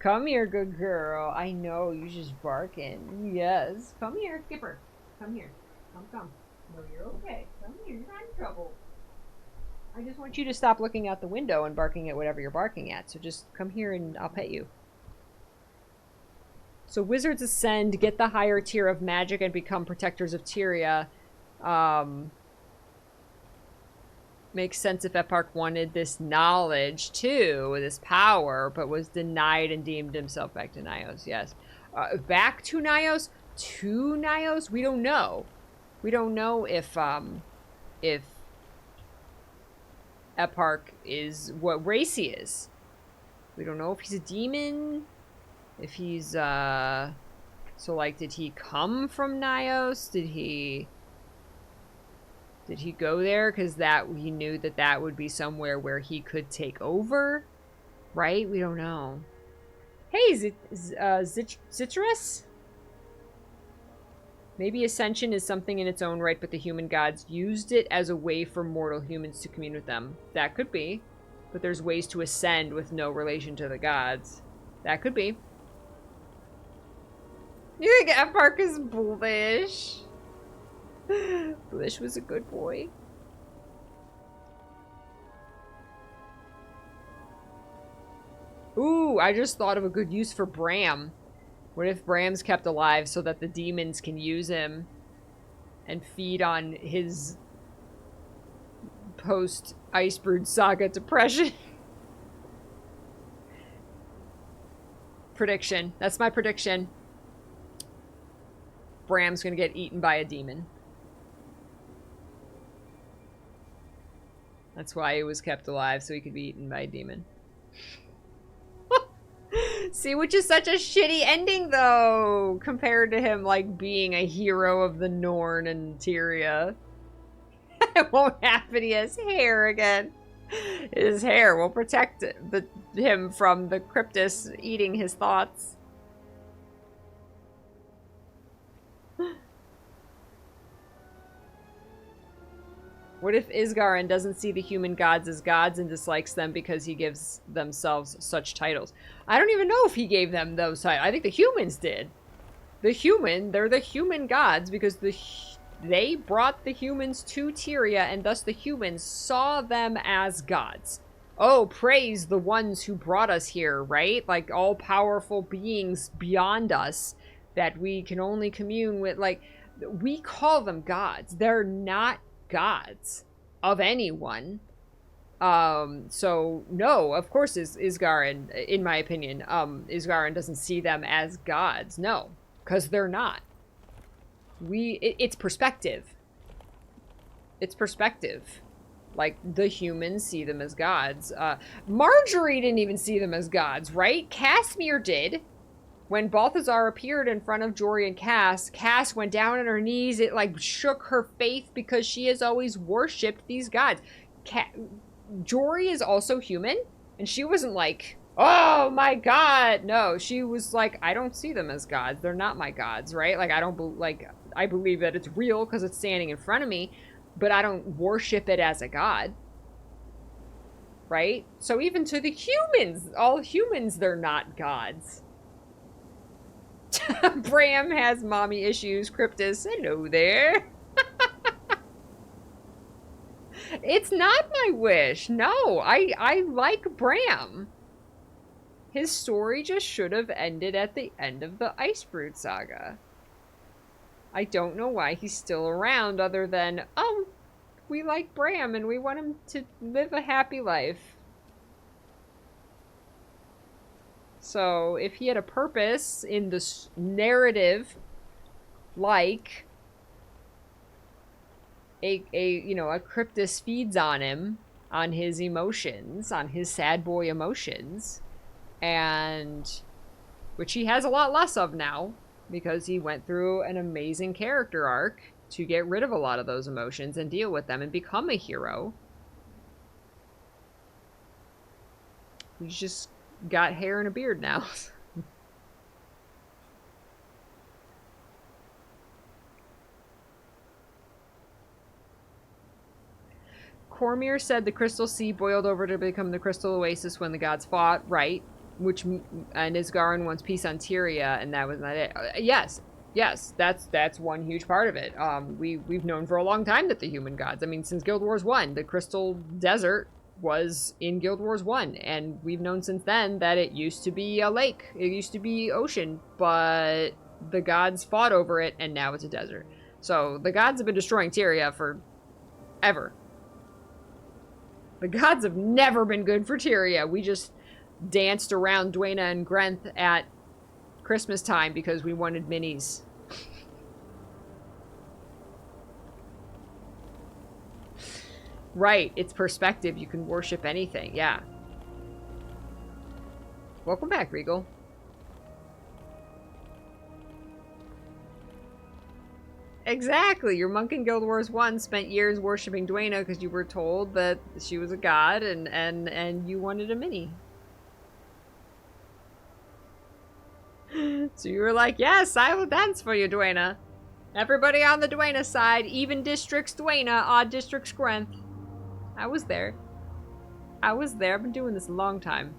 Come here, good girl. I know, you're just barking. Yes. Come here, Skipper. Come here. Come. No, you're okay. Come here, you're not in trouble. I just want you to stop looking out the window and barking at whatever you're barking at. So just come here and I'll pet you. So wizards ascend, get the higher tier of magic, and become protectors of Tyria. Makes sense if Epark wanted this knowledge too, this power, but was denied and deemed himself back to Nyos. Yes. Back to Nyos? To Nyos? We don't know. We don't know if Epark is what race he is. We don't know if he's a demon. If he's, so like, did he come from Nyos? Did he go there because he knew that would be somewhere where he could take over? Right? We don't know. Hey, Citrus? Maybe ascension is something in its own right, but the human gods used it as a way for mortal humans to commune with them. That could be. But there's ways to ascend with no relation to the gods. That could be. You think Epark is bullish? Bullish was a good boy. Ooh, I just thought of a good use for Bram. What if Bram's kept alive so that the demons can use him and feed on his post-Icebrood Saga depression? Prediction. That's my prediction. Bram's gonna get eaten by a demon. That's why he was kept alive, so he could be eaten by a demon. See, which is such a shitty ending, though, compared to him, like, being a hero of the Norn and Tyria. It won't happen. He has hair again. His hair will protect him from the Cryptus eating his thoughts. What if Isgarin doesn't see the human gods as gods and dislikes them because he gives themselves such titles? I don't even know if he gave them those titles. I think the humans did. They're the human gods because they brought the humans to Tyria, and thus the humans saw them as gods. Oh, praise the ones who brought us here, right? Like all-powerful beings beyond us that we can only commune with. Like, we call them gods. They're not gods of anyone. So no, of course Isgarin, in my opinion, Isgarin doesn't see them as gods. No, because they're not. It's perspective. It's perspective. Like, the humans see them as gods. Marjorie didn't even see them as gods, right? Casimir did. When Balthazar appeared in front of Jory and Cass went down on her knees. It, like, shook her faith because she has always worshipped these gods. Jory is also human, and she wasn't like, oh my god. No, she was like, I don't see them as gods. They're not my gods, right? Like, I believe that it's real because it's standing in front of me, but I don't worship it as a god. Right? So even to the humans, all humans, they're not gods. Bram has mommy issues. Cryptus, hello there. It's not my wish. No, I like Bram. His story just should have ended at the end of the Icebrood Saga. I don't know why he's still around other than, oh, we like Bram and we want him to live a happy life. So, if he had a purpose in this narrative, like a Cryptus feeds on him, on his emotions, on his sad boy emotions, and which he has a lot less of now because he went through an amazing character arc to get rid of a lot of those emotions and deal with them and become a hero. He's just got hair and a beard now. Cormyr said the Crystal Sea boiled over to become the Crystal Oasis when the gods fought. Right. and Isgarin wants peace on Tyria, and that was not it. Yes, that's one huge part of it. We've known for a long time that the human gods, I mean, since Guild Wars 1, the Crystal Desert was in Guild Wars 1, and we've known since then that it used to be a lake, it used to be ocean, but the gods fought over it, and now it's a desert. So the gods have been destroying Tyria for ever. The gods have never been good for Tyria. We just danced around Dwayna and Grenth at Christmas time because we wanted minis. Right, it's perspective. You can worship anything. Yeah. Welcome back, Regal. Exactly. Your monk in Guild Wars 1 spent years worshipping Dwayna because you were told that she was a god and you wanted a mini. So you were like, yes, I will dance for you, Dwayna. Everybody on the Dwayna side, even districts Dwayna, odd districts Grenth. I was there. I was there. I've been doing this a long time.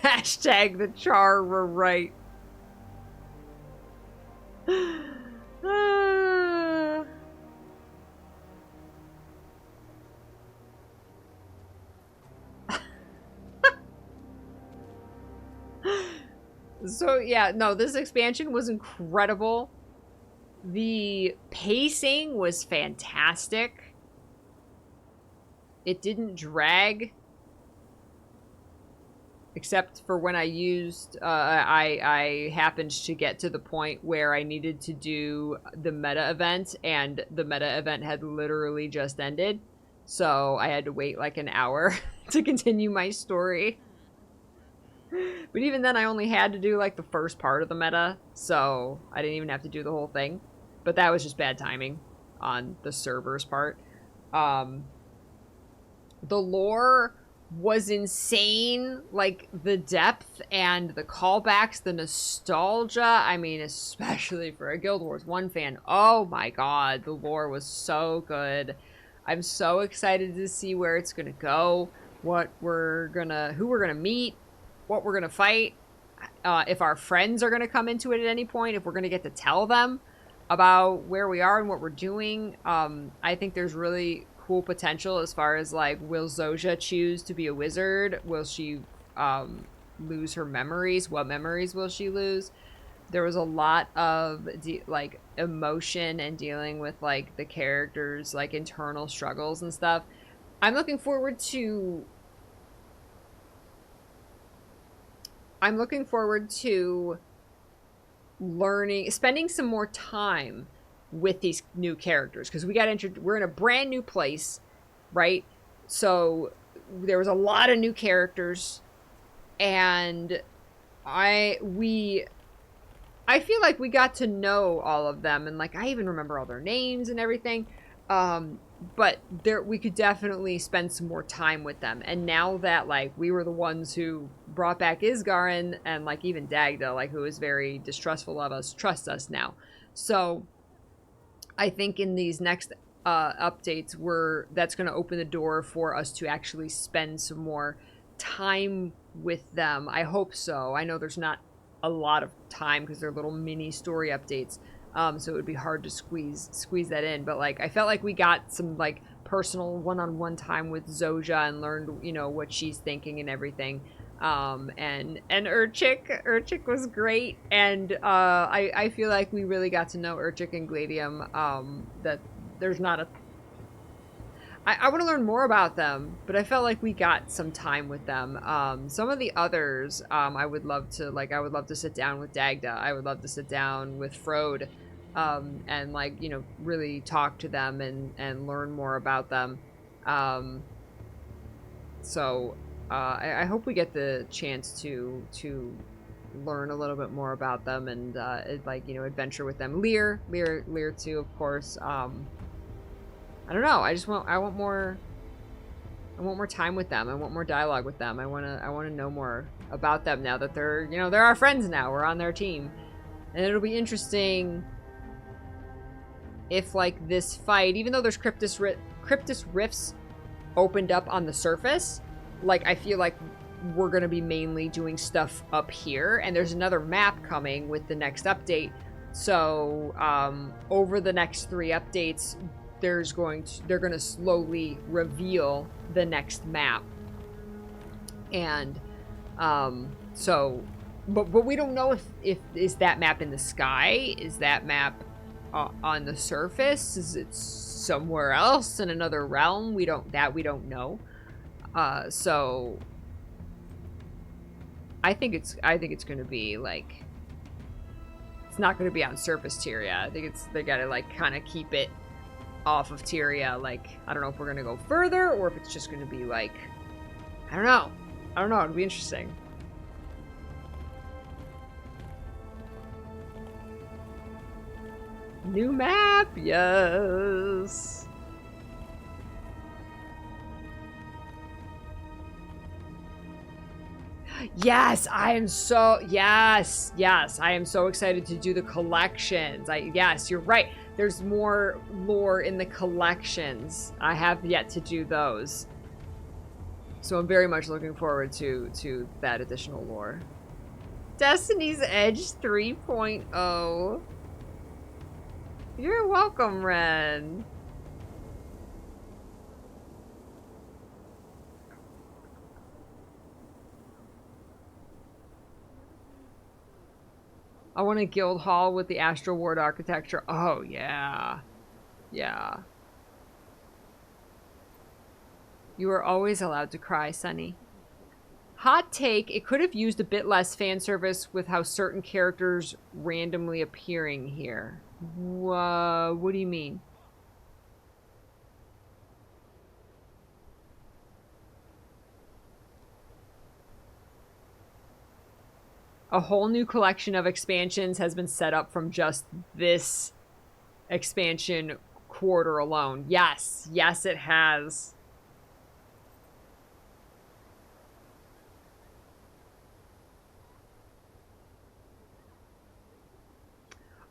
Hashtag the char were right. So yeah, no, this expansion was incredible. The pacing was fantastic. It didn't drag. Except for when I used, I happened to get to the point where I needed to do the meta event, and the meta event had literally just ended. So I had to wait like an hour to continue my story. But even then, I only had to do like the first part of the meta, so I didn't even have to do the whole thing. But that was just bad timing on the server's part. The lore was insane, like the depth and the callbacks, the nostalgia. I mean, especially for a Guild Wars 1 fan. Oh my god, the lore was so good. I'm so excited to see where it's gonna go, who we're gonna meet, what we're gonna fight, if our friends are gonna come into it at any point, if we're gonna get to tell them about where we are and what we're doing. I think there's really cool potential as far as like, will Zoja choose to be a wizard? Will she lose her memories? What memories will she lose? There was a lot of like emotion and dealing with like the characters' like internal struggles and stuff. I'm looking forward to spending some more time with these new characters, because we're in a brand new place, right? So there was a lot of new characters, and I feel like we got to know all of them, and like I even remember all their names and everything. But we could definitely spend some more time with them. And now that like we were the ones who brought back Isgarin, and like even Dagda, like who is very distrustful of us, trusts us now. So I think in these next updates, that's going to open the door for us to actually spend some more time with them. I hope so. I know there's not a lot of time because they're little mini story updates. So it would be hard to squeeze that in. But like, I felt like we got some like personal one-on-one time with Zoja and learned, you know, what she's thinking and everything. And Urchik was great. And I feel like we really got to know Urchik and Gladium. That there's not a... I want to learn more about them, but I felt like we got some time with them. Some of the others, I would love to sit down with Dagda. I would love to sit down with Frode, and like, you know, really talk to them and learn more about them. So I hope we get the chance to learn a little bit more about them and like, you know, adventure with them. Lear too, of course. I don't know. I want more time with them. I want more dialogue with them. I want to know more about them now that they're, you know, they're our friends now. We're on their team. And it'll be interesting if like this fight, even though there's Cryptus Rifts opened up on the surface, like, I feel like we're going to be mainly doing stuff up here, and there's another map coming with the next update. So over the next 3 updates, they're going to slowly reveal the next map. And so but we don't know if is that map in the sky, is that map on the surface, is it somewhere else in another realm? We don't know. So I think it's going to be like, it's not going to be on surface Tyria. I think they got to like kind of keep it off of Tyria. Like, I don't know if we're going to go further or if it's just going to be like, I don't know. It'll be interesting. New map, yes. Yes, I am so excited to do the collections. Yes, you're right. There's more lore in the collections. I have yet to do those. So I'm very much looking forward to that additional lore. Destiny's Edge 3.0. You're welcome, Ren. I want a guild hall with the Astral Ward architecture. Oh, yeah. Yeah. You are always allowed to cry, Sunny. Hot take, it could have used a bit less fan service with how certain characters randomly appearing here. What do you mean? A whole new collection of expansions has been set up from just this expansion quarter alone. Yes, it has.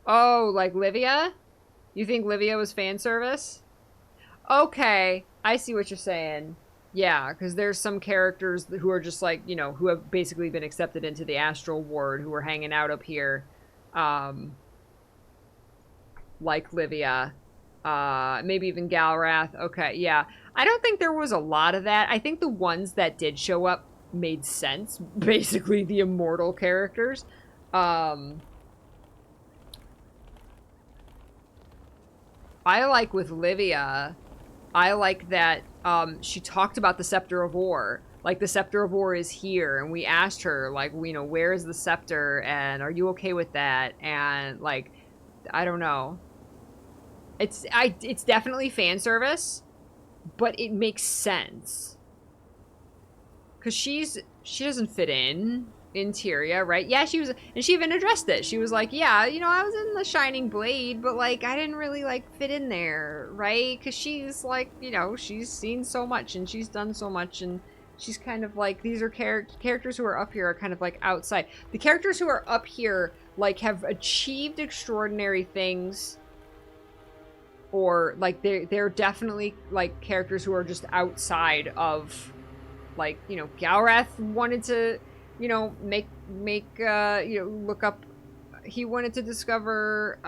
Oh, like Livia? You think Livia was fan service? Okay, I see what you're saying. Yeah, because there's some characters who are just like, you know, who have basically been accepted into the Astral Ward, who are hanging out up here. Like Livia. Maybe even Galrath. Okay, yeah. I don't think there was a lot of that. I think the ones that did show up made sense. Basically, the immortal characters. I like with Livia, I like that she talked about the Scepter of War. Like, the Scepter of War is here, and we asked her, like, you know, where is the scepter, and are you okay with that? And, like, I don't know. It's definitely fan service, but it makes sense. Because she doesn't fit in Tyria, right? Yeah, she was, and she even addressed it. She was like, yeah, you know, I was in the Shining Blade, but like I didn't really like fit in there, right? Because she's like, you know, she's seen so much and she's done so much, and she's kind of like, these are characters who are up here are kind of like outside. The characters who are up here like have achieved extraordinary things, or like they're definitely like characters who are just outside of, like, you know, Galrath wanted to, you know, make you know, look up, he wanted to discover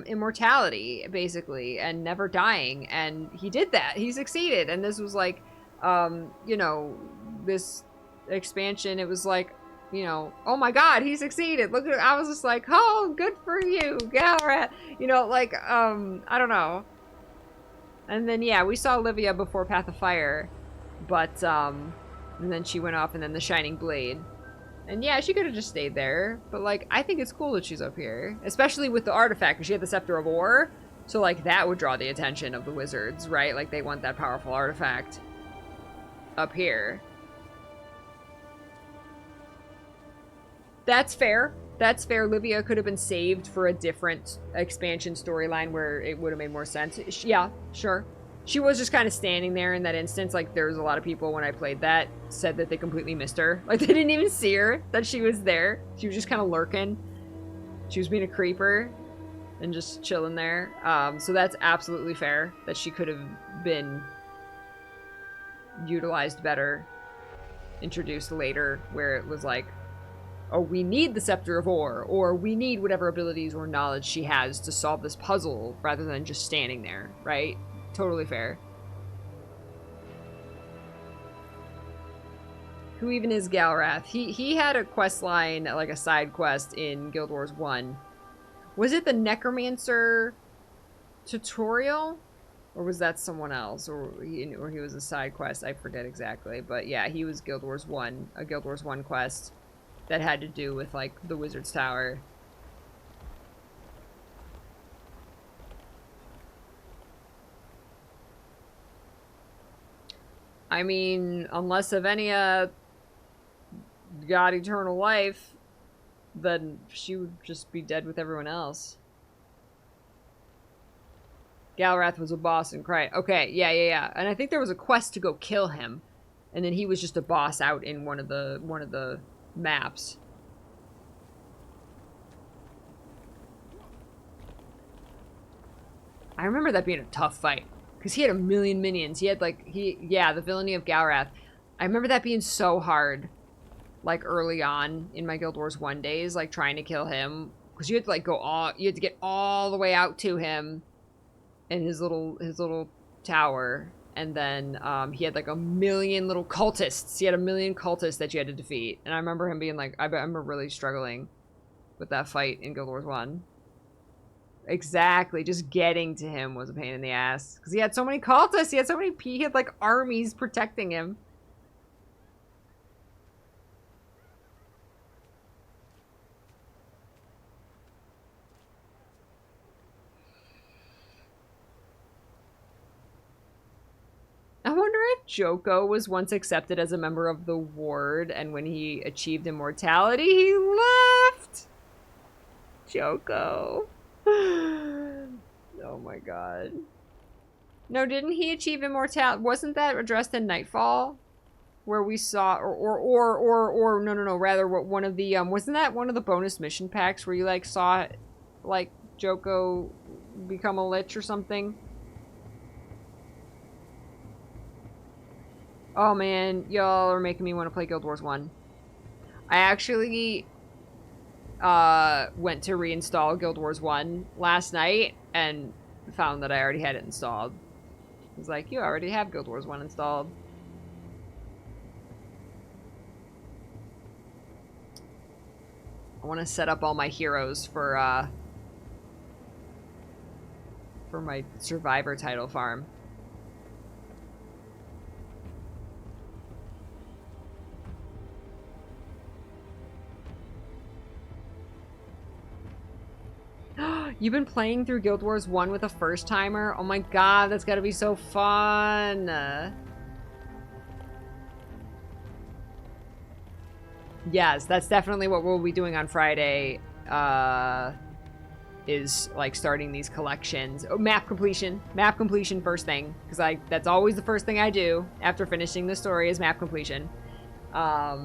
immortality, basically, and never dying, and he did that. He succeeded, and this was like, you know, this expansion, it was like, you know, oh my god, he succeeded. Look at, I was just like, oh, good for you, Galrath. You know, like, I don't know. And then, yeah, we saw Livia before Path of Fire, but, and then she went off, and then the Shining Blade. And yeah, she could have just stayed there, but like, I think it's cool that she's up here, especially with the artifact, because she had the Scepter of War, so like, that would draw the attention of the wizards, right? Like, they want that powerful artifact up here. That's fair. That's fair. Livia could have been saved for a different expansion storyline where it would have made more sense. Yeah, sure. She was just kind of standing there in that instance. Like, there was a lot of people when I played that said that they completely missed her. Like, they didn't even see her, that she was there. She was just kind of lurking. She was being a creeper and just chilling there. So that's absolutely fair that she could have been utilized better. introduced later, where it was like, oh, we need the Scepter of Ore, or we need whatever abilities or knowledge she has to solve this puzzle, rather than just standing there, right? Totally fair. Who even is Galrath? He had a quest line, like a side quest in Guild Wars 1. Was it the Necromancer tutorial? Or was that someone else? Or he was a side quest? I forget exactly. But yeah, he was Guild Wars 1. A Guild Wars 1 quest that had to do with, like, the Wizard's Tower. I mean, unless Avenia got eternal life, then she would just be dead with everyone else. Galrath was a boss in Cry. Okay, yeah. And I think there was a quest to go kill him, and then he was just a boss out in one of the maps. I remember that being a tough fight, because he had a million minions. He had, like, the villainy of Galrath. I remember that being so hard, like, early on in my Guild Wars 1 days, like, trying to kill him. Because you had to, like, you had to get all the way out to him in his little tower. And then, he had, like, a million little cultists. He had a million cultists that you had to defeat. And I remember him being, like, I remember really struggling with that fight in Guild Wars 1. Exactly, just getting to him was a pain in the ass. Because he had so many cultists, he had, like, armies protecting him. I wonder if Joko was once accepted as a member of the Ward, and when he achieved immortality, he left! Joko. Oh my god. No, didn't he achieve immortality? Wasn't that addressed in Nightfall? Where we saw, no, rather, what one of the, wasn't that one of the bonus mission packs where you, like, saw, like, Joko become a lich or something? Oh man, y'all are making me want to play Guild Wars 1. I actually went to reinstall Guild Wars 1 last night and found that I already had it installed. I was like, you already have Guild Wars 1 installed. I want to set up all my heroes for my Survivor title farm. You've been playing through Guild Wars 1 with a first-timer? Oh my god, that's gotta be so fun! Yes, that's definitely what we'll be doing on Friday, is, like, starting these collections. Oh, map completion. Map completion first thing, because that's always the first thing I do after finishing the story is map completion. I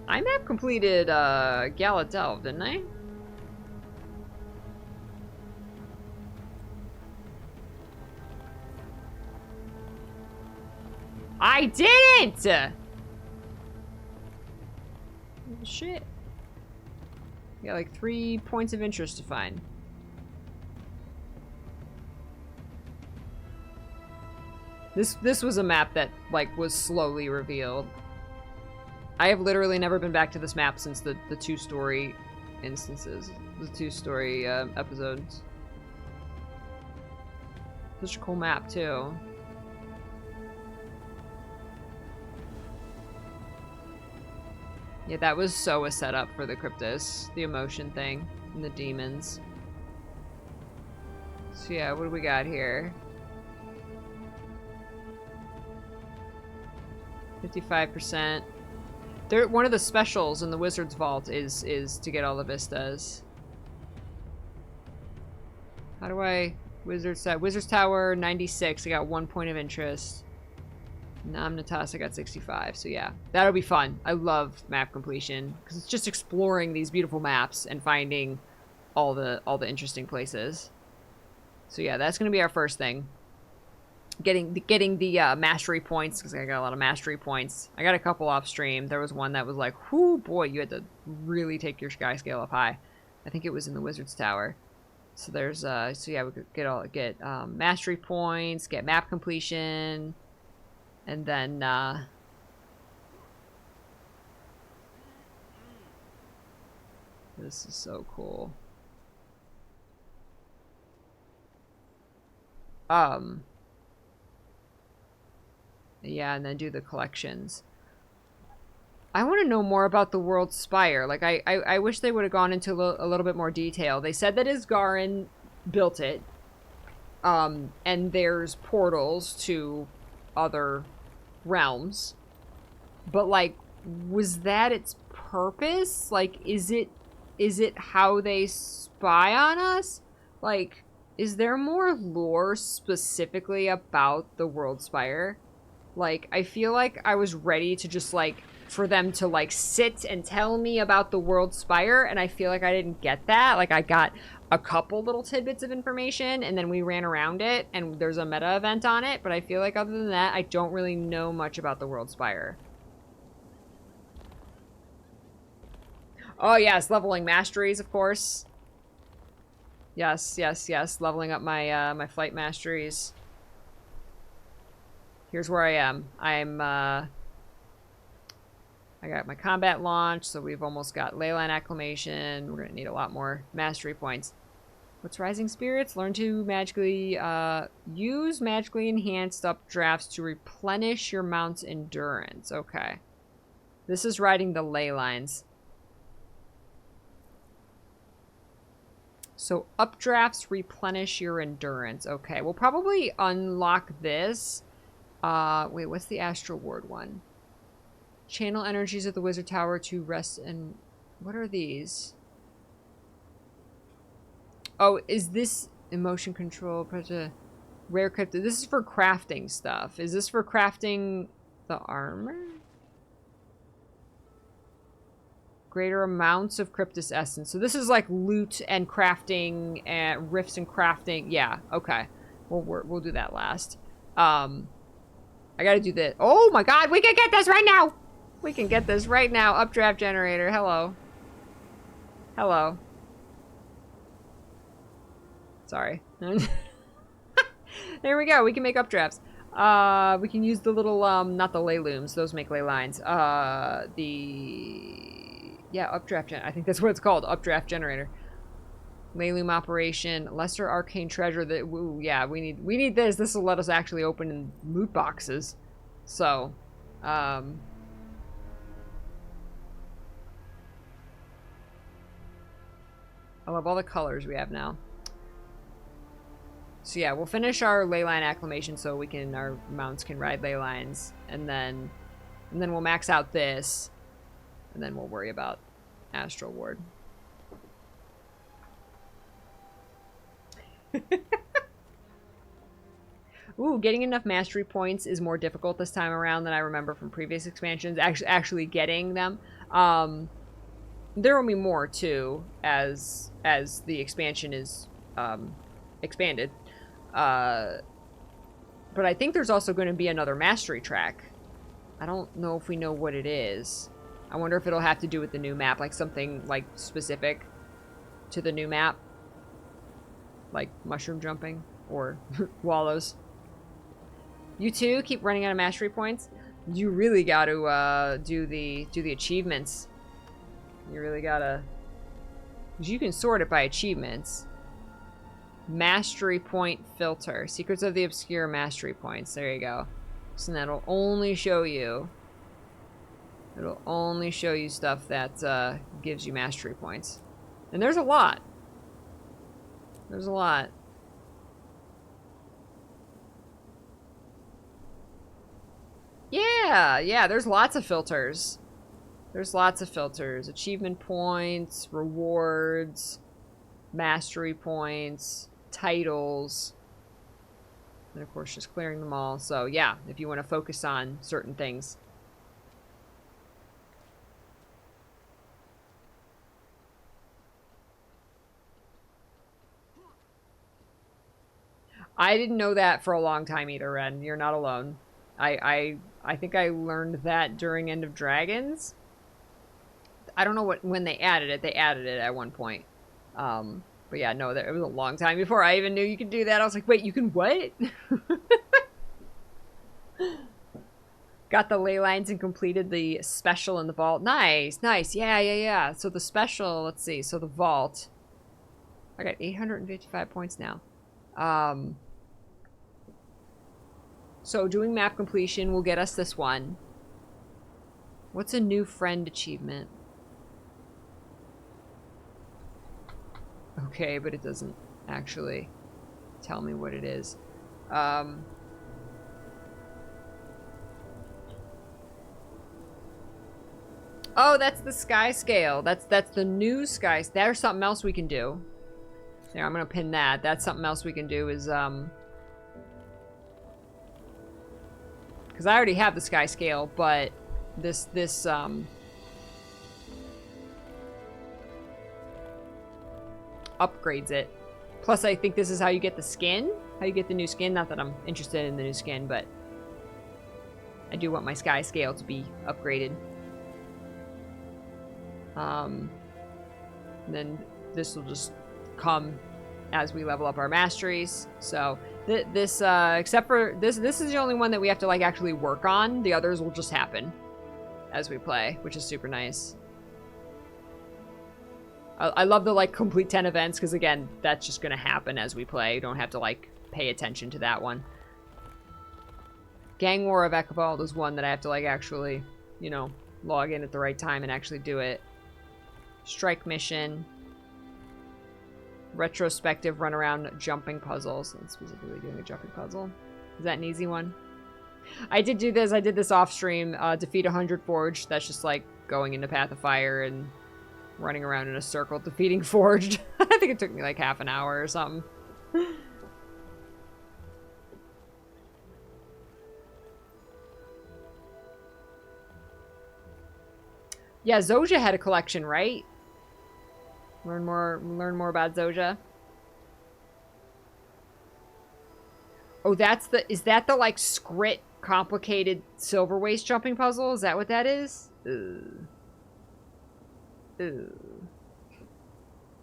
map completed, Gala Delve, didn't I? I didn't! Shit. Got like 3 points of interest to find. This was a map that, like, was slowly revealed. I have literally never been back to this map since the 2-story instances. The 2-story episodes. Such a cool map, too. Yeah, that was so a setup for the Cryptus, the emotion thing, and the demons. So yeah, what do we got here? 55%. One of the specials in the Wizard's Vault is to get all the vistas. How do I... Wizard's Tower, 96. I got 1 point of interest. Namnatas, I got 65, so yeah. That'll be fun. I love map completion, because it's just exploring these beautiful maps and finding all the interesting places. So yeah, that's going to be our first thing. getting the mastery points, because I got a lot of mastery points. I got a couple off stream. There was one that was like, whoo, boy, you had to really take your sky scale up high. I think it was in the Wizard's Tower. So there's so yeah, we could get mastery points, get map completion, and then this is so cool. Yeah, and then do the collections. I want to know more about the World Spire. Like, I wish they would have gone into a little bit more detail. They said that Isgarin built it. And there's portals to other realms. But, like, was that its purpose? Like, is it how they spy on us? Like, is there more lore specifically about the World Spire? Like, I feel like I was ready to just, like, for them to, like, sit and tell me about the World Spire, and I feel like I didn't get that. Like, I got a couple little tidbits of information, and then we ran around it, and there's a meta event on it, but I feel like other than that, I don't really know much about the World Spire. Oh, yes, leveling masteries, of course. Yes, yes, yes, leveling up my, my flight masteries. Here's where I am. I got my combat launch, so we've almost got leyline acclamation. We're gonna need a lot more mastery points. What's Rising Spirits? Learn to magically use magically enhanced updrafts to replenish your mount's endurance. Okay. This is riding the ley lines. So updrafts replenish your endurance. Okay, we'll probably unlock this. Wait, what's the Astral Ward one? Channel energies of the Wizard Tower to rest and... What are these? Oh, is this emotion control? Rare crypto. This is for crafting stuff. Is this for crafting the armor? Greater amounts of Cryptus Essence. So this is like loot and crafting and rifts and crafting. Yeah, okay. We'll do that last. I gotta do this. Oh my god, we can get this right now! We can get this right now. Updraft generator. Hello. Hello. Sorry. There we go. We can make updrafts. We can use the little, not the ley looms. Those make ley lines. Yeah, updraft I think that's what it's called. Updraft generator. Ley loom operation. Lesser arcane treasure. That, ooh, yeah, we need this. This will let us actually open loot boxes. So, I love all the colors we have now. So yeah, we'll finish our leyline acclamation so we can, our mounts can ride ley lines, and then we'll max out this, and then we'll worry about Astral Ward. Ooh, getting enough mastery points is more difficult this time around than I remember from previous expansions. Actually getting them. There will be more too as the expansion is expanded. But I think there's also going to be another mastery track. I don't know if we know what it is. I wonder if it'll have to do with the new map, like something like specific to the new map, like mushroom jumping or wallows. You too keep running out of mastery points. You really got to do the achievements. You really gotta. You can sort it by achievements. Mastery point filter. Secrets of the Obscure mastery points. There you go. So that'll only show you. It'll only show you stuff that gives you mastery points. And there's a lot. There's a lot. Yeah, there's lots of filters. There's lots of filters. Achievement points, rewards, mastery points, titles, and of course just clearing them all. So yeah, if you want to focus on certain things. I didn't know that for a long time either, Ren. You're not alone. I think I learned that during End of Dragons. I don't know when they added it. They added it at one point. But yeah, no, it was a long time before I even knew you could do that. I was like, wait, you can what? Got the ley lines and completed the special in the vault. Nice, nice. Yeah. So the special, let's see. So the vault. I got 855 points now. So doing map completion will get us this one. What's a new friend achievement? Okay, but it doesn't actually tell me what it is. Oh, that's the sky scale. That's the new sky. There's something else we can do. There, I'm gonna pin that. That's something else we can do is because I already have the sky scale, but this upgrades it. Plus, I think this is how you get the skin. How you get the new skin. Not that I'm interested in the new skin, but I do want my sky scale to be upgraded. Then this will just come as we level up our masteries. So this, except for this is the only one that we have to like actually work on. The others will just happen as we play, which is super nice. I love the like complete 10 events because again, that's just gonna happen as we play. You don't have to like pay attention to that one. Gang War of Echabald is one that I have to like actually, you know, log in at the right time and actually do it. Strike mission. Retrospective run around jumping puzzles. I'm specifically doing a jumping puzzle. Is that an easy one? I did do this. I did this off stream. Defeat 100 Forged. That's just like going into Path of Fire and running around in a circle defeating Forged. I think it took me like half an hour or something. Yeah, Zoja had a collection, right? Learn more about Zoja. Oh, is that the like Scrit complicated silver waist jumping puzzle? Is that what that is? Ugh. I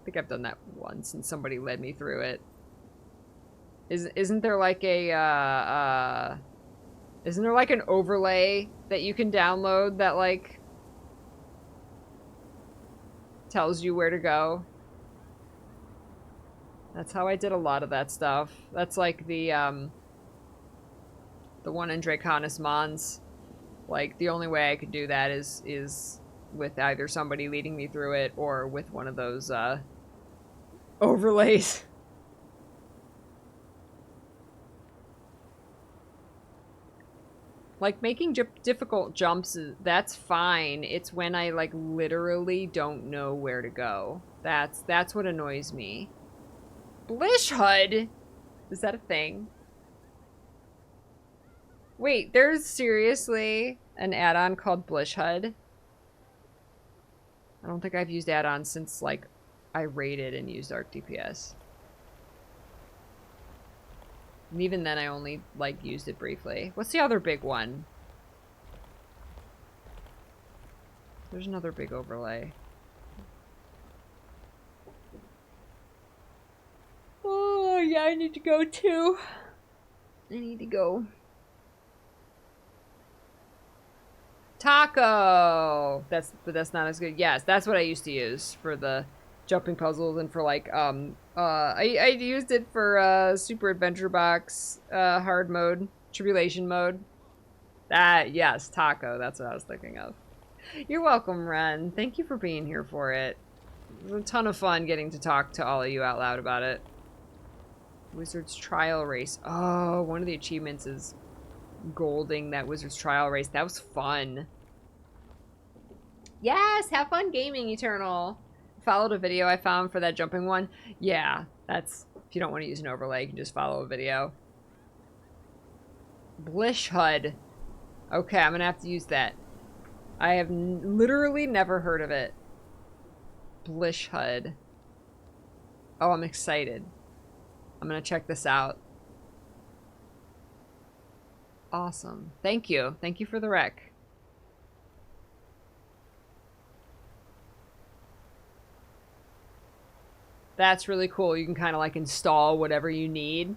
think I've done that once and somebody led me through it. Isn't there like a isn't there like an overlay that you can download that like tells you where to go? That's how I did a lot of that stuff. That's like the one in Draconis Mons. Like the only way I could do that is with either somebody leading me through it or with one of those overlays. Like making difficult jumps, that's fine. It's when I like literally don't know where to go. That's what annoys me. Blish HUD? Is that a thing? Wait, there's seriously an add-on called Blish HUD? I don't think I've used add-ons since like I raided and used Arc DPS. And even then I only like used it briefly. What's the other big one? There's another big overlay. Oh yeah, I need to go too. I need to go. Taco! But that's not as good. Yes, that's what I used to use for the jumping puzzles and for like I used it for Super Adventure Box hard mode, tribulation mode. Yes, Taco, that's what I was thinking of. You're welcome, Ren. Thank you for being here for it. It was a ton of fun getting to talk to all of you out loud about it. Wizard's Trial Race. Oh, one of the achievements is golding that Wizard's Trial Race. That was fun. Yes, have fun gaming, Eternal. Followed a video I found for that jumping one. Yeah, that's, if you don't want to use an overlay, you can just follow a video. Blish HUD. Okay, I'm gonna have to use that. I have literally never heard of it. Blish HUD. Oh, I'm excited. I'm gonna check this out. awesome. Thank you. Thank you for the rec. That's really cool. You can kind of like install whatever you need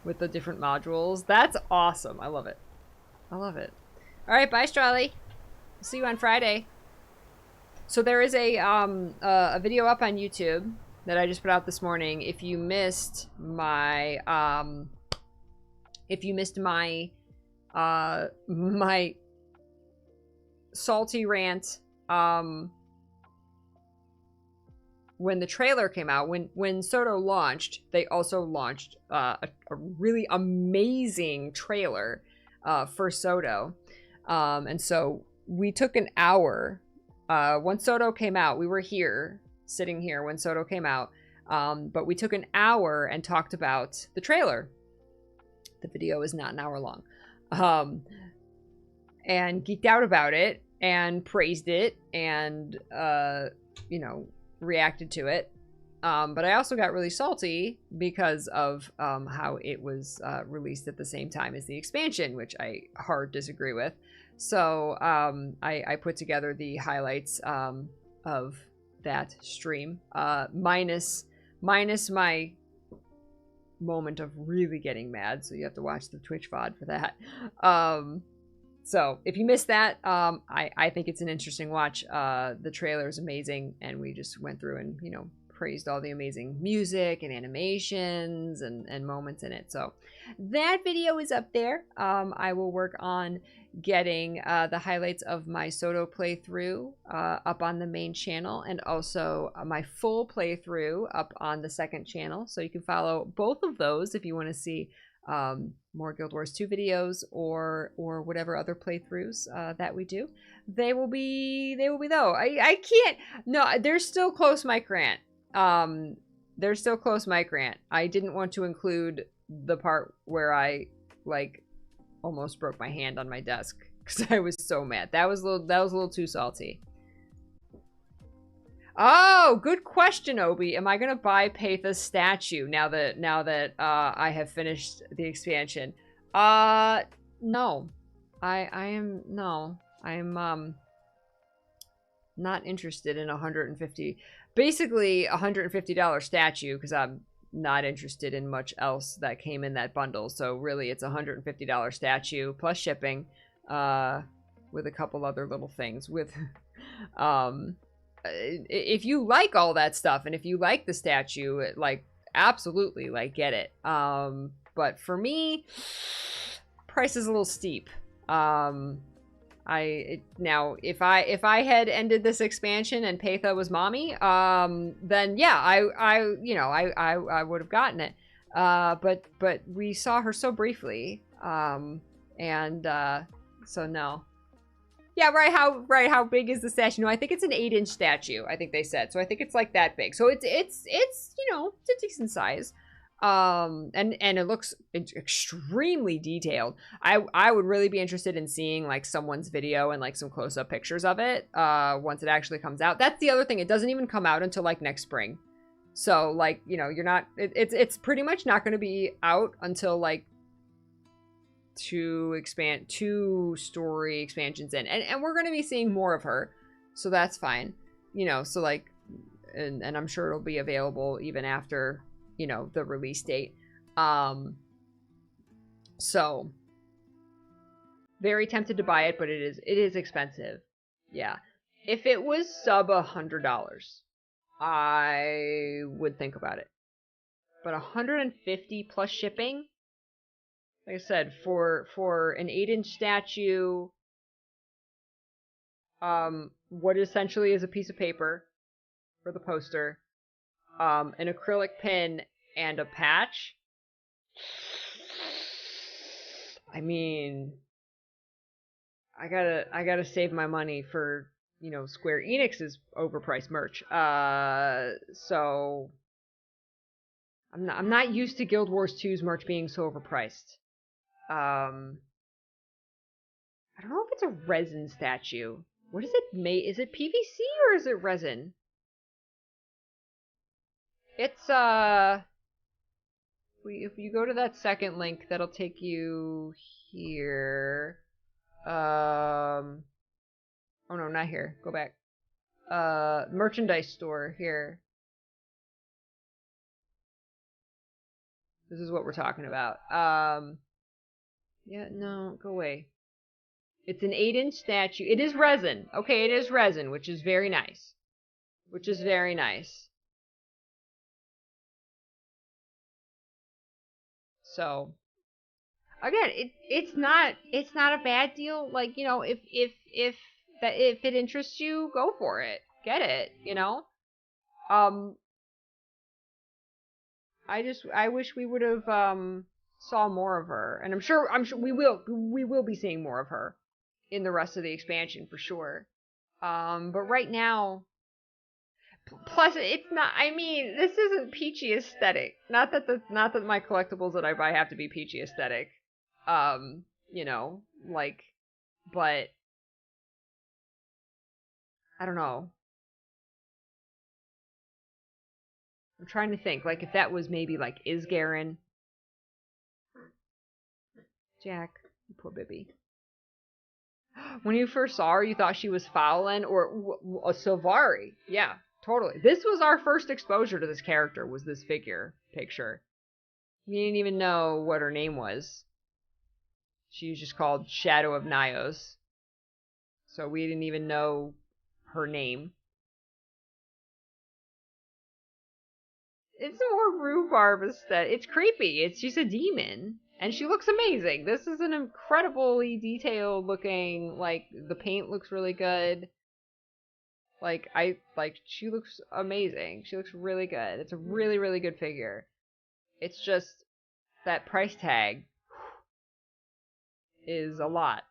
with the different modules. That's awesome. I love it. I love it. All right, bye, Strawley. See you on Friday. So there is a video up on YouTube that I just put out this morning. If you missed my my salty rant when the trailer came out, when Soto launched, they also launched a really amazing trailer for Soto. And so we took an hour. When Soto came out, we were here, sitting here when Soto came out. But we took an hour and talked about the trailer. The video is not an hour long. And geeked out about it and praised it and, you know, reacted to it. But I also got really salty because of how it was released at the same time as the expansion, which I hard disagree with. So I put together the highlights of that stream, minus my moment of really getting mad. So you have to watch the Twitch VOD for that. So if you missed that, I think it's an interesting watch. The trailer is amazing, and we just went through and, you know, praised all the amazing music and animations and moments in it. So that video is up there. I will work on getting the highlights of my Soto playthrough up on the main channel, and also my full playthrough up on the second channel. So you can follow both of those if you want to see more Guild Wars 2 videos or whatever other playthroughs that we do. They will be though. I can't. No, there's still close mic rant. There's still close mic rant. I didn't want to include the part where I like almost broke my hand on my desk because I was so mad. That was a little too salty. Oh, good question, Obi. Am I gonna buy Paitha's statue now that I have finished the expansion? No. I'm not interested in basically $150 statue, because I'm not interested in much else that came in that bundle. So really it's $150 statue plus shipping, with a couple other little things with if you like all that stuff and if you like the statue, like, absolutely, like, get it. But for me, price is a little steep. Now if I had ended this expansion and Paitha was mommy, then yeah, I would have gotten it. But we saw her so briefly, so no. Yeah, right. How big is the statue? No, I think it's an 8-inch statue, I think they said. So I think it's like that big. So it's you know, it's a decent size. And it looks extremely detailed. I would really be interested in seeing like someone's video and like some close-up pictures of it once it actually comes out. That's the other thing. It doesn't even come out until like next spring. So like, you know, it's pretty much not going to be out until like two story expansions in, and we're going to be seeing more of her, so that's fine, you know. So like, and I'm sure it'll be available even after, you know, the release date. So very tempted to buy it, but it is expensive. Yeah, if it was sub $100, I would think about it, but 150 plus shipping. Like I said, for an 8-inch statue, what essentially is a piece of paper for the poster, an acrylic pin, and a patch. I mean, I gotta save my money for, you know, Square Enix's overpriced merch. So I'm not used to Guild Wars 2's merch being so overpriced. I don't know if it's a resin statue. What is it made? Is it PVC or is it resin? It's if you go to that second link, that'll take you here. Oh no, not here. Go back. Merchandise store here. This is what we're talking about. Yeah, no, go away. It's an 8-inch statue. It is resin. Okay, it is resin, which is very nice. Which is very nice. So, again, it's not a bad deal. Like, you know, if it interests you, go for it. Get it, you know? I wish we would have saw more of her. And I'm sure we will be seeing more of her in the rest of the expansion for sure. But right now, plus it's not, I mean, this isn't peachy aesthetic. Not that my collectibles that I buy have to be peachy aesthetic. You know, like, but I don't know. I'm trying to think, like, if that was maybe like Isgaren. Jack, poor Bibby. When you first saw her, you thought she was Fowlin or a Sylvari. Yeah, totally. This was our first exposure to this character, was this picture. We didn't even know what her name was. She was just called Shadow of Nyos. So we didn't even know her name. It's more rhubarb aesthetic. It's creepy. She's a demon. And she looks amazing. This is an incredibly detailed looking, like, the paint looks really good. She looks amazing. She looks really good. It's a really, really good figure. It's just that price tag is a lot.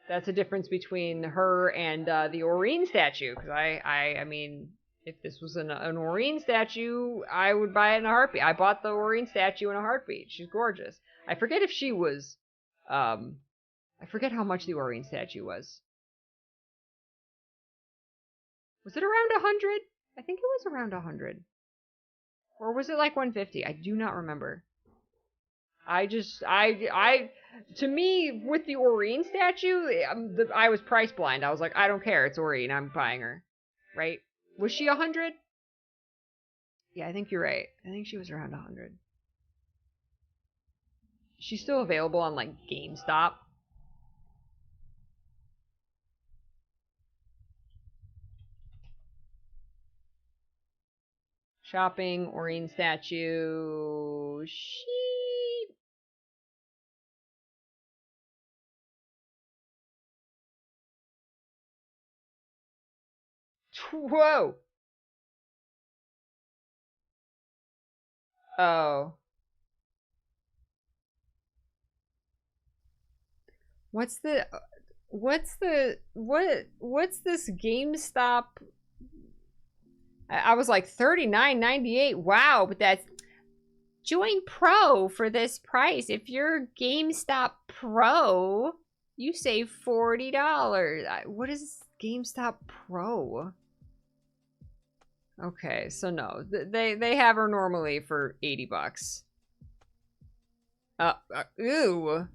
That's a difference between her and the Aurene statue. Because I mean, if this was an Aurene statue, I would buy it in a heartbeat. I bought the Aurene statue in a heartbeat. She's gorgeous. I forget if she was, I forget how much the Aurene statue was. Was it around 100? I think it was around 100. Or was it like 150? I do not remember. To me, with the Aurene statue, I was price blind. I was like, I don't care. It's Aurene. I'm buying her. Right? Was she 100? Yeah, I think you're right. I think she was around 100. She's still available on, like, GameStop. Shopping, Aurene statue. Sheep. Whoa. Oh. What's this GameStop? I was like $39.98. Wow, but that's join Pro for this price. If you're GameStop Pro, you save $40. What is GameStop Pro? Okay, so no, they have her normally for $80. Ooh,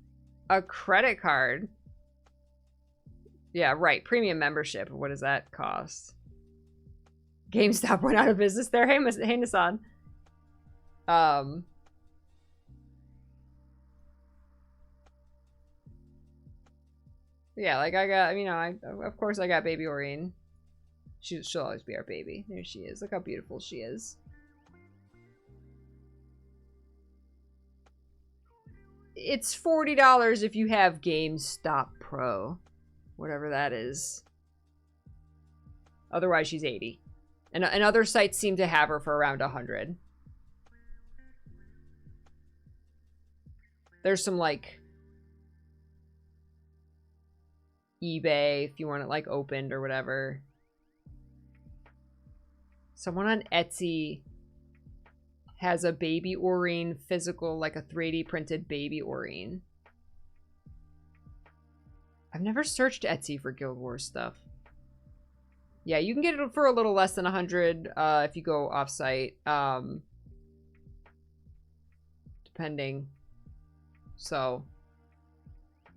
a credit card. Yeah, right. Premium membership. What does that cost? GameStop went out of business there. Hey, Nassan. Yeah, like I got, you know, of course I got baby Aurene. She'll always be our baby. There she is. Look how beautiful she is. It's $40 if you have GameStop Pro. Whatever that is. Otherwise, she's $80. And other sites seem to have her for around $100. There's some, like, eBay if you want it, like, opened or whatever. Someone on Etsy has a baby Aurene physical, like a 3D printed baby Aurene. I've never searched Etsy for Guild Wars stuff. Yeah, you can get it for a little less than 100 if you go off-site. Depending. So,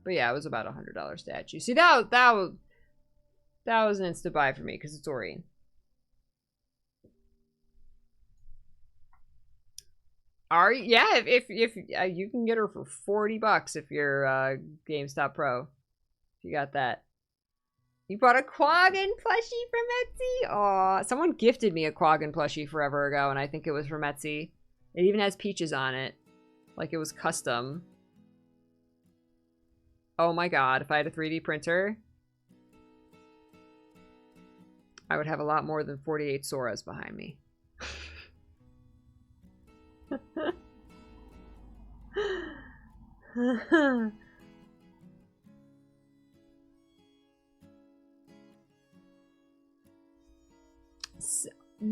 but yeah, it was about $100 statue. See, that was an instant buy for me because it's Ori. Yeah, if you can get her for $40 if you're GameStop Pro. If you got that. You bought a Quaggan plushie from Etsy? Aw, someone gifted me a Quaggan plushie forever ago, and I think it was from Etsy. It even has peaches on it. Like it was custom. Oh my god, if I had a 3D printer, I would have a lot more than 48 Soras behind me.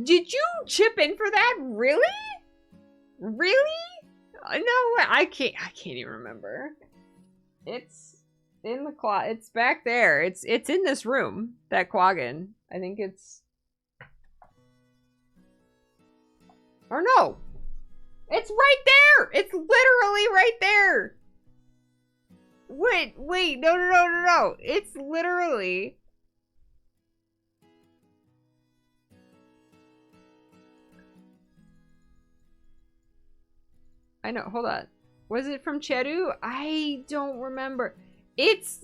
Did you chip in for that? Really? Really? No, I can't even remember. It's in the closet. It's back there. It's in this room. That Quaggan. I think it's. Or no. It's right there. It's literally right there. Wait. No. It's literally. I know, hold on. Was it from Cheru? I don't remember. It's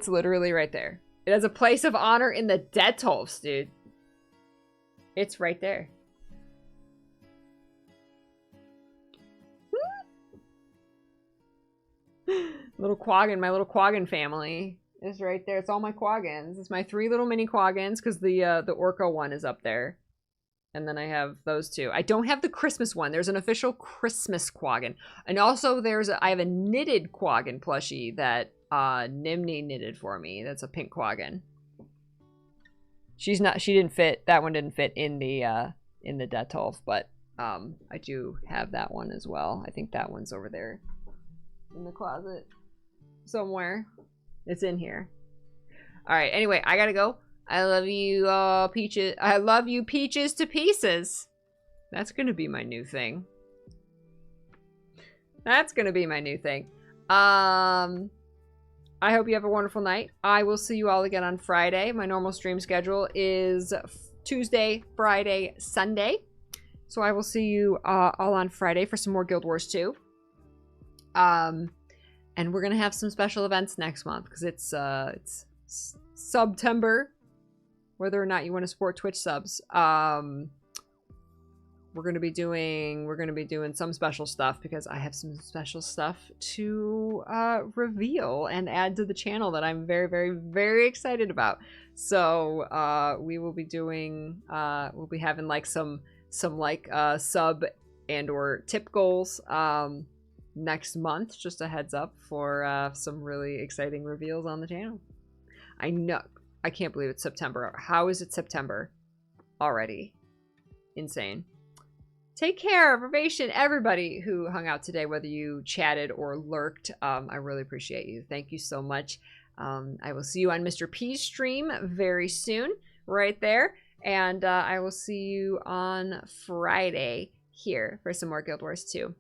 literally right there. It has a place of honor in the Detolfs, dude. It's right there. Little Quaggan, my little Quaggan family is right there. It's all my Quaggans. It's my 3 little mini Quaggans because the Orca one is up there. And then I have those 2. I don't have the Christmas one. There's an official Christmas Quaggan. And also I have a knitted Quaggan plushie that Nimni knitted for me. That's a pink Quaggan. She didn't fit. That one didn't fit in the Detolf, but I do have that one as well. I think that one's over there in the closet somewhere. It's in here. All right. Anyway, I gotta go. I love you, Peaches. I love you, Peaches to pieces. That's gonna be my new thing. That's gonna be my new thing. I hope you have a wonderful night. I will see you all again on Friday. My normal stream schedule is Tuesday, Friday, Sunday. So I will see you all on Friday for some more Guild Wars 2. And we're gonna have some special events next month because it's September. Whether or not you want to support Twitch subs, we're gonna be doing some special stuff because I have some special stuff to reveal and add to the channel that I'm very, very, very excited about. So we will be doing we'll be having like some like sub and or tip goals next month. Just a heads up for some really exciting reveals on the channel. I know. I can't believe it's September. How is it September already? Insane. Take care, Ovation, everybody who hung out today, whether you chatted or lurked. I really appreciate you. Thank you so much. I will see you on Mr. P's stream very soon, right there. And I will see you on Friday here for some more Guild Wars 2.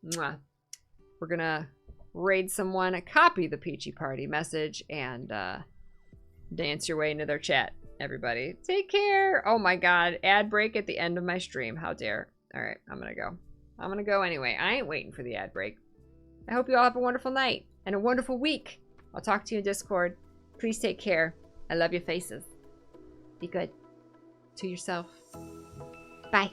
Mwah. We're going to raid someone, copy the Peachy Party message, and dance your way into their chat, everybody. Take care. Oh my god, ad break at the end of my stream. How dare. Alright, I'm gonna go. I'm gonna go anyway. I ain't waiting for the ad break. I hope you all have a wonderful night and a wonderful week. I'll talk to you in Discord. Please take care. I love your faces. Be good to yourself. Bye.